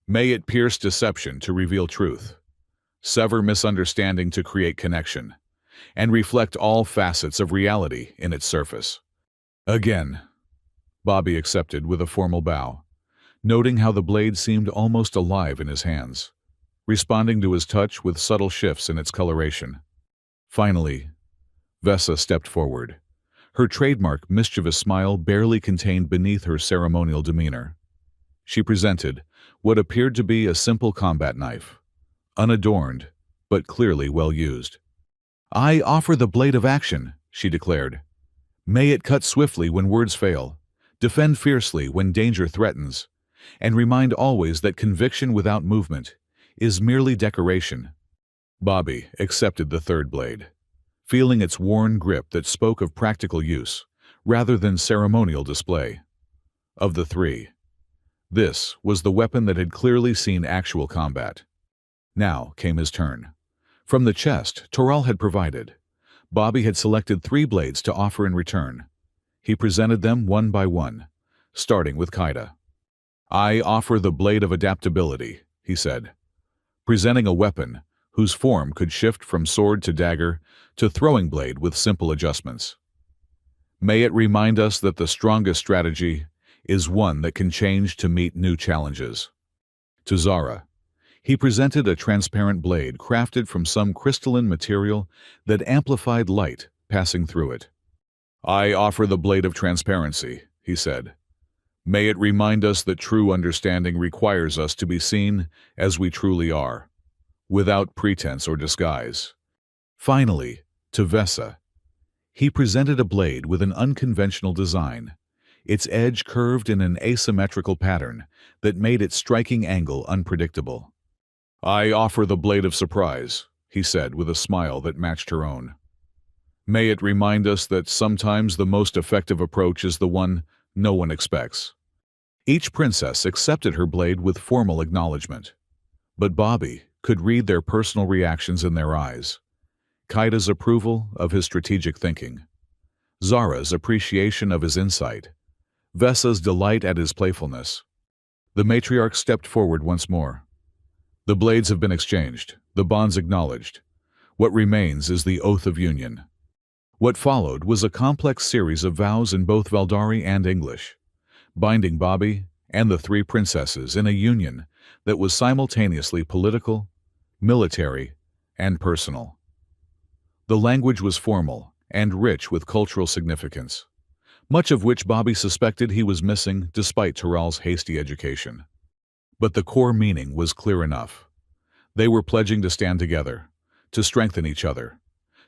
"May it pierce deception to reveal truth, sever misunderstanding to create connection, and reflect all facets of reality in its surface." Again, Bobby accepted with a formal bow, noting how the blade seemed almost alive in his hands, responding to his touch with subtle shifts in its coloration. Finally, Vesa stepped forward, her trademark mischievous smile barely contained beneath her ceremonial demeanor. She presented what appeared to be a simple combat knife, unadorned, but clearly well used. "I offer the blade of action," she declared. "May it cut swiftly when words fail, defend fiercely when danger threatens, and remind always that conviction without movement is merely decoration." Bobby accepted the third blade, feeling its worn grip that spoke of practical use rather than ceremonial display. Of the three, this was the weapon that had clearly seen actual combat. Now came his turn. From the chest Toral had provided, Bobby had selected 3 blades to offer in return. He presented them one by one, starting with Kaida. "I offer the blade of adaptability," he said, presenting a weapon whose form could shift from sword to dagger to throwing blade with simple adjustments. "May it remind us that the strongest strategy is one that can change to meet new challenges." To Zara, he presented a transparent blade crafted from some crystalline material that amplified light passing through it. "I offer the blade of transparency," he said. "May it remind us that true understanding requires us to be seen as we truly are, without pretense or disguise." Finally, to Vesa, he presented a blade with an unconventional design, its edge curved in an asymmetrical pattern that made its striking angle unpredictable. "I offer the blade of surprise," he said with a smile that matched her own. "May it remind us that sometimes the most effective approach is the one no one expects." Each princess accepted her blade with formal acknowledgement, but Bobby could read their personal reactions in their eyes. Kaida's approval of his strategic thinking, Zara's appreciation of his insight, Vesa's delight at his playfulness. The matriarch stepped forward once more. "The blades have been exchanged, the bonds acknowledged. What remains is the oath of union." What followed was a complex series of vows in both Valdari and English, binding Bobby and the 3 princesses in a union that was simultaneously political, military, and personal. The language was formal and rich with cultural significance, much of which Bobby suspected he was missing despite Toral's hasty education. But the core meaning was clear enough. They were pledging to stand together, to strengthen each other,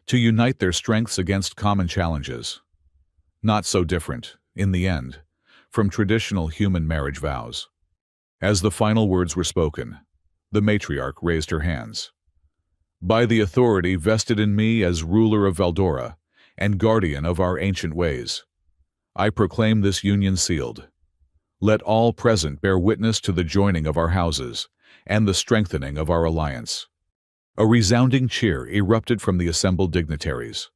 to unite their strengths against common challenges. Not so different, in the end, from traditional human marriage vows. As the final words were spoken, the matriarch raised her hands. "By the authority vested in me as ruler of Valdora and guardian of our ancient ways, I proclaim this union sealed. Let all present bear witness to the joining of our houses and the strengthening of our alliance." A resounding cheer erupted from the assembled dignitaries,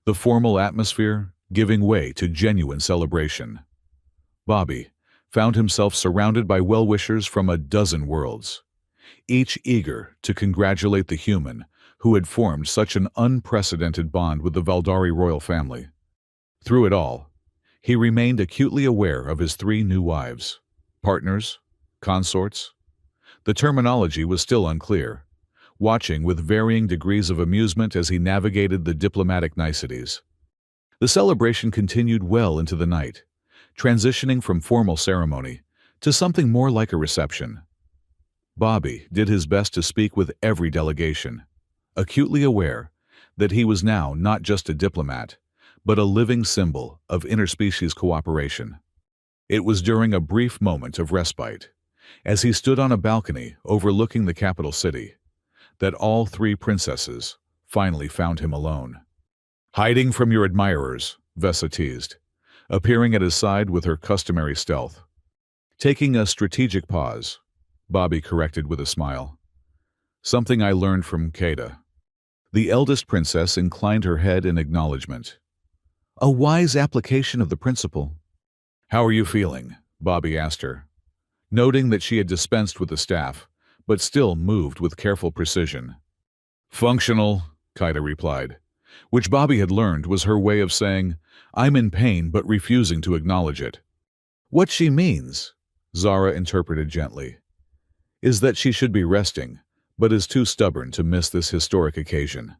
the formal atmosphere giving way to genuine celebration. Bobby found himself surrounded by well-wishers from a dozen worlds, each eager to congratulate the human who had formed such an unprecedented bond with the Valdari royal family. Through it all, he remained acutely aware of his 3 new wives, partners, consorts. The terminology was still unclear, watching with varying degrees of amusement as he navigated the diplomatic niceties. The celebration continued well into the night, transitioning from formal ceremony to something more like a reception. Bobby did his best to speak with every delegation, acutely aware that he was now not just a diplomat, but a living symbol of interspecies cooperation. It was during a brief moment of respite, as he stood on a balcony overlooking the capital city, that all 3 princesses finally found him alone. "Hiding from your admirers," Vesa teased, appearing at his side with her customary stealth. Taking a strategic pause, Bobby corrected with a smile. "Something I learned from Kaida." The eldest princess inclined her head in acknowledgement. "A wise application of the principle." "How are you feeling?" Bobby asked her, noting that she had dispensed with the staff, but still moved with careful precision. "Functional," Kaida replied, which Bobby had learned was her way of saying, "I'm in pain but refusing to acknowledge it." What she means, Zara interpreted gently, is that she should be resting, but is too stubborn to miss this historic occasion.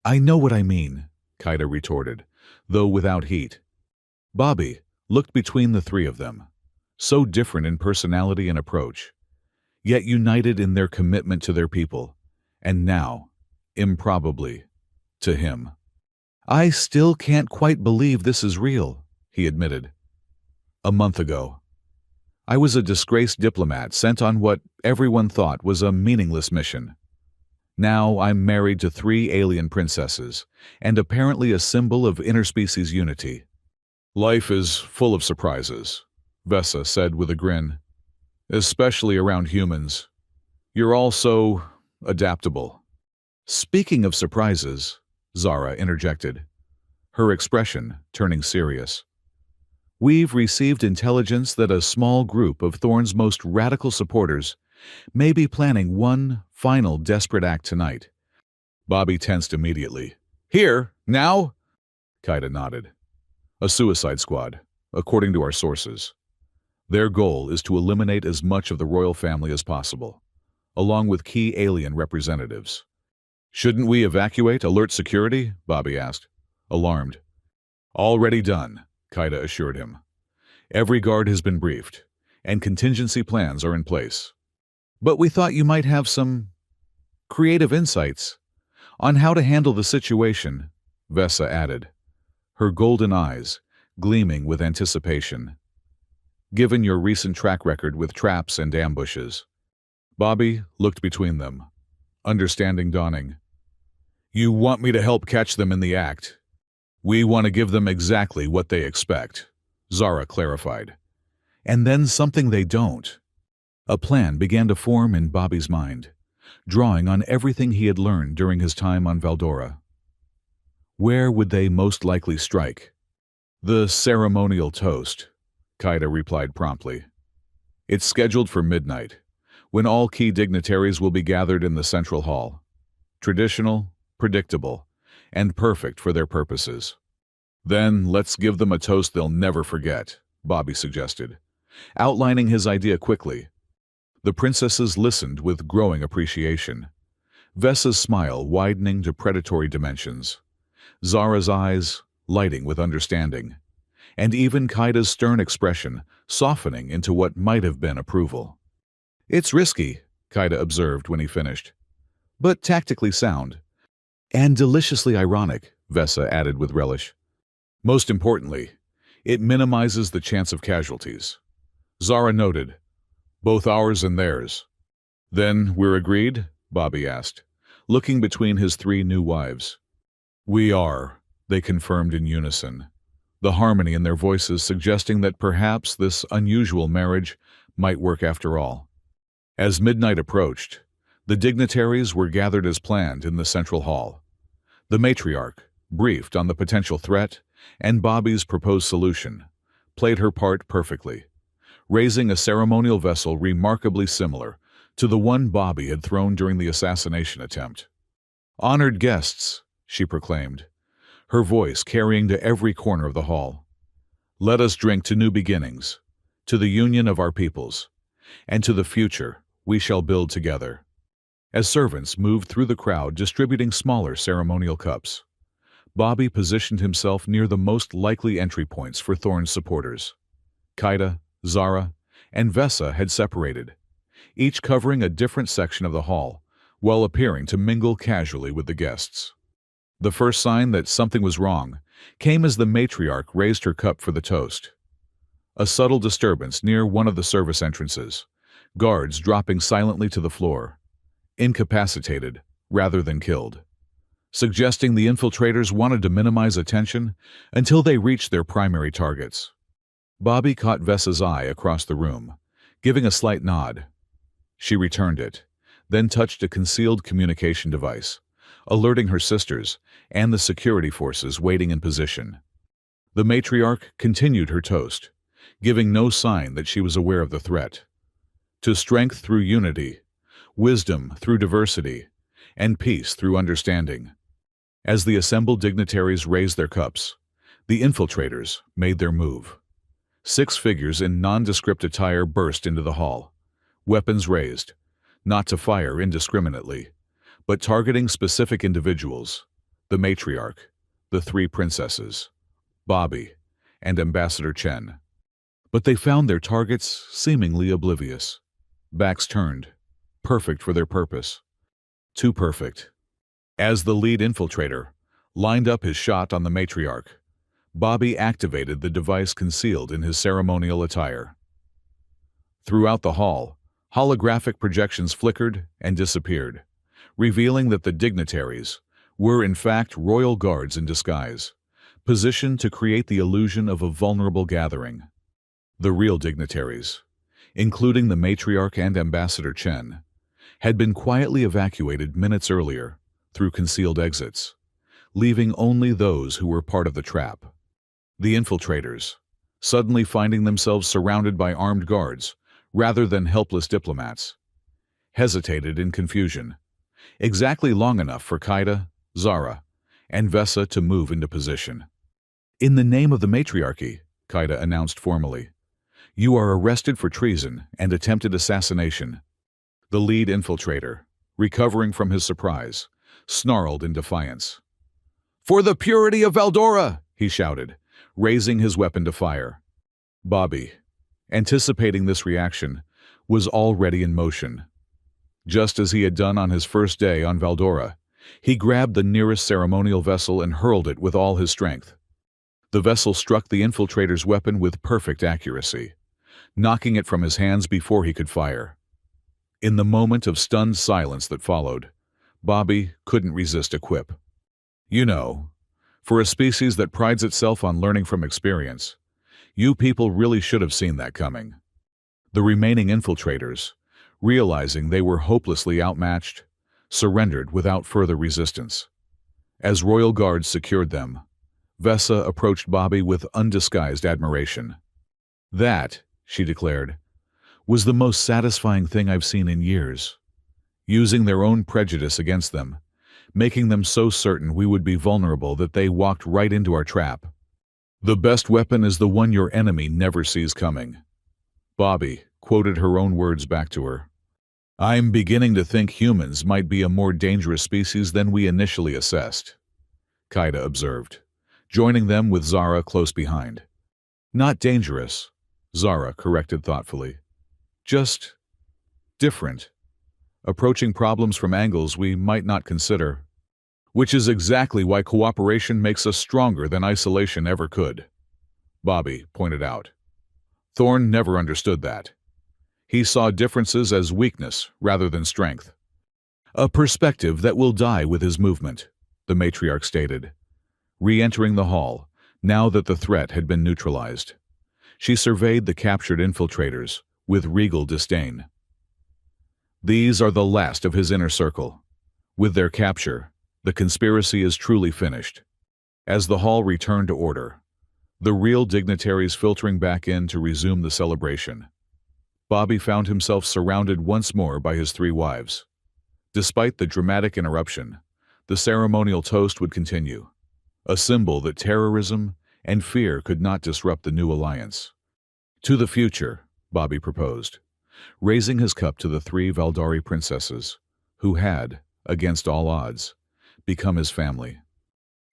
I know what I mean, Kaida retorted, though without heat. Bobby looked between the three of them, so different in personality and approach, yet united in their commitment to their people, and now, improbably, to him. I still can't quite believe this is real, he admitted. A month ago, I was a disgraced diplomat sent on what everyone thought was a meaningless mission. Now I'm married to 3 alien princesses, and apparently a symbol of interspecies unity. Life is full of surprises, Vesa said with a grin. Especially around humans. You're all so adaptable. Speaking of surprises, Zara interjected, her expression turning serious. We've received intelligence that a small group of Thorne's most radical supporters may be planning one final desperate act tonight. Bobby tensed immediately. Here? Now? Kaida nodded. A suicide squad, according to our sources. Their goal is to eliminate as much of the royal family as possible, along with key alien representatives. Shouldn't we evacuate, alert security? Bobby asked, alarmed. Already done, Kaida assured him. Every guard has been briefed, and contingency plans are in place. But we thought you might have some creative insights on how to handle the situation, Vesa added, her golden eyes gleaming with anticipation. Given your recent track record with traps and ambushes. Bobby looked between them, understanding dawning. You want me to help catch them in the act? We want to give them exactly what they expect, Zara clarified. And then something they don't. A plan began to form in Bobby's mind, drawing on everything he had learned during his time on Valdora. Where would they most likely strike? The ceremonial toast, Kaida replied promptly. It's scheduled for midnight, when all key dignitaries will be gathered in the central hall. Traditional, predictable, and perfect for their purposes. Then let's give them a toast they'll never forget, Bobby suggested, outlining his idea quickly. The princesses listened with growing appreciation, Vesa's smile widening to predatory dimensions, Zara's eyes lighting with understanding, and even Kaida's stern expression softening into what might have been approval. It's risky, Kaida observed when he finished, but tactically sound. And deliciously ironic, Vesa added with relish. Most importantly, it minimizes the chance of casualties. Zara noted, both ours and theirs. Then we're agreed? Bobby asked, looking between his 3 new wives. We are, they confirmed in unison, the harmony in their voices suggesting that perhaps this unusual marriage might work after all. As midnight approached, the dignitaries were gathered as planned in the central hall. The matriarch, briefed on the potential threat and Bobby's proposed solution, played her part perfectly, raising a ceremonial vessel remarkably similar to the one Bobby had thrown during the assassination attempt. Honored guests, she proclaimed, her voice carrying to every corner of the hall. Let us drink to new beginnings, to the union of our peoples, and to the future we shall build together. As servants moved through the crowd distributing smaller ceremonial cups, Bobby positioned himself near the most likely entry points for Thorne's supporters. Kaida, Zara, and Vesa had separated, each covering a different section of the hall, while appearing to mingle casually with the guests. The first sign that something was wrong came as the matriarch raised her cup for the toast. A subtle disturbance near one of the service entrances, guards dropping silently to the floor, incapacitated rather than killed, suggesting the infiltrators wanted to minimize attention until they reached their primary targets. Bobby caught Vesa's eye across the room, giving a slight nod. She returned it, then touched a concealed communication device, alerting her sisters and the security forces waiting in position. The matriarch continued her toast, giving no sign that she was aware of the threat. To strength through unity, wisdom through diversity, and peace through understanding. As the assembled dignitaries raised their cups, the infiltrators made their move. 6 figures in nondescript attire burst into the hall, weapons raised, not to fire indiscriminately, but targeting specific individuals: the matriarch, the 3 princesses, Bobby, and Ambassador Chen. But they found their targets seemingly oblivious. Backs turned, perfect for their purpose. Too perfect. As the lead infiltrator lined up his shot on the matriarch, Bobby activated the device concealed in his ceremonial attire. Throughout the hall, holographic projections flickered and disappeared, revealing that the dignitaries were in fact royal guards in disguise, positioned to create the illusion of a vulnerable gathering. The real dignitaries, including the matriarch and Ambassador Chen, had been quietly evacuated minutes earlier through concealed exits, leaving only those who were part of the trap. The infiltrators, suddenly finding themselves surrounded by armed guards rather than helpless diplomats, hesitated in confusion, exactly long enough for Kaida, Zara, and Vesa to move into position. "In the name of the matriarchy," Kaida announced formally, "you are arrested for treason and attempted assassination." The lead infiltrator, recovering from his surprise, snarled in defiance. "For the purity of Valdora!" he shouted, raising his weapon to fire. Bobby, anticipating this reaction, was already in motion. Just as he had done on his first day on Valdora, he grabbed the nearest ceremonial vessel and hurled it with all his strength. The vessel struck the infiltrator's weapon with perfect accuracy, knocking it from his hands before he could fire. In the moment of stunned silence that followed, Bobby couldn't resist a quip. "You know, for a species that prides itself on learning from experience, you people really should have seen that coming." The remaining infiltrators, realizing they were hopelessly outmatched, surrendered without further resistance. As royal guards secured them, Vesa approached Bobby with undisguised admiration. "That," she declared, "was the most satisfying thing I've seen in years." Using their own prejudice against them, making them so certain we would be vulnerable that they walked right into our trap. "The best weapon is the one your enemy never sees coming." Bobby quoted her own words back to her. "I'm beginning to think humans might be a more dangerous species than we initially assessed," Kaida observed, joining them with Zara close behind. "Not dangerous," Zara corrected thoughtfully. "Just different. Approaching problems from angles we might not consider. Which is exactly why cooperation makes us stronger than isolation ever could," Bobby pointed out. Thorne never understood that. He saw differences as weakness rather than strength. "A perspective that will die with his movement," the matriarch stated. Re-entering the hall, now that the threat had been neutralized, she surveyed the captured infiltrators with regal disdain. "These are the last of his inner circle. With their capture, the conspiracy is truly finished." As the hall returned to order, the real dignitaries filtering back in to resume the celebration, Bobby found himself surrounded once more by his 3 wives. Despite the dramatic interruption, the ceremonial toast would continue, a symbol that terrorism and fear could not disrupt the new alliance. "To the future," Bobby proposed, raising his cup to the 3 Valdari princesses, who had, against all odds, become his family.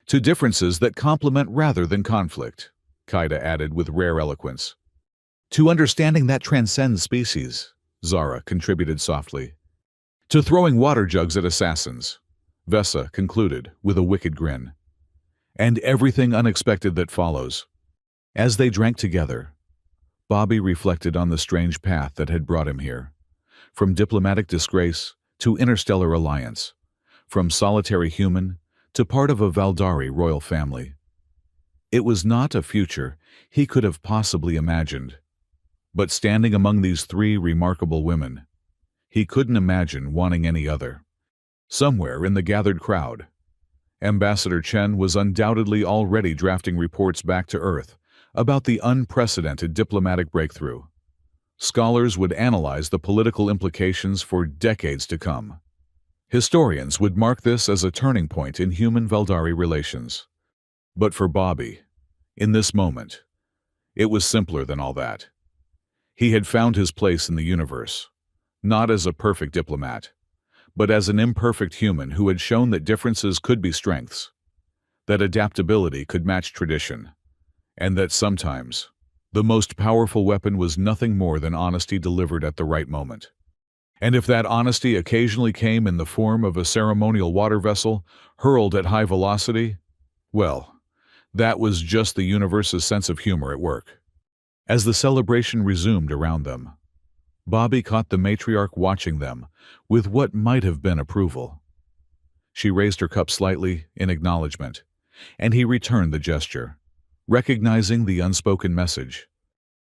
"To differences that complement rather than conflict," Kaida added with rare eloquence. "To understanding that transcends species," Zara contributed softly. "To throwing water jugs at assassins," Vesa concluded with a wicked grin. "And everything unexpected that follows." As they drank together, Bobby reflected on the strange path that had brought him here. From diplomatic disgrace to interstellar alliance, from solitary human to part of a Valdari royal family. It was not a future he could have possibly imagined. But standing among these 3 remarkable women, he couldn't imagine wanting any other. Somewhere in the gathered crowd, Ambassador Chen was undoubtedly already drafting reports back to Earth about the unprecedented diplomatic breakthrough. Scholars would analyze the political implications for decades to come. Historians would mark this as a turning point in human-Valdari relations. But for Bobby, in this moment, It was simpler than all that. He had found his place in the universe, not as a perfect diplomat, but as an imperfect human who had shown that differences could be strengths, that adaptability could match tradition, and that sometimes the most powerful weapon was nothing more than honesty delivered at the right moment. And if that honesty occasionally came in the form of a ceremonial water vessel hurled at high velocity, well, that was just the universe's sense of humor at work. As the celebration resumed around them, Bobby caught the matriarch watching them with what might have been approval. She raised her cup slightly in acknowledgement, and he returned the gesture, recognizing the unspoken message.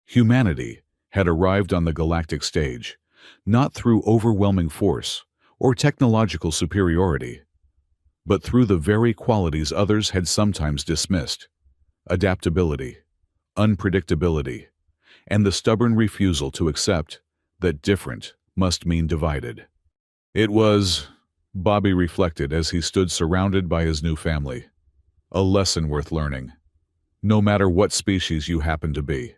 Humanity had arrived on the galactic stage, not through overwhelming force or technological superiority, but through the very qualities others had sometimes dismissed: adaptability, unpredictability, and the stubborn refusal to accept that different must mean divided. It was, Bobby reflected as he stood surrounded by his new family, a lesson worth learning, no matter what species you happen to be.